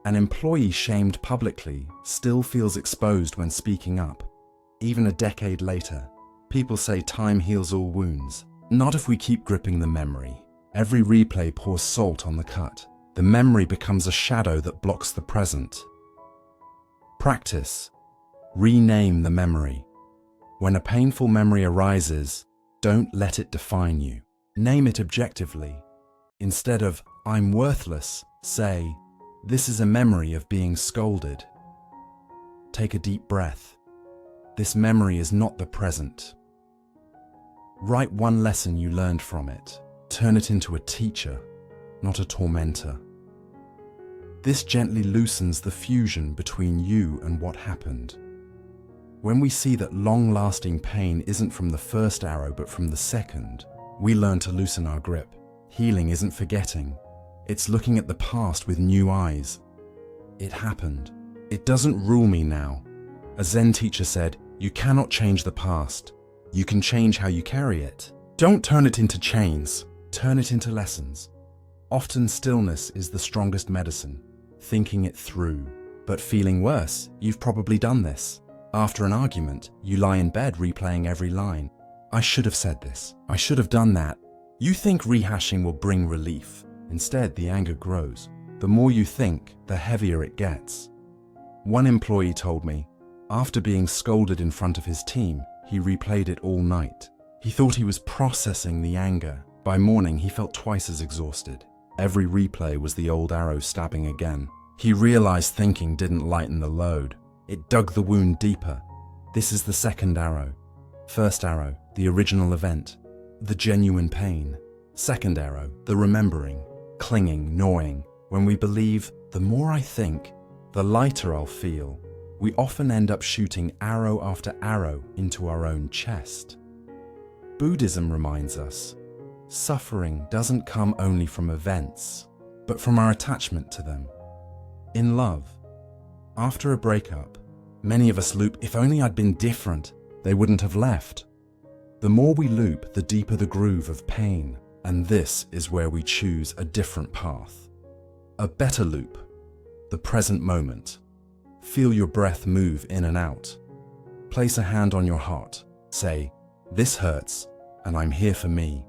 An employee shamed publicly still feels exposed when speaking up. Even a decade later, people say time heals all wounds. Not if we keep gripping the memory. Every replay pours salt on the cut. The memory becomes a shadow that blocks the present. Practice. Rename the memory. When a painful memory arises, don't let it define you. Name it objectively. Instead of, "I'm worthless," say, "This is a memory of being scolded." Take a deep breath. This memory is not the present. Write one lesson you learned from it. Turn it into a teacher, not a tormentor. This gently loosens the fusion between you and what happened. When we see that long-lasting pain isn't from the first arrow but from the second, we learn to loosen our grip. Healing isn't forgetting. It's looking at the past with new eyes. It happened. It doesn't rule me now. A Zen teacher said, "You cannot change the past. You can change how you carry it." Don't turn it into chains. Turn it into lessons. Often stillness is the strongest medicine. Thinking it through. But feeling worse, you've probably done this. After an argument, you lie in bed replaying every line. "I should have said this. I should have done that." You think rehashing will bring relief. Instead, the anger grows. The more you think, the heavier it gets. One employee told me, after being scolded in front of his team, he replayed it all night. He thought he was processing the anger. By morning, he felt twice as exhausted. Every replay was the old arrow stabbing again. He realized thinking didn't lighten the load. It dug the wound deeper. This is the second arrow. First arrow, the original event, the genuine pain. Second arrow, the remembering, clinging, gnawing. When we believe, the more I think, the lighter I'll feel, we often end up shooting arrow after arrow into our own chest. Buddhism reminds us, suffering doesn't come only from events, but from our attachment to them. In love, after a breakup, many of us loop, "If only I'd been different, they wouldn't have left." The more we loop, the deeper the groove of pain, and this is where we choose a different path. A better loop, the present moment. Feel your breath move in and out. Place a hand on your heart. Say, "This hurts, and I'm here for me."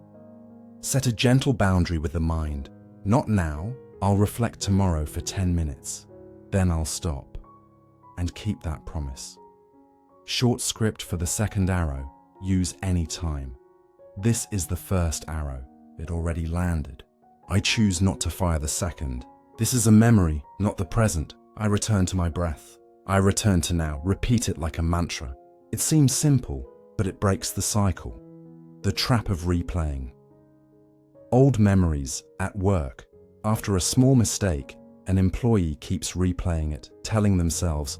Set a gentle boundary with the mind. Not now. I'll reflect tomorrow for 10 minutes. Then I'll stop. And keep that promise. Short script for the second arrow. Use any time. This is the first arrow. It already landed. I choose not to fire the second. This is a memory, not the present. I return to my breath. I return to now. Repeat it like a mantra. It seems simple, but it breaks the cycle. The trap of replaying. Old memories at work. After a small mistake, an employee keeps replaying it, telling themselves,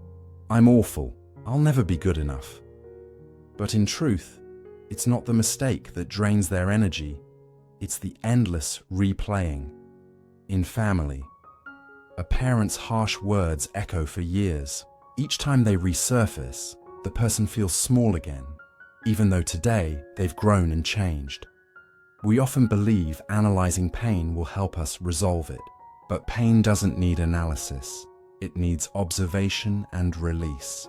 "I'm awful. I'll never be good enough." But in truth, it's not the mistake that drains their energy. It's the endless replaying. In family, a parent's harsh words echo for years. Each time they resurface, the person feels small again, even though today they've grown and changed. We often believe analyzing pain will help us resolve it, but pain doesn't need analysis. It needs observation and release.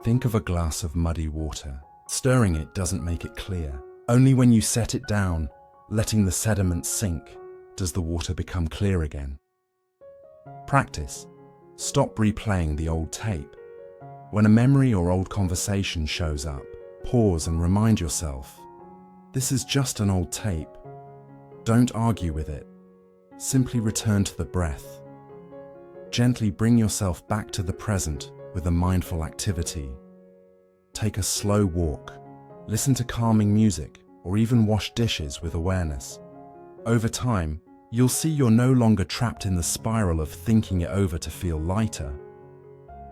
Think of a glass of muddy water. Stirring it doesn't make it clear. Only when you set it down, letting the sediment sink, does the water become clear again. Practice. Stop replaying the old tape. When a memory or old conversation shows up, pause and remind yourself, this is just an old tape. Don't argue with it. Simply return to the breath. Gently bring yourself back to the present with a mindful activity. Take a slow walk. Listen to calming music, or even wash dishes with awareness. Over time, you'll see you're no longer trapped in the spiral of thinking it over to feel lighter.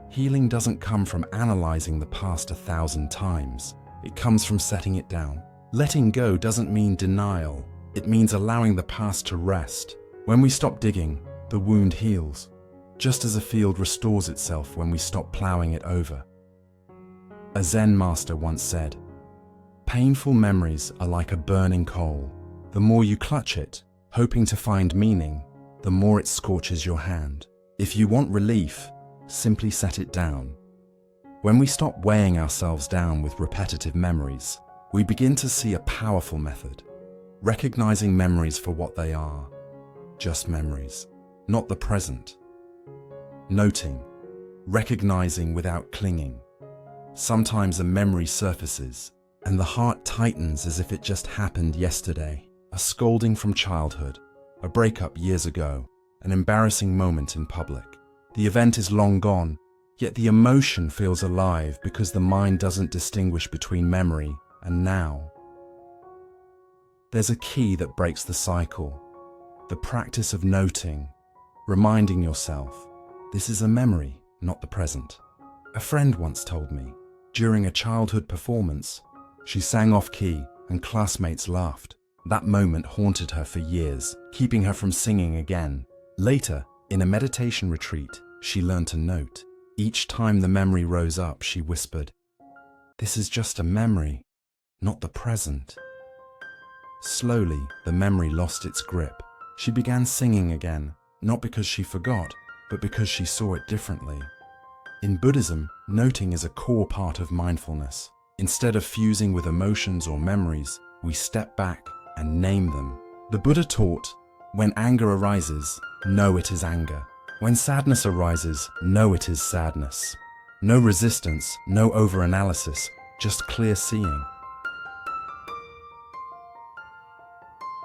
Healing doesn't come from analyzing the past 1,000 times. It comes from setting it down. Letting go doesn't mean denial. It means allowing the past to rest. When we stop digging, the wound heals, just as a field restores itself when we stop plowing it over. A Zen master once said, "Painful memories are like a burning coal. The more you clutch it, hoping to find meaning, the more it scorches your hand. If you want relief, simply set it down." When we stop weighing ourselves down with repetitive memories, we begin to see a powerful method, recognizing memories for what they are, just memories, not the present. Noting, recognizing without clinging. Sometimes a memory surfaces, and the heart tightens as if it just happened yesterday. A scolding from childhood, a breakup years ago, an embarrassing moment in public. The event is long gone, yet the emotion feels alive because the mind doesn't distinguish between memory and now. There's a key that breaks the cycle. The practice of noting, reminding yourself, this is a memory, not the present. A friend once told me, during a childhood performance, she sang off key and classmates laughed. That moment haunted her for years, keeping her from singing again. Later, in a meditation retreat, she learned to note. Each time the memory rose up, she whispered, "This is just a memory, not the present." Slowly, the memory lost its grip. She began singing again, not because she forgot, but because she saw it differently. In Buddhism, noting is a core part of mindfulness. Instead of fusing with emotions or memories, we step back and name them. The Buddha taught, when anger arises, know it is anger. When sadness arises, know it is sadness. No resistance, no overanalysis, just clear seeing.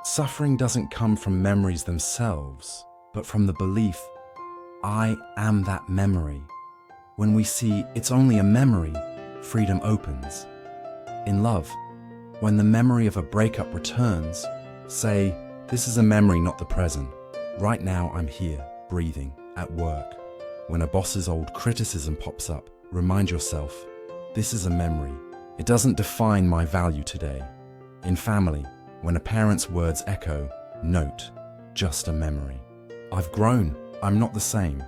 Suffering doesn't come from memories themselves, but from the belief, I am that memory. When we see it's only a memory, freedom opens. In love, when the memory of a breakup returns, say, this is a memory, not the present. Right now I'm here, breathing, at work. When a boss's old criticism pops up, remind yourself, this is a memory. It doesn't define my value today. In family, when a parent's words echo, note, just a memory. I've grown, I'm not the same.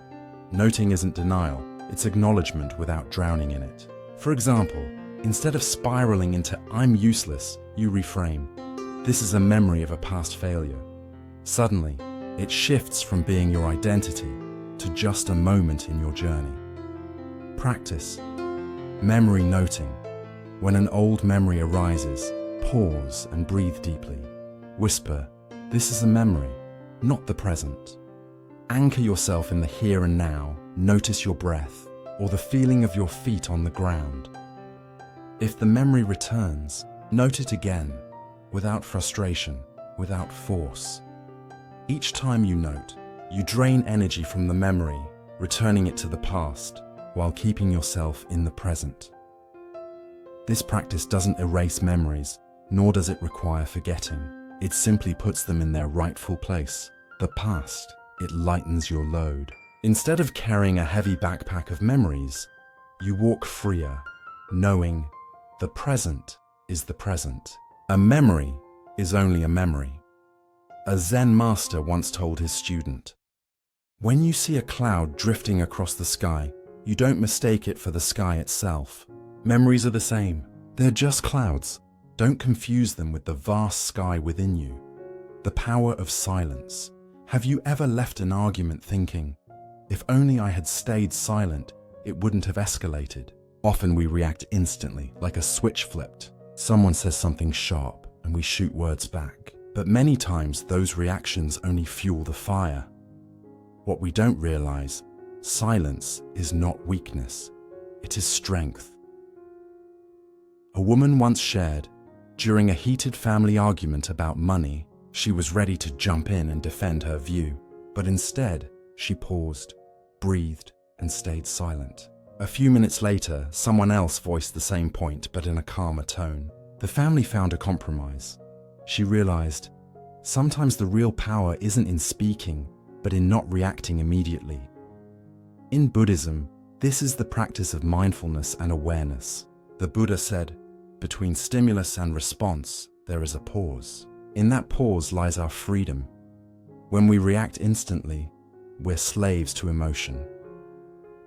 Noting isn't denial, it's acknowledgement without drowning in it. For example, instead of spiraling into I'm useless, you reframe, this is a memory of a past failure. Suddenly, it shifts from being your identity to just a moment in your journey. Practice. Memory noting. When an old memory arises, pause and breathe deeply. Whisper, this is a memory, not the present. Anchor yourself in the here and now. Notice your breath or the feeling of your feet on the ground. If the memory returns, note it again, without frustration, without force. Each time you note, you drain energy from the memory, returning it to the past, while keeping yourself in the present. This practice doesn't erase memories, nor does it require forgetting. It simply puts them in their rightful place, the past. It lightens your load. Instead of carrying a heavy backpack of memories, you walk freer, knowing the present is the present. A memory is only a memory. A Zen master once told his student, "When you see a cloud drifting across the sky, you don't mistake it for the sky itself. Memories are the same. They're just clouds. Don't confuse them with the vast sky within you." The power of silence. Have you ever left an argument thinking, if only I had stayed silent, it wouldn't have escalated? Often we react instantly, like a switch flipped. Someone says something sharp and we shoot words back. But many times those reactions only fuel the fire. What we don't realize, silence is not weakness, it is strength. A woman once shared, during a heated family argument about money, she was ready to jump in and defend her view, but instead, she paused, breathed, and stayed silent. A few minutes later, someone else voiced the same point, but in a calmer tone. The family found a compromise. She realized, sometimes the real power isn't in speaking, but in not reacting immediately. In Buddhism, this is the practice of mindfulness and awareness. The Buddha said, between stimulus and response, there is a pause. In that pause lies our freedom. When we react instantly, we're slaves to emotion.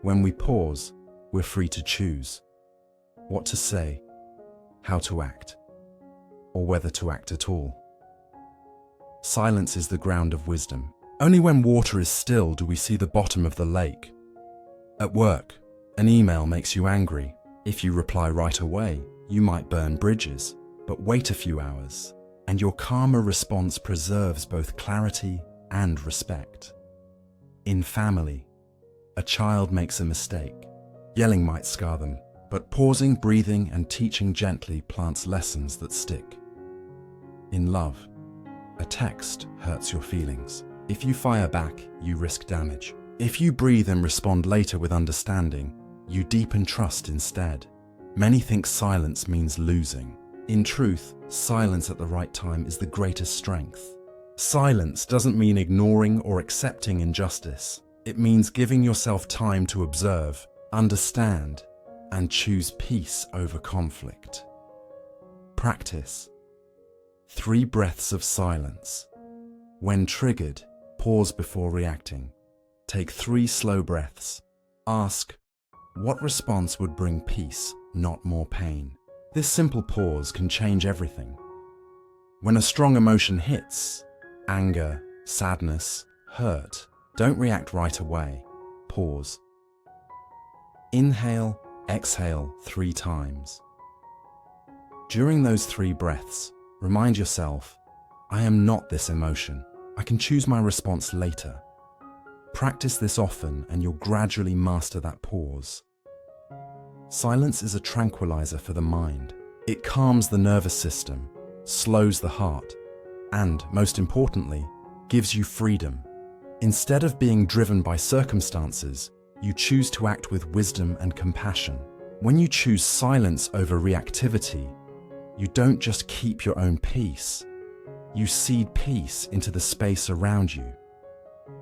When we pause, we're free to choose what to say, how to act, or whether to act at all. Silence is the ground of wisdom. Only when water is still do we see the bottom of the lake. At work, an email makes you angry. If you reply right away, you might burn bridges, but wait a few hours, and your calmer response preserves both clarity and respect. In family, a child makes a mistake. Yelling might scar them, but pausing, breathing, and teaching gently plants lessons that stick. In love, a text hurts your feelings. If you fire back, you risk damage. If you breathe and respond later with understanding, you deepen trust instead. Many think silence means losing. In truth, silence at the right time is the greatest strength. Silence doesn't mean ignoring or accepting injustice. It means giving yourself time to observe, understand, and choose peace over conflict. Practice. 3 breaths of silence. When triggered, pause before reacting. Take 3 slow breaths. Ask, what response would bring peace, not more pain? This simple pause can change everything. When a strong emotion hits, anger, sadness, hurt, don't react right away. Pause. Inhale, exhale 3 times. During those 3 breaths, remind yourself, I am not this emotion. I can choose my response later. Practice this often and you'll gradually master that pause. Silence is a tranquilizer for the mind. It calms the nervous system, slows the heart, and, most importantly, gives you freedom. Instead of being driven by circumstances, you choose to act with wisdom and compassion. When you choose silence over reactivity, you don't just keep your own peace, you seed peace into the space around you.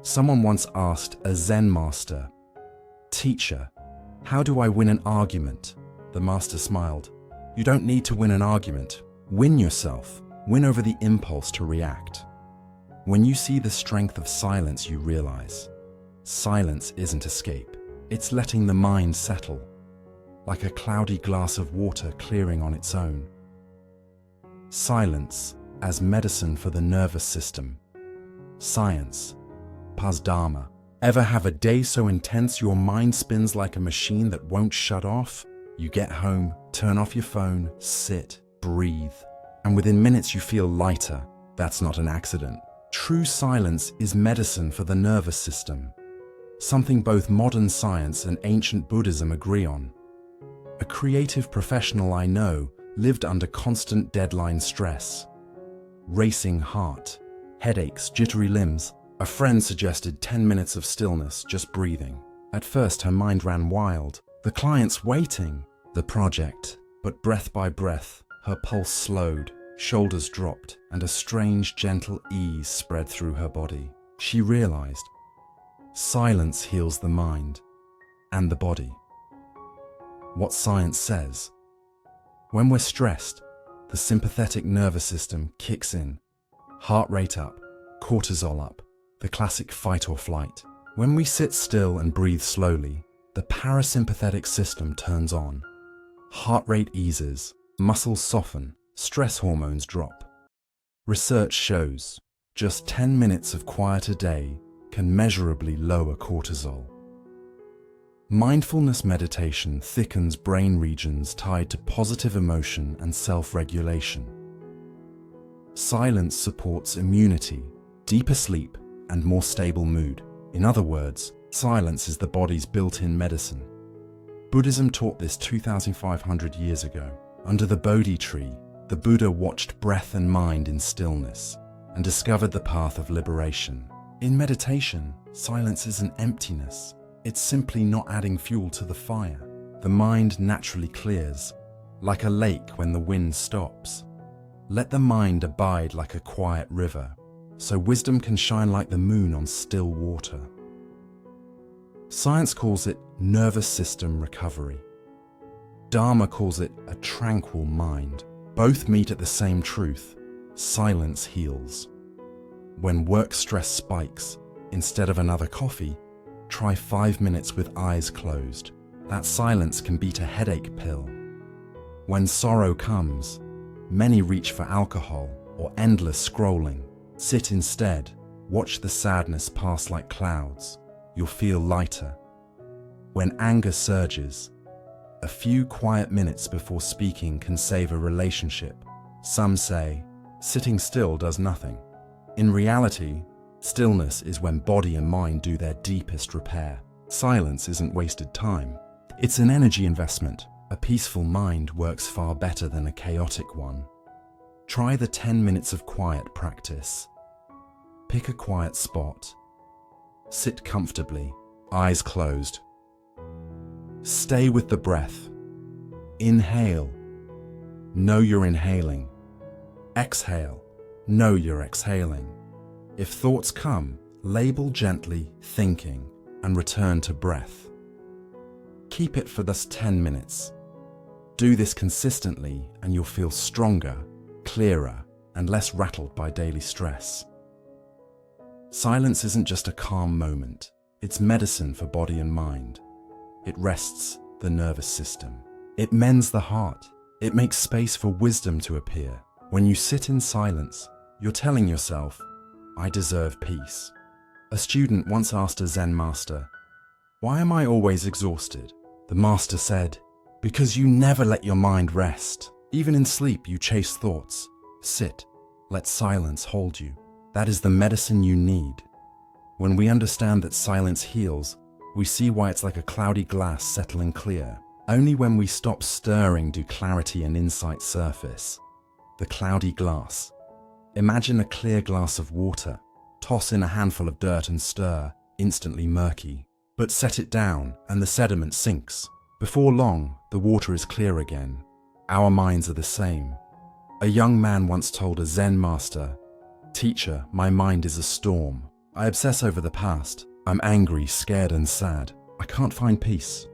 Someone once asked a Zen master, "Teacher, how do I win an argument?" The master smiled. You don't need to win an argument. Win yourself. Win over the impulse to react. When you see the strength of silence, you realize silence isn't escape. It's letting the mind settle, like a cloudy glass of water clearing on its own. Silence as medicine for the nervous system. Science, Pasdharma. Ever have a day so intense your mind spins like a machine that won't shut off? You get home, turn off your phone, sit, breathe, and within minutes you feel lighter. That's not an accident. True silence is medicine for the nervous system, something both modern science and ancient Buddhism agree on. A creative professional I know lived under constant deadline stress. Racing heart, headaches, jittery limbs. A friend suggested 10 minutes of stillness, just breathing. At first her mind ran wild. The client's waiting, the project. But breath by breath, her pulse slowed, shoulders dropped, and a strange, gentle ease spread through her body. She realized, silence heals the mind and the body. What science says. When we're stressed, the sympathetic nervous system kicks in. Heart rate up, cortisol up, the classic fight or flight. When we sit still and breathe slowly, the parasympathetic system turns on. Heart rate eases, muscles soften, stress hormones drop. Research shows just 10 minutes of quiet a day can measurably lower cortisol. Mindfulness meditation thickens brain regions tied to positive emotion and self-regulation. Silence supports immunity, deeper sleep, and more stable mood. In other words, silence is the body's built-in medicine. Buddhism taught this 2,500 years ago. Under the Bodhi tree, the Buddha watched breath and mind in stillness and discovered the path of liberation. In meditation, silence isn't emptiness. It's simply not adding fuel to the fire. The mind naturally clears, like a lake when the wind stops. Let the mind abide like a quiet river, so wisdom can shine like the moon on still water. Science calls it nervous system recovery. Dharma calls it a tranquil mind. Both meet at the same truth: silence heals. When work stress spikes, instead of another coffee, try 5 minutes with eyes closed. That silence can beat a headache pill. When sorrow comes, many reach for alcohol or endless scrolling. Sit instead, watch the sadness pass like clouds. You'll feel lighter. When anger surges, a few quiet minutes before speaking can save a relationship. Some say, sitting still does nothing. In reality, stillness is when body and mind do their deepest repair. Silence isn't wasted time. It's an energy investment. A peaceful mind works far better than a chaotic one. Try the 10 minutes of quiet practice. Pick a quiet spot. Sit comfortably, eyes closed. Stay with the breath. Inhale. Know you're inhaling. Exhale. Know you're exhaling. If thoughts come, label gently thinking and return to breath. Keep it for just 10 minutes. Do this consistently and you'll feel stronger, clearer, and less rattled by daily stress. Silence isn't just a calm moment. It's medicine for body and mind. It rests the nervous system. It mends the heart. It makes space for wisdom to appear. When you sit in silence, you're telling yourself, I deserve peace. A student once asked a Zen master, "Why am I always exhausted?" The master said, "Because you never let your mind rest. Even in sleep, you chase thoughts. Sit. Let silence hold you. That is the medicine you need." When we understand that silence heals, we see why it's like a cloudy glass settling clear. Only when we stop stirring do clarity and insight surface. The cloudy glass. Imagine a clear glass of water. Toss in a handful of dirt and stir, instantly murky. But set it down and the sediment sinks. Before long, the water is clear again. Our minds are the same. A young man once told a Zen master, "Teacher, my mind is a storm. I obsess over the past. I'm angry, scared, and sad. I can't find peace."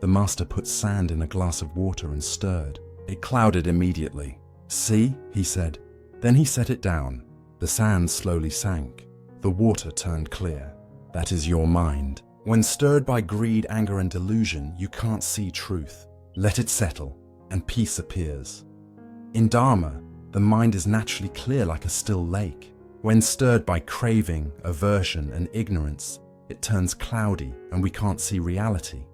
The master put sand in a glass of water and stirred. It clouded immediately. "See?" he said. Then he set it down. The sand slowly sank. The water turned clear. That is your mind. When stirred by greed, anger, and delusion, you can't see truth. Let it settle, and peace appears. In Dharma, the mind is naturally clear like a still lake. When stirred by craving, aversion, and ignorance, it turns cloudy and we can't see reality.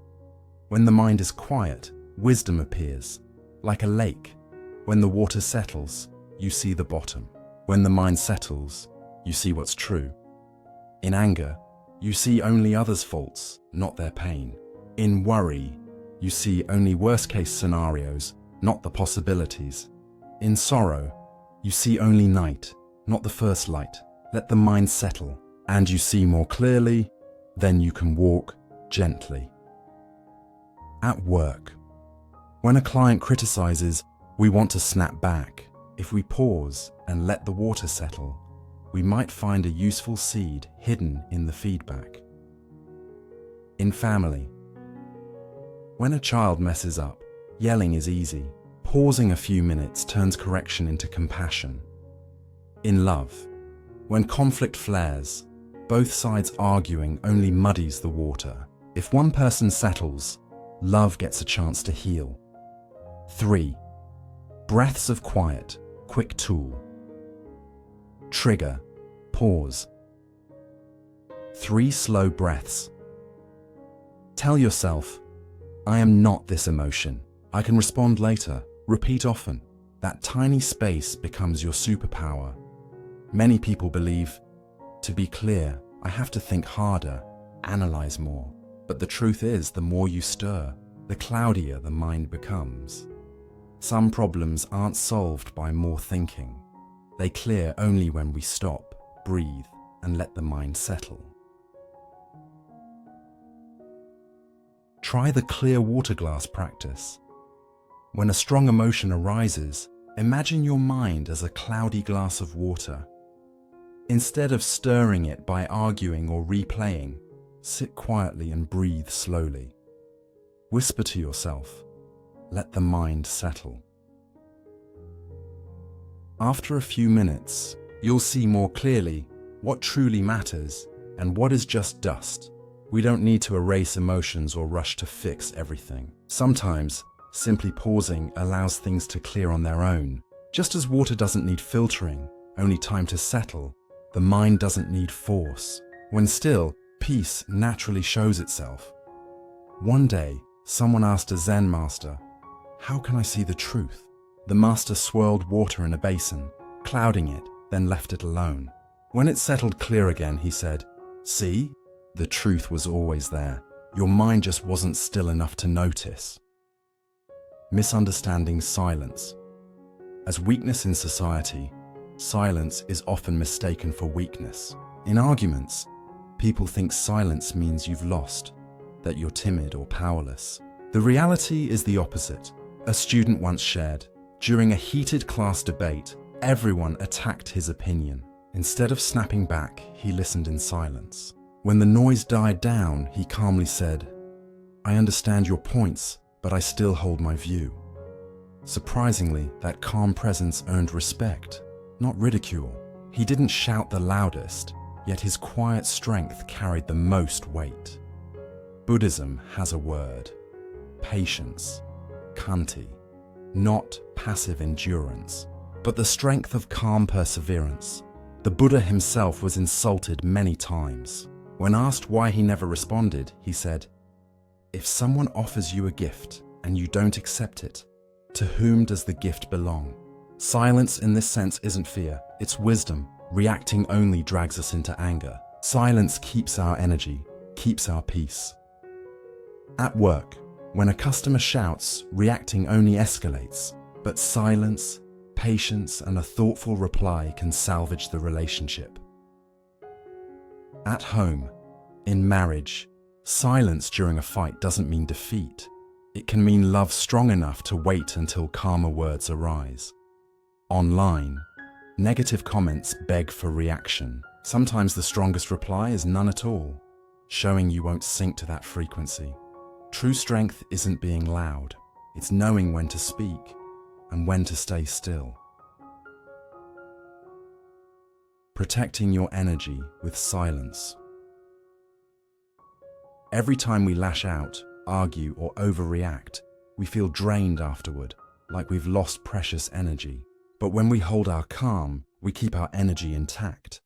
When the mind is quiet, wisdom appears, like a lake. When the water settles, you see the bottom. When the mind settles, you see what's true. In anger, you see only others' faults, not their pain. In worry, you see only worst-case scenarios, not the possibilities. In sorrow, you see only night, not the first light. Let the mind settle, and you see more clearly, then you can walk gently. At work, when a client criticizes, we want to snap back. If we pause and let the water settle, we might find a useful seed hidden in the feedback. In family, when a child messes up, yelling is easy. Pausing a few minutes turns correction into compassion. In love, when conflict flares, both sides arguing only muddies the water. If one person settles, love gets a chance to heal. 3. Breaths of quiet, quick tool. Trigger, pause. 3 slow breaths. Tell yourself, I am not this emotion. I can respond later. Repeat often. That tiny space becomes your superpower. Many people believe, to be clear, I have to think harder, analyze more. But the truth is, the more you stir, the cloudier the mind becomes. Some problems aren't solved by more thinking. They clear only when we stop, breathe, and let the mind settle. Try the clear water glass practice. When a strong emotion arises, imagine your mind as a cloudy glass of water. Instead of stirring it by arguing or replaying, sit quietly and breathe slowly. Whisper to yourself, let the mind settle. After a few minutes, you'll see more clearly what truly matters and what is just dust. We don't need to erase emotions or rush to fix everything. Sometimes, simply pausing allows things to clear on their own. Just as water doesn't need filtering, only time to settle, the mind doesn't need force. When still, peace naturally shows itself. One day, someone asked a Zen master, "How can I see the truth?" The master swirled water in a basin, clouding it, then left it alone. When it settled clear again, he said, "See? The truth was always there. Your mind just wasn't still enough to notice." Misunderstanding silence. As weakness in society, silence is often mistaken for weakness. In arguments, people think silence means you've lost, that you're timid or powerless. The reality is the opposite. A student once shared, during a heated class debate, everyone attacked his opinion. Instead of snapping back, he listened in silence. When the noise died down, he calmly said, "I understand your points, but I still hold my view." Surprisingly, that calm presence earned respect, not ridicule. He didn't shout the loudest, yet his quiet strength carried the most weight. Buddhism has a word, patience, khanti, not passive endurance, but the strength of calm perseverance. The Buddha himself was insulted many times. When asked why he never responded, he said, "If someone offers you a gift and you don't accept it, to whom does the gift belong?" Silence in this sense isn't fear, it's wisdom. Reacting only drags us into anger. Silence keeps our energy, keeps our peace. At work, when a customer shouts, reacting only escalates, but silence, patience, and a thoughtful reply can salvage the relationship. At home, in marriage, silence during a fight doesn't mean defeat. It can mean love strong enough to wait until calmer words arise. Online, negative comments beg for reaction. Sometimes the strongest reply is none at all, showing you won't sink to that frequency. True strength isn't being loud, it's knowing when to speak and when to stay still. Protecting your energy with silence. Every time we lash out, argue, or overreact, we feel drained afterward, like we've lost precious energy. But when we hold our calm, we keep our energy intact.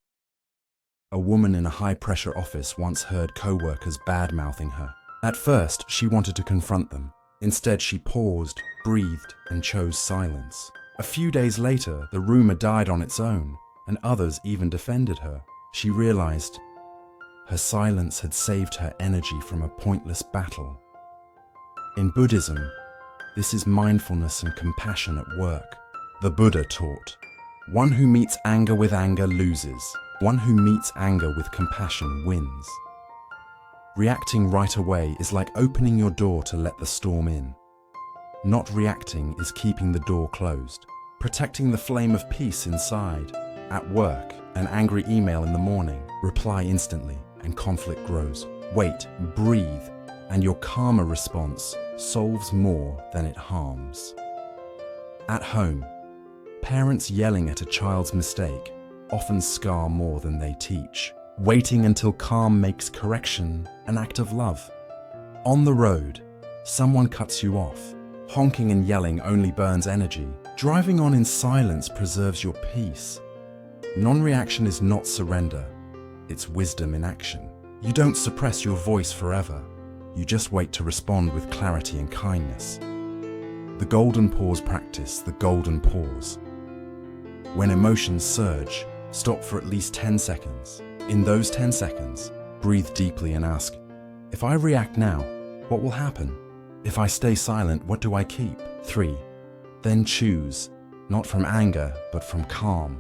A woman in a high-pressure office once heard co-workers bad-mouthing her. At first, she wanted to confront them. Instead, she paused, breathed, and chose silence. A few days later, the rumor died on its own, and others even defended her. She realized her silence had saved her energy from a pointless battle. In Buddhism, this is mindfulness and compassion at work. The Buddha taught, "One who meets anger with anger loses. One who meets anger with compassion wins." Reacting right away is like opening your door to let the storm in. Not reacting is keeping the door closed, protecting the flame of peace inside. At work, an angry email in the morning, reply instantly, and conflict grows. Wait, breathe, and your calmer response solves more than it harms. At home, parents yelling at a child's mistake often scar more than they teach. Waiting until calm makes correction an act of love. On the road, someone cuts you off. Honking and yelling only burns energy. Driving on in silence preserves your peace. Non-reaction is not surrender, it's wisdom in action. You don't suppress your voice forever. You just wait to respond with clarity and kindness. The golden pause practice, the golden pause. When emotions surge, stop for at least 10 seconds. In those 10 seconds, breathe deeply and ask, if I react now, what will happen? If I stay silent, what do I keep? 3. Then choose, not from anger, but from calm.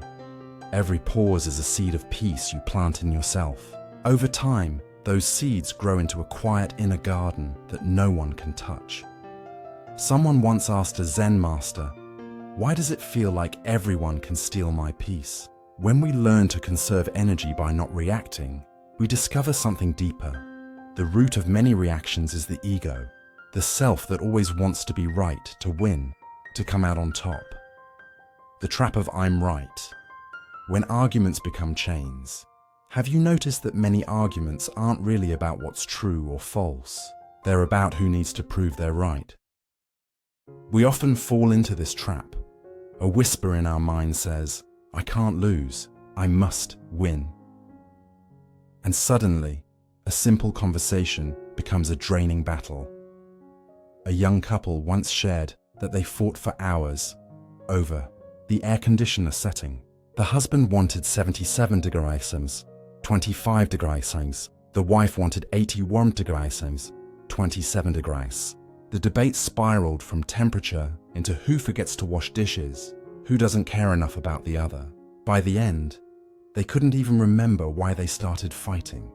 Every pause is a seed of peace you plant in yourself. Over time, those seeds grow into a quiet inner garden that no one can touch. Someone once asked a Zen master, "Why does it feel like everyone can steal my peace?" When we learn to conserve energy by not reacting, we discover something deeper. The root of many reactions is the ego, the self that always wants to be right, to win, to come out on top. The trap of "I'm right." When arguments become chains, have you noticed that many arguments aren't really about what's true or false? They're about who needs to prove they're right. We often fall into this trap. A whisper in our mind says, "I can't lose, I must win." And suddenly, a simple conversation becomes a draining battle. A young couple once shared that they fought for hours over the air conditioner setting. The husband wanted 77 degrees Celsius, 25 degrees Celsius. The wife wanted 81 degrees Celsius, 27 degrees. The debate spiraled from temperature into who forgets to wash dishes, who doesn't care enough about the other. By the end, they couldn't even remember why they started fighting.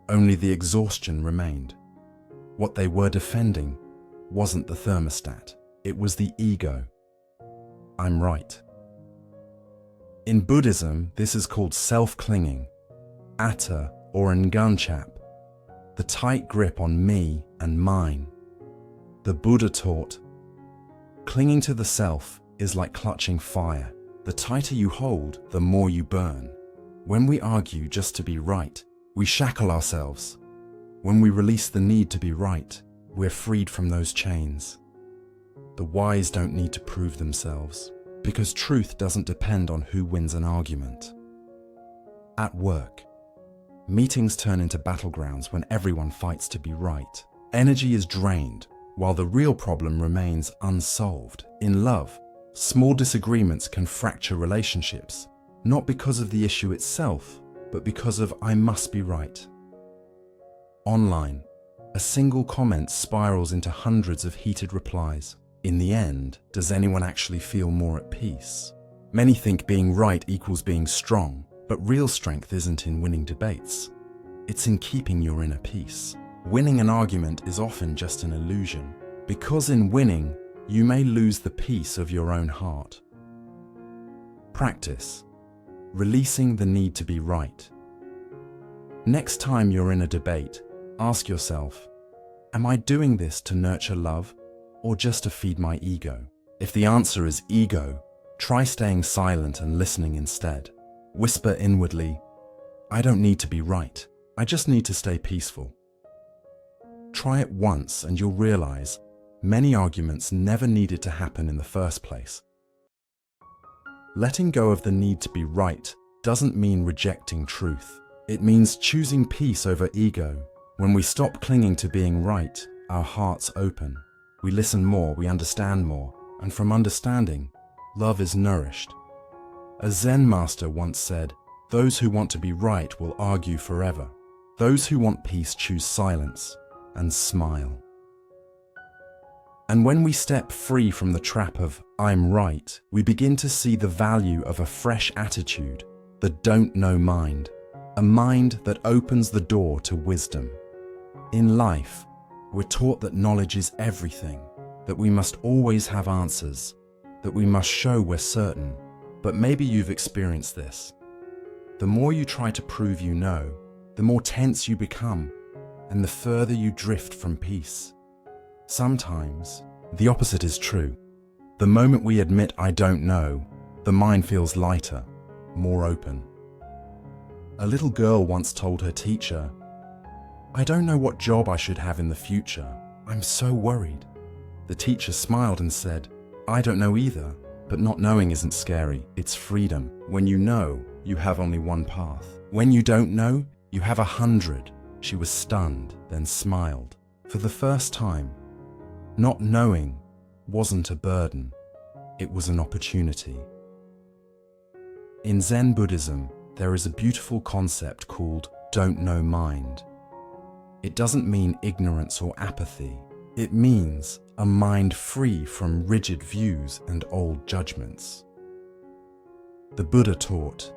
Only the exhaustion remained. What they were defending wasn't the thermostat, it was the ego. I'm right. In Buddhism, this is called self-clinging, atta or ngunchap, the tight grip on me and mine. The Buddha taught, clinging to the self is like clutching fire. The tighter you hold, the more you burn. When we argue just to be right, we shackle ourselves. When we release the need to be right, we're freed from those chains. The wise don't need to prove themselves, because truth doesn't depend on who wins an argument. At work, meetings turn into battlegrounds when everyone fights to be right. Energy is drained, while the real problem remains unsolved. In love, small disagreements can fracture relationships, not because of the issue itself, but because of "I must be right." Online, a single comment spirals into hundreds of heated replies. In the end, does anyone actually feel more at peace? Many think being right equals being strong, but real strength isn't in winning debates. It's in keeping your inner peace. Winning an argument is often just an illusion, because in winning, you may lose the peace of your own heart. Practice. Releasing the need to be right. Next time you're in a debate, ask yourself, am I doing this to nurture love or just to feed my ego? If the answer is ego, try staying silent and listening instead. Whisper inwardly, I don't need to be right, I just need to stay peaceful. Try it once and you'll realize many arguments never needed to happen in the first place. Letting go of the need to be right doesn't mean rejecting truth. It means choosing peace over ego. When we stop clinging to being right, our hearts open. We listen more, we understand more, and from understanding, love is nourished. A Zen master once said, "Those who want to be right will argue forever. Those who want peace choose silence and smile." And when we step free from the trap of "I'm right," we begin to see the value of a fresh attitude, the don't know mind, a mind that opens the door to wisdom. In life, we're taught that knowledge is everything, that we must always have answers, that we must show we're certain. But maybe you've experienced this. The more you try to prove you know, the more tense you become, and the further you drift from peace. Sometimes, the opposite is true. The moment we admit "I don't know," the mind feels lighter, more open. A little girl once told her teacher, "I don't know what job I should have in the future. I'm so worried." The teacher smiled and said, "I don't know either, but not knowing isn't scary. It's freedom. When you know, you have only one path. When you don't know, you have 100. She was stunned, then smiled. For the first time, not knowing wasn't a burden. It was an opportunity. In Zen Buddhism, there is a beautiful concept called "don't know mind." It doesn't mean ignorance or apathy. It means a mind free from rigid views and old judgments. The Buddha taught,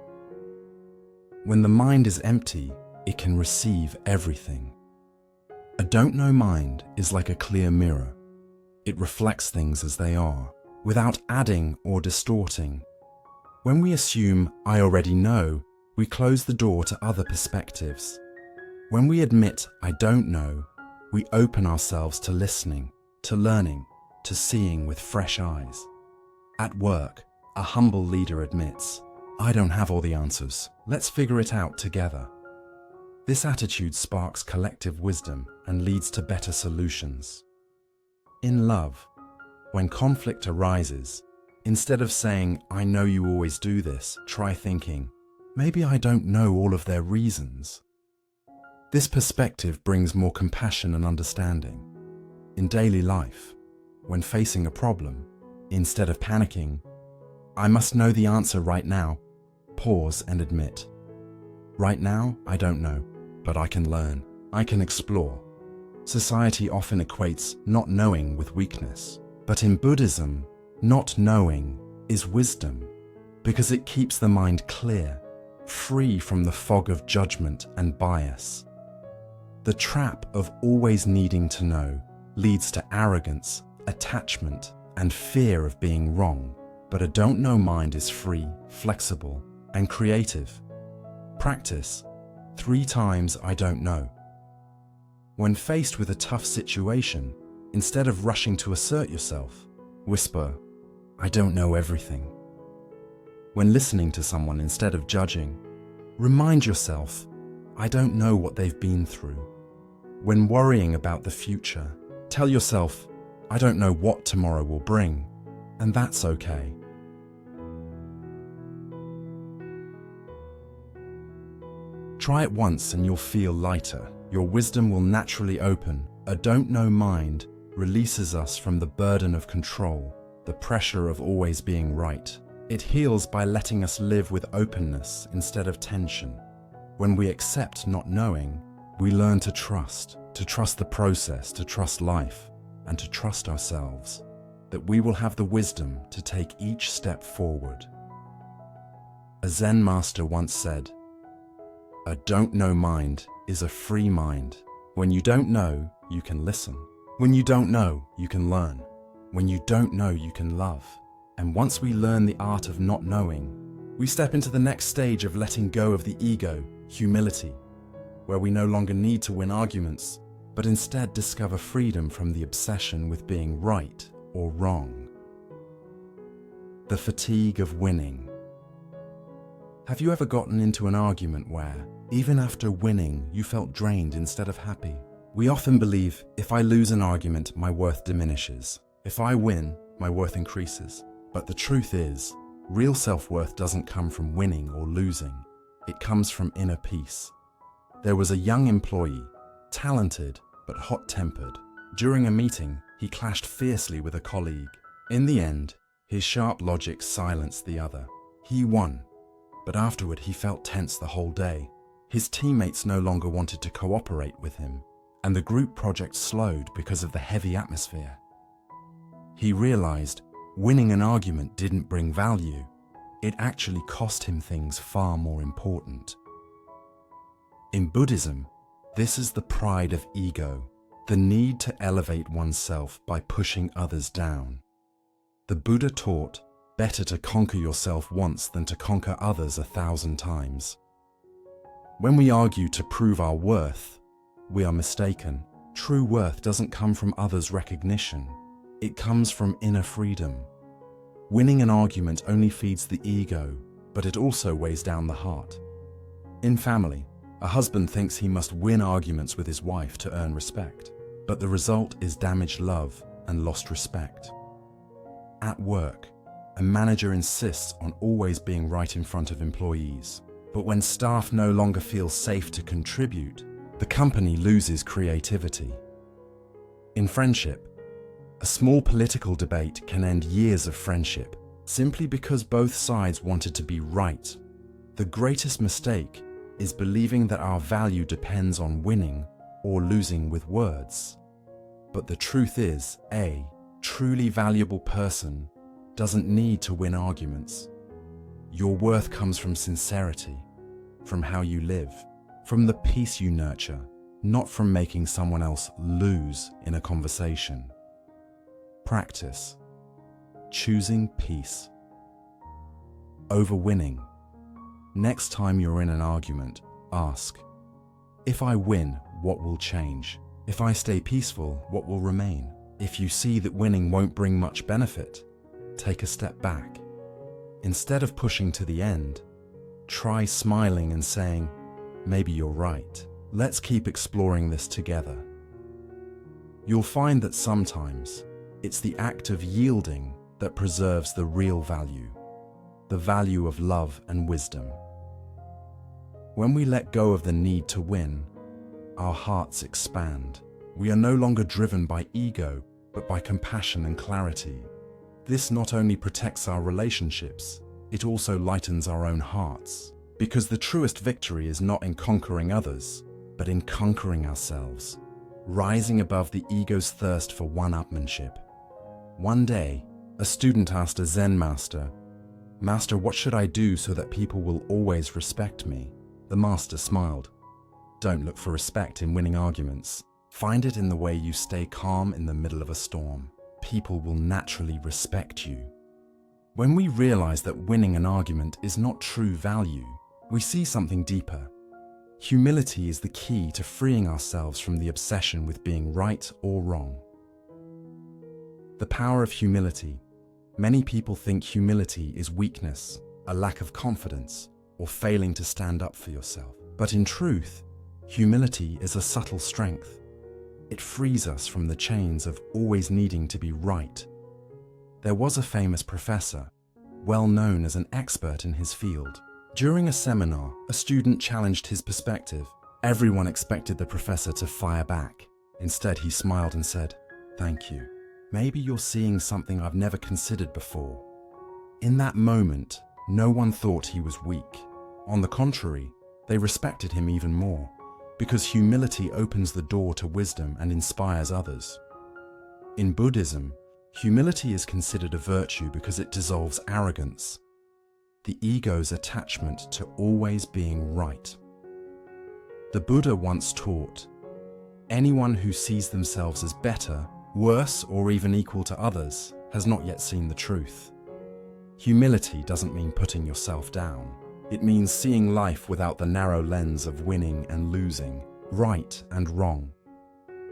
when the mind is empty, it can receive everything. A don't know mind is like a clear mirror. It reflects things as they are, without adding or distorting. When we assume "I already know," we close the door to other perspectives. When we admit "I don't know," we open ourselves to listening, to learning, to seeing with fresh eyes. At work, a humble leader admits, "I don't have all the answers. Let's figure it out together." This attitude sparks collective wisdom and leads to better solutions. In love, when conflict arises, instead of saying, "I know you always do this," try thinking, "Maybe I don't know all of their reasons." This perspective brings more compassion and understanding. In daily life, when facing a problem, instead of panicking, "I must know the answer right now," pause and admit, "Right now, I don't know, but I can learn, I can explore." Society often equates not knowing with weakness, but in Buddhism, not knowing is wisdom, because it keeps the mind clear, free from the fog of judgment and bias. The trap of always needing to know leads to arrogance, attachment, and fear of being wrong, but a don't know mind is free, flexible, and creative. Practice 3 times "I don't know." When faced with a tough situation, instead of rushing to assert yourself, whisper, "I don't know everything." When listening to someone, instead of judging, remind yourself, "I don't know what they've been through." When worrying about the future, tell yourself, "I don't know what tomorrow will bring," and that's okay. Try it once and you'll feel lighter. Your wisdom will naturally open. A don't know mind releases us from the burden of control, the pressure of always being right. It heals by letting us live with openness instead of tension. When we accept not knowing, we learn to trust the process, to trust life, and to trust ourselves, that we will have the wisdom to take each step forward. A Zen master once said, "A don't know mind is a free mind. When you don't know, you can listen. When you don't know, you can learn. When you don't know, you can love." And once we learn the art of not knowing, we step into the next stage of letting go of the ego, humility, where we no longer need to win arguments, but instead discover freedom from the obsession with being right or wrong. The fatigue of winning. Have you ever gotten into an argument where, even after winning, you felt drained instead of happy? We often believe, if I lose an argument, my worth diminishes. If I win, my worth increases. But the truth is, real self-worth doesn't come from winning or losing. It comes from inner peace. There was a young employee, talented but hot-tempered. During a meeting, he clashed fiercely with a colleague. In the end, his sharp logic silenced the other. He won, but afterward he felt tense the whole day. His teammates no longer wanted to cooperate with him, and the group project slowed because of the heavy atmosphere. He realized winning an argument didn't bring value. It actually cost him things far more important. In Buddhism, this is the pride of ego, the need to elevate oneself by pushing others down. The Buddha taught, better to conquer yourself once than to conquer others 1,000 times. When we argue to prove our worth, we are mistaken. True worth doesn't come from others' recognition. It comes from inner freedom. Winning an argument only feeds the ego, but it also weighs down the heart. In family, a husband thinks he must win arguments with his wife to earn respect, but the result is damaged love and lost respect. At work, a manager insists on always being right in front of employees, but when staff no longer feel safe to contribute, the company loses creativity. In friendship, a small political debate can end years of friendship simply because both sides wanted to be right. The greatest mistake is believing that our value depends on winning or losing with words. But the truth is, a truly valuable person doesn't need to win arguments. Your worth comes from sincerity, from how you live, from the peace you nurture, not from making someone else lose in a conversation. Practice. Choosing peace over winning. Next time you're in an argument, ask, if I win, what will change? If I stay peaceful, what will remain? If you see that winning won't bring much benefit, take a step back. Instead of pushing to the end, try smiling and saying, maybe you're right. Let's keep exploring this together. You'll find that sometimes it's the act of yielding that preserves the real value, the value of love and wisdom. When we let go of the need to win, our hearts expand. We are no longer driven by ego, but by compassion and clarity. This not only protects our relationships, it also lightens our own hearts. Because the truest victory is not in conquering others, but in conquering ourselves, rising above the ego's thirst for one-upmanship. One day, a student asked a Zen master, "Master, what should I do so that people will always respect me?" The master smiled. Don't look for respect in winning arguments. Find it in the way you stay calm in the middle of a storm. People will naturally respect you. When we realize that winning an argument is not true value, we see something deeper. Humility is the key to freeing ourselves from the obsession with being right or wrong. The power of humility. Many people think humility is weakness, a lack of confidence, or failing to stand up for yourself. But in truth, humility is a subtle strength. It frees us from the chains of always needing to be right. There was a famous professor, well known as an expert in his field. During a seminar, a student challenged his perspective. Everyone expected the professor to fire back. Instead, he smiled and said, "Thank you. Maybe you're seeing something I've never considered before." In that moment, no one thought he was weak. On the contrary, they respected him even more, because humility opens the door to wisdom and inspires others. In Buddhism, humility is considered a virtue because it dissolves arrogance, the ego's attachment to always being right. The Buddha once taught, anyone who sees themselves as better, worse, or even equal to others has not yet seen the truth. Humility doesn't mean putting yourself down. It means seeing life without the narrow lens of winning and losing, right and wrong.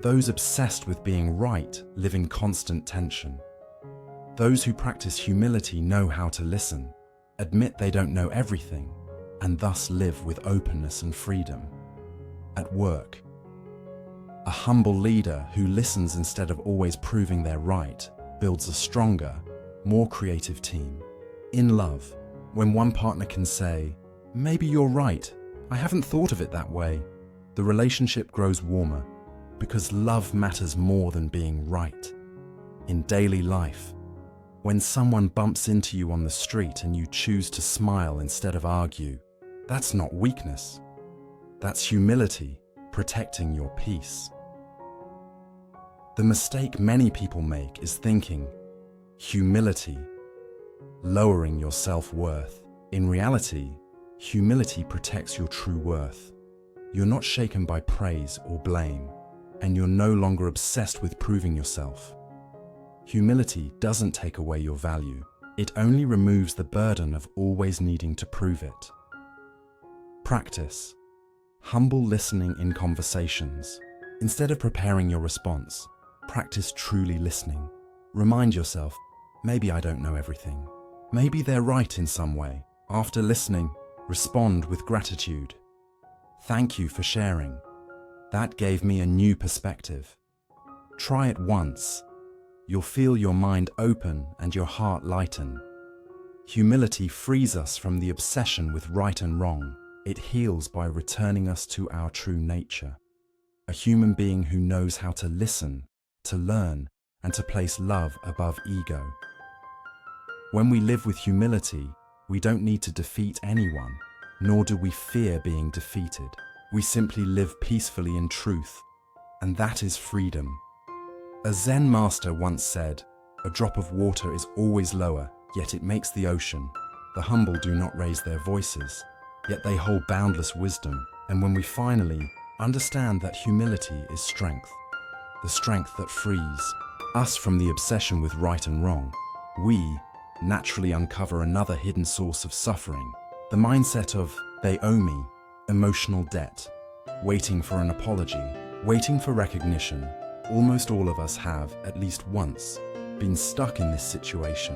Those obsessed with being right live in constant tension. Those who practice humility know how to listen, admit they don't know everything, and thus live with openness and freedom. At work, a humble leader who listens instead of always proving they're right builds a stronger, more creative team. In love, when one partner can say, "Maybe you're right, I haven't thought of it that way," the relationship grows warmer, because love matters more than being right. In daily life, When someone bumps into you on the street and you choose to smile instead of argue, that's not weakness. That's humility, protecting your peace. The mistake many people make is thinking humility, lowering your self-worth. In reality, humility protects your true worth. You're not shaken by praise or blame, and you're no longer obsessed with proving yourself. Humility doesn't take away your value. It only removes the burden of always needing to prove it. Practice humble listening in conversations. Instead of preparing your response, practice truly listening. Remind yourself, maybe I don't know everything. Maybe they're right in some way. After listening, respond with gratitude. Thank you for sharing. That gave me a new perspective. Try it once. You'll feel your mind open and your heart lighten. Humility frees us from the obsession with right and wrong. It heals by returning us to our true nature. A human being who knows how to listen, to learn, and to place love above ego. When we live with humility, we don't need to defeat anyone, nor do we fear being defeated. We simply live peacefully in truth, and that is freedom. A Zen master once said, "A drop of water is always lower, yet it makes the ocean. The humble do not raise their voices, yet they hold boundless wisdom." And when we finally understand that humility is strength, the strength that frees us from the obsession with right and wrong, we naturally uncover another hidden source of suffering, the mindset of "they owe me," emotional debt, waiting for an apology, waiting for recognition. Almost all of us have, at least once, been stuck in this situation,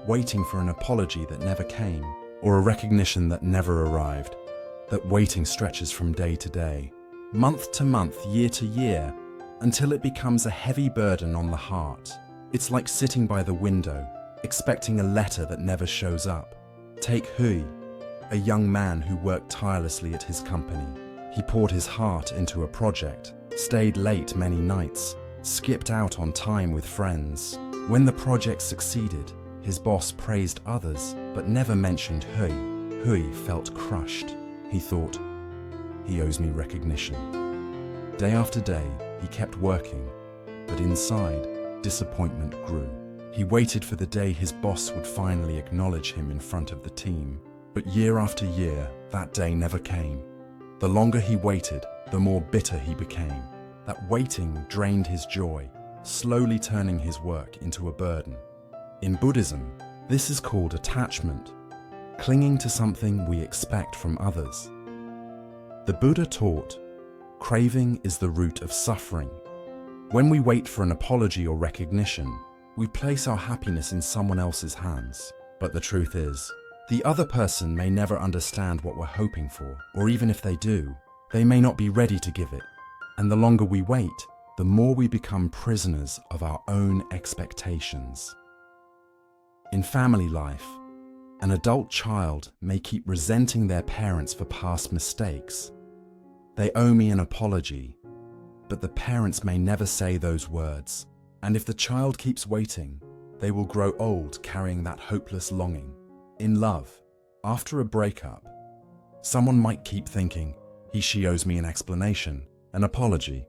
waiting for an apology that never came, or a recognition that never arrived. That waiting stretches from day to day, month to month, year to year, until it becomes a heavy burden on the heart. It's like sitting by the window, expecting a letter that never shows up. Take Hui, a young man who worked tirelessly at his company. He poured his heart into a project, stayed late many nights, skipped out on time with friends. When the project succeeded, his boss praised others, but never mentioned Hui. Hui felt crushed. He thought, "He owes me recognition." Day after day, he kept working, but inside, disappointment grew. He waited for the day his boss would finally acknowledge him in front of the team. But year after year, that day never came. The longer he waited, the more bitter he became. That waiting drained his joy, slowly turning his work into a burden. In Buddhism, this is called attachment, clinging to something we expect from others. The Buddha taught, craving is the root of suffering. When we wait for an apology or recognition, we place our happiness in someone else's hands. But the truth is, the other person may never understand what we're hoping for, or even if they do, they may not be ready to give it. And the longer we wait, the more we become prisoners of our own expectations. In family life, an adult child may keep resenting their parents for past mistakes. "They owe me an apology," but the parents may never say those words. And if the child keeps waiting, they will grow old carrying that hopeless longing. In love, after a breakup, someone might keep thinking, "She owes me an explanation, an apology."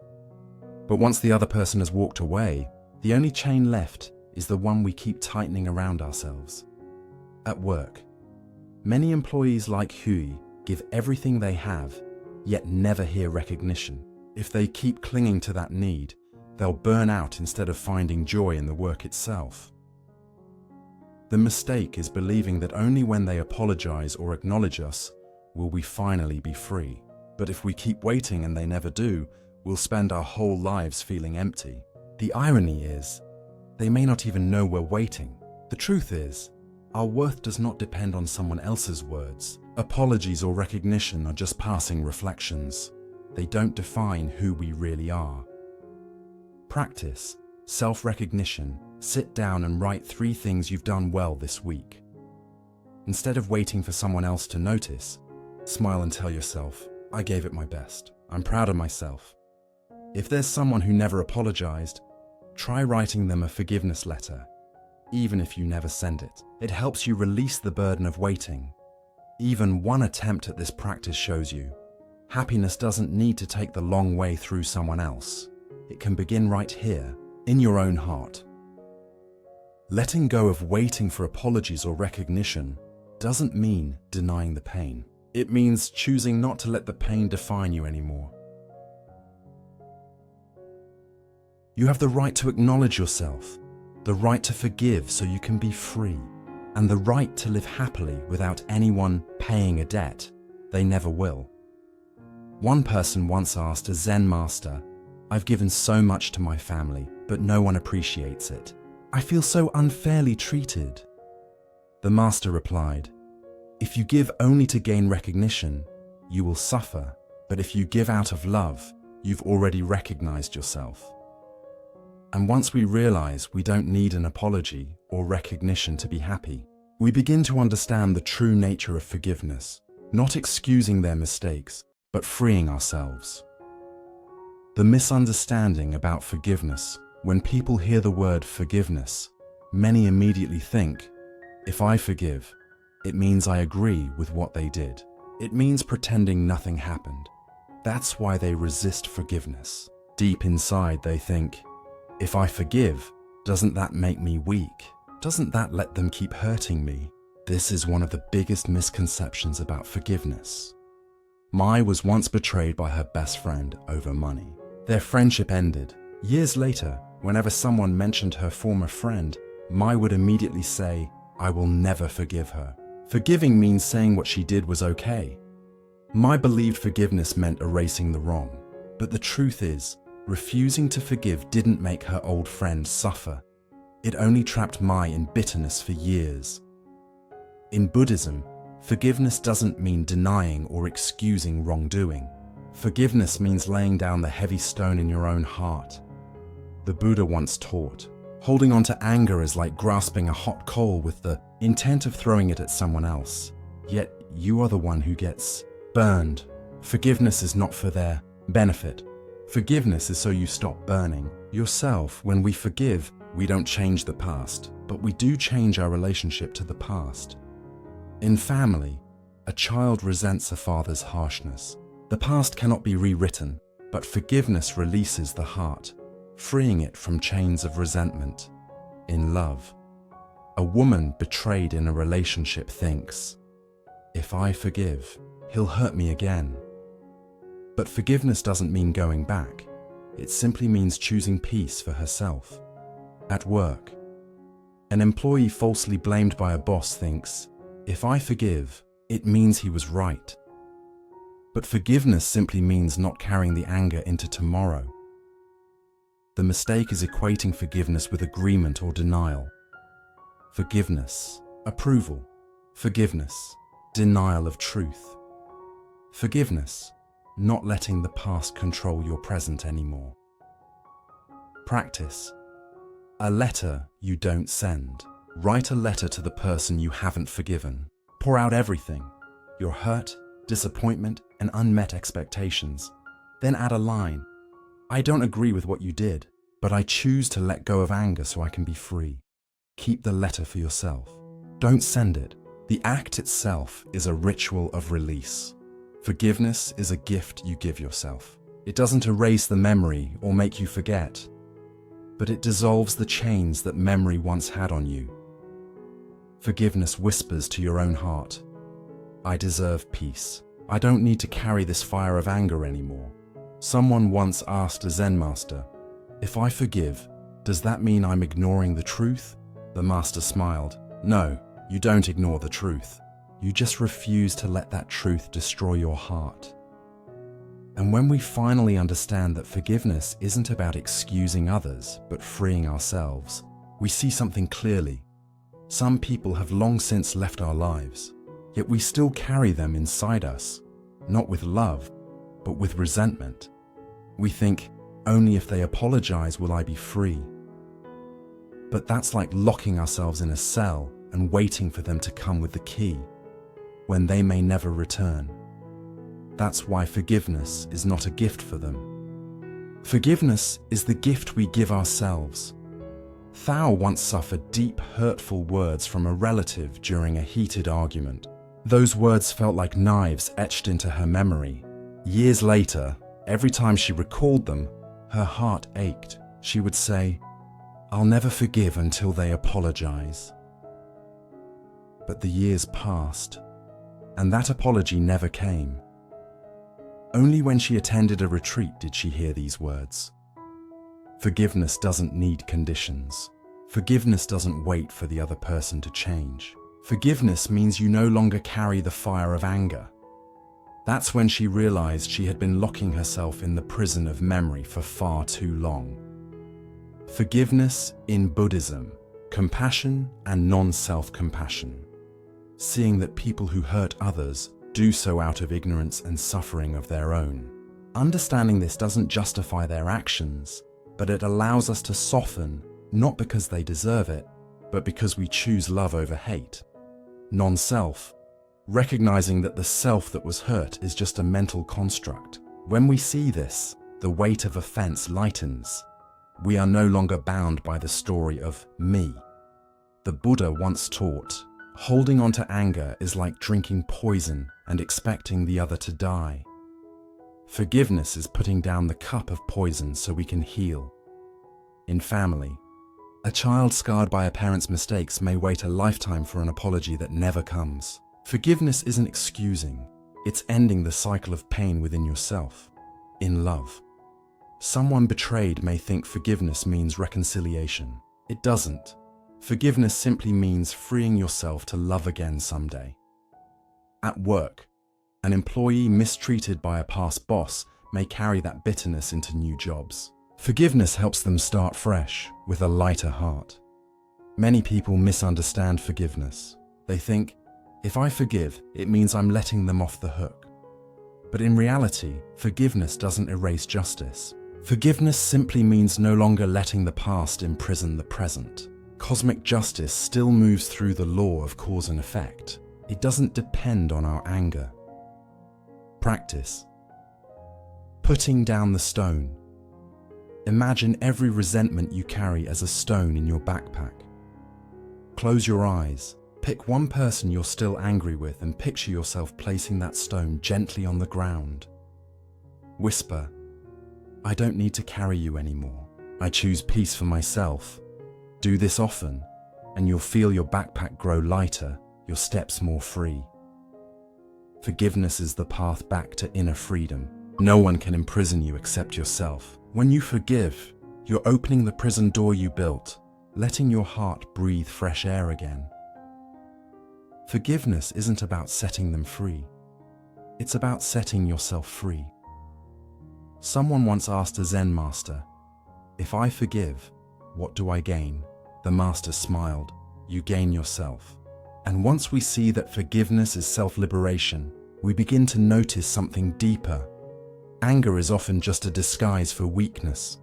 But once the other person has walked away, the only chain left is the one we keep tightening around ourselves. At work, many employees like Hui give everything they have, yet never hear recognition. If they keep clinging to that need, they'll burn out instead of finding joy in the work itself. The mistake is believing that only when they apologize or acknowledge us will we finally be free. But if we keep waiting and they never do, we'll spend our whole lives feeling empty. The irony is, they may not even know we're waiting. The truth is, our worth does not depend on someone else's words. Apologies or recognition are just passing reflections. They don't define who we really are. Practice self-recognition. Sit down and write 3 things you've done well this week. Instead of waiting for someone else to notice, smile and tell yourself, "I gave it my best. I'm proud of myself." If there's someone who never apologized, try writing them a forgiveness letter. even if you never send it. It helps you release the burden of waiting. Even one attempt at this practice shows you happiness doesn't need to take the long way through someone else. It can begin right here, in your own heart. Letting go of waiting for apologies or recognition doesn't mean denying the pain. It means choosing not to let the pain define you anymore. You have the right to acknowledge yourself, the right to forgive so you can be free, and the right to live happily without anyone paying a debt they never will. One person once asked a Zen master, "I've given so much to my family, but no one appreciates it. I feel so unfairly treated." The master replied, "If you give only to gain recognition, you will suffer, but if you give out of love, you've already recognized yourself." And once we realize we don't need an apology or recognition to be happy, we begin to understand the true nature of forgiveness, not excusing their mistakes, but freeing ourselves. The misunderstanding about forgiveness: when people hear the word forgiveness, many immediately think, if I forgive, it means I agree with what they did. It means pretending nothing happened. That's why they resist forgiveness. Deep inside they think, if I forgive, doesn't that make me weak? Doesn't that let them keep hurting me? This is one of the biggest misconceptions about forgiveness. Mai was once betrayed by her best friend over money. Their friendship ended. Years later, whenever someone mentioned her former friend, Mai would immediately say, "I will never forgive her." Forgiving means saying what she did was okay. Mai believed forgiveness meant erasing the wrong. But the truth is, refusing to forgive didn't make her old friend suffer. It only trapped Mai in bitterness for years. In Buddhism, forgiveness doesn't mean denying or excusing wrongdoing. Forgiveness means laying down the heavy stone in your own heart. The Buddha once taught, holding on to anger is like grasping a hot coal with the intent of throwing it at someone else. Yet you are the one who gets burned. Forgiveness is not for their benefit. Forgiveness is so you stop burning yourself. When we forgive, we don't change the past, but we do change our relationship to the past. In family, a child resents a father's harshness. The past cannot be rewritten, but forgiveness releases the heart, freeing it from chains of resentment. In love, a woman betrayed in a relationship thinks, if I forgive, he'll hurt me again. But forgiveness doesn't mean going back. It simply means choosing peace for herself. At work, an employee falsely blamed by a boss thinks, if I forgive, it means he was right. But forgiveness simply means not carrying the anger into tomorrow. The mistake is equating forgiveness with agreement or denial. Forgiveness, approval. Forgiveness, denial of truth. Forgiveness, not letting the past control your present anymore. Practice. A letter you don't send. Write a letter to the person you haven't forgiven. Pour out everything, your hurt, disappointment, and unmet expectations. Then add a line. I don't agree with what you did, but I choose to let go of anger so I can be free. Keep the letter for yourself. Don't send it. The act itself is a ritual of release. Forgiveness is a gift you give yourself. It doesn't erase the memory or make you forget, but it dissolves the chains that memory once had on you. Forgiveness whispers to your own heart, I deserve peace. I don't need to carry this fire of anger anymore. Someone once asked a Zen master, if I forgive, does that mean I'm ignoring the truth? The master smiled. No, you don't ignore the truth. You just refuse to let that truth destroy your heart. And when we finally understand that forgiveness isn't about excusing others, but freeing ourselves, we see something clearly. Some people have long since left our lives, yet we still carry them inside us, not with love, but with resentment. We think, only if they apologize will I be free. But that's like locking ourselves in a cell and waiting for them to come with the key, when they may never return. That's why forgiveness is not a gift for them. Forgiveness is the gift we give ourselves. Thao once suffered deep, hurtful words from a relative during a heated argument. Those words felt like knives etched into her memory. Years later, every time she recalled them, her heart ached. She would say, "I'll never forgive until they apologize." But the years passed, and that apology never came. Only when she attended a retreat did she hear these words. Forgiveness doesn't need conditions. Forgiveness doesn't wait for the other person to change. Forgiveness means you no longer carry the fire of anger. That's when she realized she had been locking herself in the prison of memory for far too long. Forgiveness in Buddhism, compassion and non-self-compassion. Seeing that people who hurt others do so out of ignorance and suffering of their own. Understanding this doesn't justify their actions, but it allows us to soften, not because they deserve it, but because we choose love over hate. Non-self, recognizing that the self that was hurt is just a mental construct. When we see this, the weight of offense lightens. We are no longer bound by the story of me. The Buddha once taught, holding on to anger is like drinking poison and expecting the other to die. Forgiveness is putting down the cup of poison so we can heal. In family, a child scarred by a parent's mistakes may wait a lifetime for an apology that never comes. Forgiveness isn't excusing, it's ending the cycle of pain within yourself. In love, someone betrayed may think forgiveness means reconciliation. It doesn't. Forgiveness simply means freeing yourself to love again someday. At work, an employee mistreated by a past boss may carry that bitterness into new jobs. Forgiveness helps them start fresh, with a lighter heart. Many people misunderstand forgiveness. They think, if I forgive, it means I'm letting them off the hook. But in reality, forgiveness doesn't erase justice. Forgiveness simply means no longer letting the past imprison the present. Cosmic justice still moves through the law of cause and effect. It doesn't depend on our anger. Practice. Putting down the stone. Imagine every resentment you carry as a stone in your backpack. Close your eyes, pick one person you're still angry with and picture yourself placing that stone gently on the ground. Whisper, "I don't need to carry you anymore. I choose peace for myself." Do this often, and you'll feel your backpack grow lighter, your steps more free. Forgiveness is the path back to inner freedom. No one can imprison you except yourself. When you forgive, you're opening the prison door you built, letting your heart breathe fresh air again. Forgiveness isn't about setting them free. It's about setting yourself free. Someone once asked a Zen master, "If I forgive, what do I gain?" The master smiled, "You gain yourself." And once we see that forgiveness is self-liberation, we begin to notice something deeper. Anger is often just a disguise for weakness.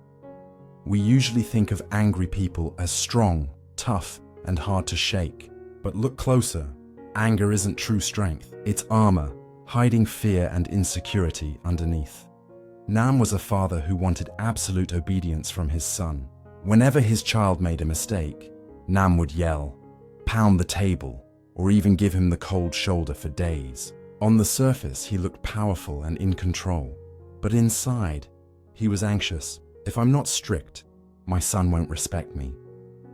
We usually think of angry people as strong, tough, and hard to shake. But look closer. Anger isn't true strength. It's armor, hiding fear and insecurity underneath. Nam was a father who wanted absolute obedience from his son. Whenever his child made a mistake, Nam would yell, pound the table, or even give him the cold shoulder for days. On the surface, he looked powerful and in control. But inside, he was anxious. If I'm not strict, my son won't respect me.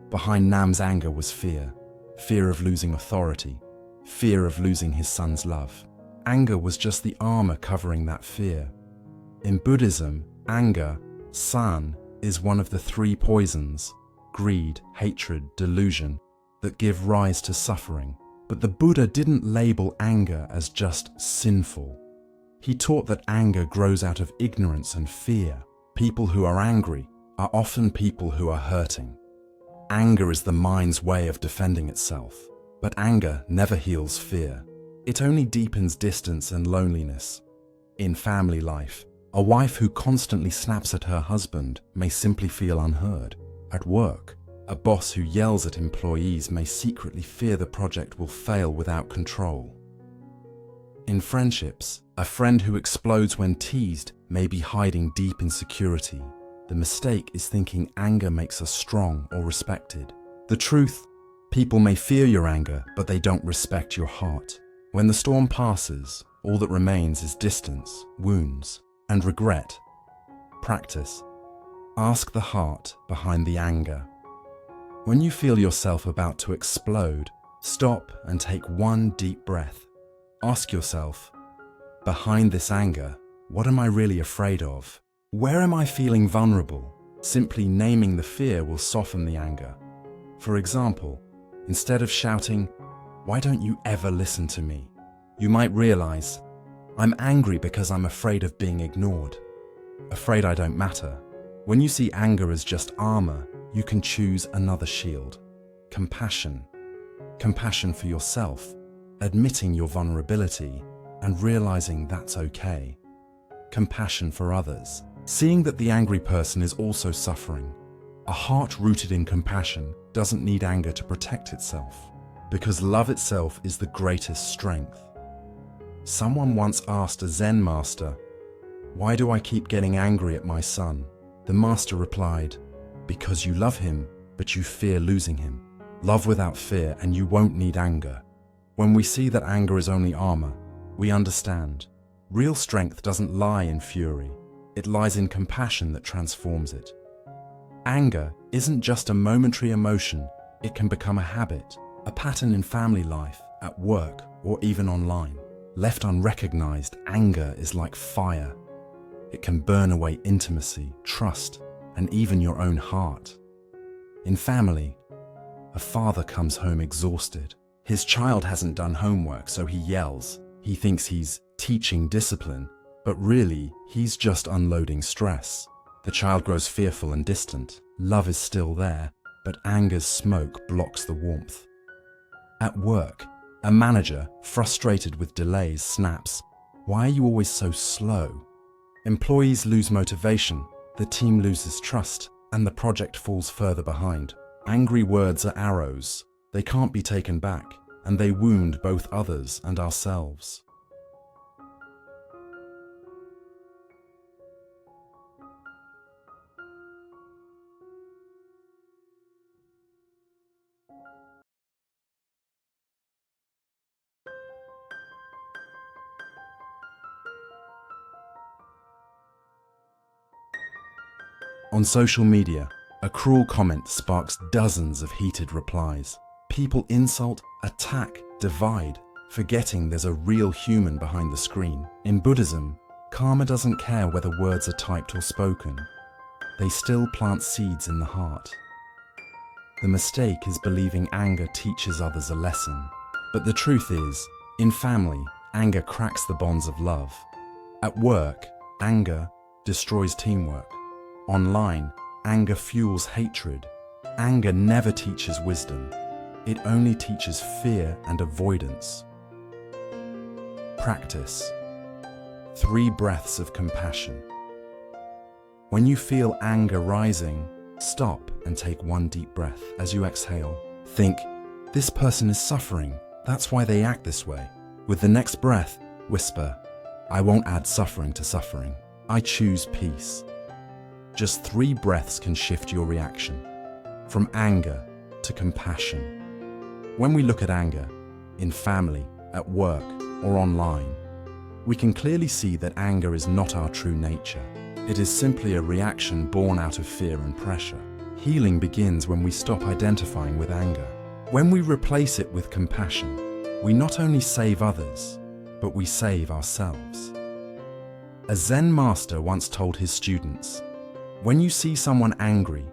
Behind Nam's anger was fear. Fear of losing authority. Fear of losing his son's love. Anger was just the armor covering that fear. In Buddhism, anger, san, is one of the three poisons, greed, hatred, delusion, that give rise to suffering. But the Buddha didn't label anger as just sinful. He taught that anger grows out of ignorance and fear. People who are angry are often people who are hurting. Anger is the mind's way of defending itself, but anger never heals fear. It only deepens distance and loneliness. In family life, a wife who constantly snaps at her husband may simply feel unheard. At work, a boss who yells at employees may secretly fear the project will fail without control. In friendships, a friend who explodes when teased may be hiding deep insecurity. The mistake is thinking anger makes us strong or respected. The truth, people may fear your anger, but they don't respect your heart. When the storm passes, all that remains is distance, wounds, and regret. Practice. Ask the heart behind the anger. When you feel yourself about to explode, stop and take one deep breath. Ask yourself, behind this anger, what am I really afraid of? Where am I feeling vulnerable? Simply naming the fear will soften the anger. For example, instead of shouting, "Why don't you ever listen to me?" you might realize, "I'm angry because I'm afraid of being ignored. Afraid I don't matter." When you see anger as just armor, you can choose another shield. Compassion. Compassion for yourself, admitting your vulnerability and realizing that's okay. Compassion for others, seeing that the angry person is also suffering. A heart rooted in compassion doesn't need anger to protect itself, because love itself is the greatest strength. Someone once asked a Zen master, "Why do I keep getting angry at my son?" The master replied, "Because you love him, but you fear losing him. Love without fear and you won't need anger." When we see that anger is only armor, we understand. Real strength doesn't lie in fury. It lies in compassion that transforms it. Anger isn't just a momentary emotion. It can become a habit, a pattern in family life, at work, or even online. Left unrecognized, anger is like fire. It can burn away intimacy, trust, and even your own heart. In family, a father comes home exhausted. His child hasn't done homework, so he yells. He thinks he's teaching discipline, but really, he's just unloading stress. The child grows fearful and distant. Love is still there, but anger's smoke blocks the warmth. At work, a manager, frustrated with delays, snaps, "Why are you always so slow?" Employees lose motivation, the team loses trust, and the project falls further behind. Angry words are arrows. They can't be taken back, and they wound both others and ourselves. On social media, a cruel comment sparks dozens of heated replies. People insult, attack, divide, forgetting there's a real human behind the screen. In Buddhism, karma doesn't care whether words are typed or spoken. They still plant seeds in the heart. The mistake is believing anger teaches others a lesson. But the truth is, in family, anger cracks the bonds of love. At work, anger destroys teamwork. Online, anger fuels hatred. Anger never teaches wisdom. It only teaches fear and avoidance. Practice. 3 breaths of compassion. When you feel anger rising, stop and take one deep breath as you exhale. Think, "This person is suffering. That's why they act this way." With the next breath, whisper, "I won't add suffering to suffering. I choose peace." Just 3 breaths can shift your reaction, from anger to compassion. When we look at anger, in family, at work, or online, we can clearly see that anger is not our true nature. It is simply a reaction born out of fear and pressure. Healing begins when we stop identifying with anger. When we replace it with compassion, we not only save others, but we save ourselves. A Zen master once told his students, "When you see someone angry,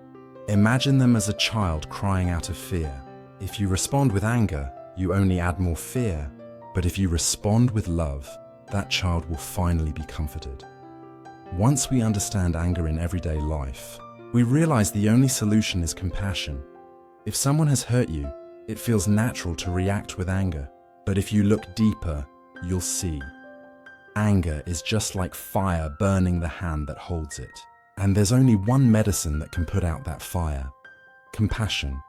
imagine them as a child crying out of fear. If you respond with anger, you only add more fear. But if you respond with love, that child will finally be comforted." Once we understand anger in everyday life, we realize the only solution is compassion. If someone has hurt you, it feels natural to react with anger. But if you look deeper, you'll see. Anger is just like fire burning the hand that holds it. And there's only one medicine that can put out that fire: compassion.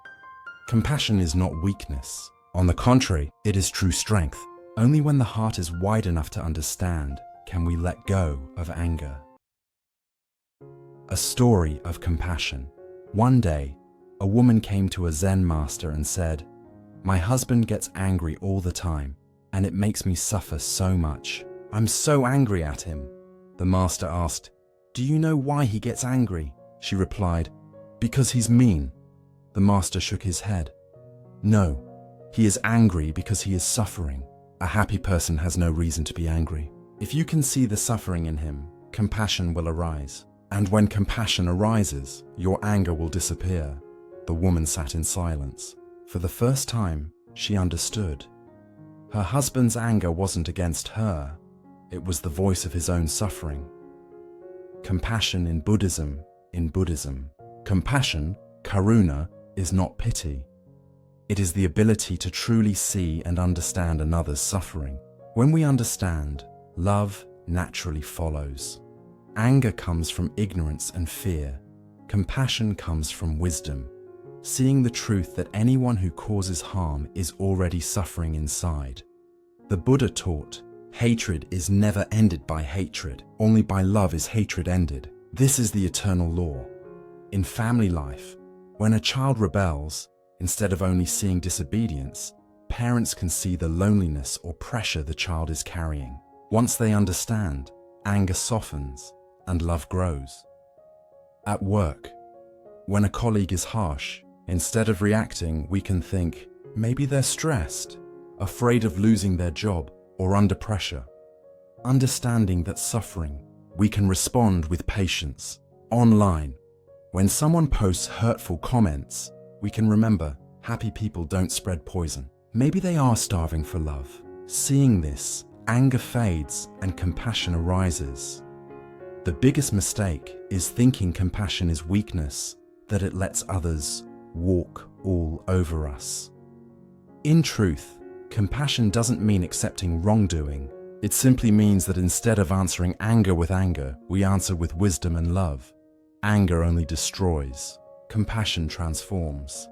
Compassion is not weakness. On the contrary, it is true strength. Only when the heart is wide enough to understand can we let go of anger. A story of compassion. One day, a woman came to a Zen master and said, "My husband gets angry all the time, and it makes me suffer so much. I'm so angry at him." The master asked, "Do you know why he gets angry?" She replied, "Because he's mean." The master shook his head. "No, he is angry because he is suffering. A happy person has no reason to be angry. If you can see the suffering in him, compassion will arise. And when compassion arises, your anger will disappear." The woman sat in silence. For the first time, she understood. Her husband's anger wasn't against her. It was the voice of his own suffering. Compassion in Buddhism. Compassion, karuna, is not pity. It is the ability to truly see and understand another's suffering. When we understand, love naturally follows. Anger comes from ignorance and fear. Compassion comes from wisdom, seeing the truth that anyone who causes harm is already suffering inside. The Buddha taught, hatred is never ended by hatred, only by love is hatred ended. This is the eternal law. In family life, when a child rebels, instead of only seeing disobedience, parents can see the loneliness or pressure the child is carrying. Once they understand, anger softens and love grows. At work, when a colleague is harsh, instead of reacting, we can think, maybe they're stressed, afraid of losing their job, or under pressure. Understanding that suffering, we can respond with patience. Online, when someone posts hurtful comments, we can remember, happy people don't spread poison. Maybe they are starving for love. Seeing this, anger fades and compassion arises. The biggest mistake is thinking compassion is weakness, that it lets others walk all over us. In truth, compassion doesn't mean accepting wrongdoing. It simply means that instead of answering anger with anger, we answer with wisdom and love. Anger only destroys. Compassion transforms.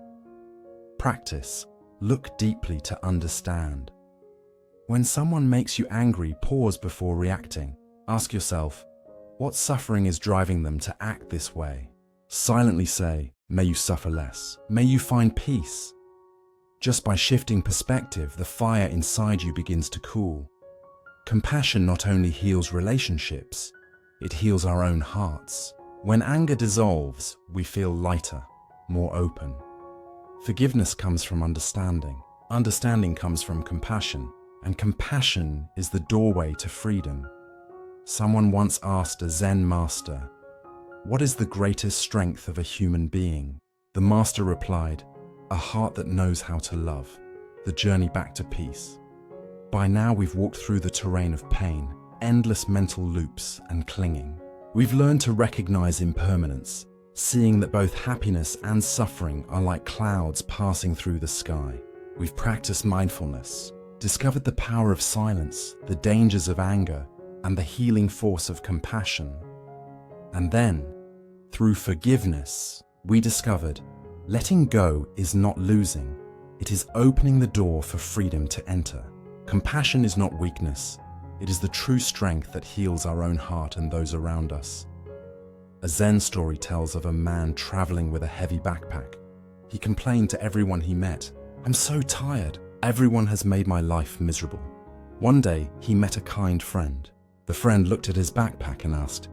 Practice. Look deeply to understand. When someone makes you angry, pause before reacting. Ask yourself, what suffering is driving them to act this way? Silently say, may you suffer less. May you find peace. Just by shifting perspective, the fire inside you begins to cool. Compassion not only heals relationships, it heals our own hearts. When anger dissolves, we feel lighter, more open. Forgiveness comes from understanding. Understanding comes from compassion, and compassion is the doorway to freedom. Someone once asked a Zen master, "What is the greatest strength of a human being?" The master replied, "A heart that knows how to love, the journey back to peace." By now we've walked through the terrain of pain, endless mental loops and clinging. We've learned to recognize impermanence, seeing that both happiness and suffering are like clouds passing through the sky. We've practiced mindfulness, discovered the power of silence, the dangers of anger, and the healing force of compassion. And then, through forgiveness, we discovered letting go is not losing. It is opening the door for freedom to enter. Compassion is not weakness. It is the true strength that heals our own heart and those around us. A Zen story tells of a man traveling with a heavy backpack. He complained to everyone he met, "I'm so tired. Everyone has made my life miserable." One day, he met a kind friend. The friend looked at his backpack and asked,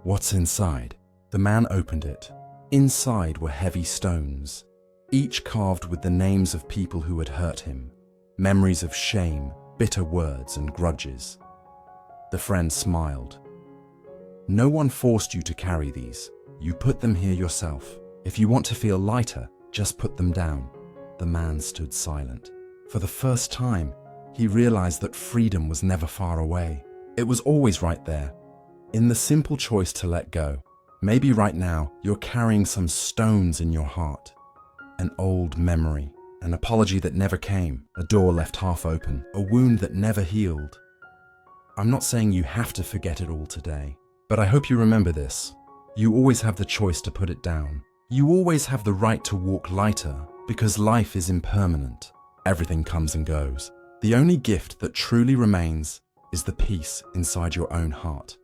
"What's inside?" The man opened it. Inside were heavy stones, each carved with the names of people who had hurt him, memories of shame, bitter words and grudges. The friend smiled. "No one forced you to carry these. You put them here yourself. If you want to feel lighter, just put them down." The man stood silent. For the first time, he realized that freedom was never far away. It was always right there, in the simple choice to let go. Maybe right now, you're carrying some stones in your heart. An old memory, an apology that never came, a door left half open, a wound that never healed. I'm not saying you have to forget it all today, but I hope you remember this. You always have the choice to put it down. You always have the right to walk lighter, because life is impermanent. Everything comes and goes. The only gift that truly remains is the peace inside your own heart.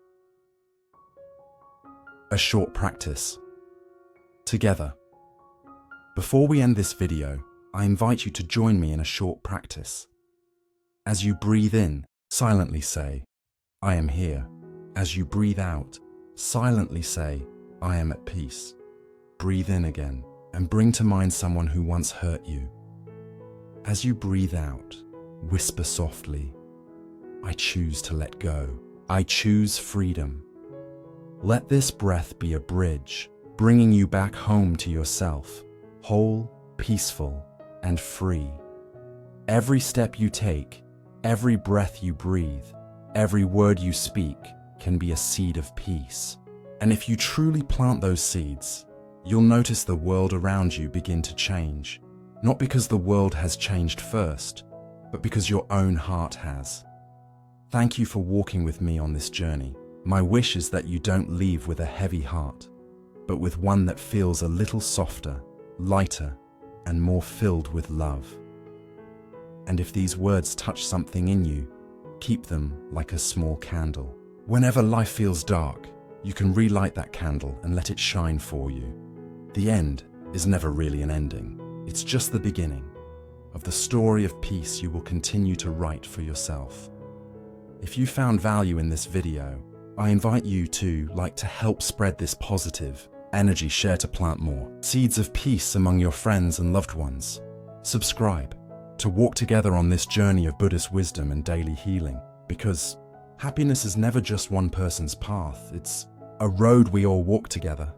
a short practice. Together. Before we end this video, I invite you to join me in a short practice. As you breathe in, silently say, "I am here." As you breathe out, silently say, "I am at peace." Breathe in again and bring to mind someone who once hurt you. As you breathe out, whisper softly, "I choose to let go. I choose freedom." Let this breath be a bridge, bringing you back home to yourself, whole, peaceful, and free. Every step you take, every breath you breathe, every word you speak can be a seed of peace. And if you truly plant those seeds, you'll notice the world around you begin to change. Not because the world has changed first, but because your own heart has. Thank you for walking with me on this journey. My wish is that you don't leave with a heavy heart, but with one that feels a little softer, lighter, and more filled with love. And if these words touch something in you, keep them like a small candle. Whenever life feels dark, you can relight that candle and let it shine for you. The end is never really an ending. It's just the beginning of the story of peace you will continue to write for yourself. If you found value in this video, I invite you to help spread this positive energy, share to plant more seeds of peace among your friends and loved ones. Subscribe to walk together on this journey of Buddhist wisdom and daily healing, because happiness is never just one person's path. It's a road we all walk together.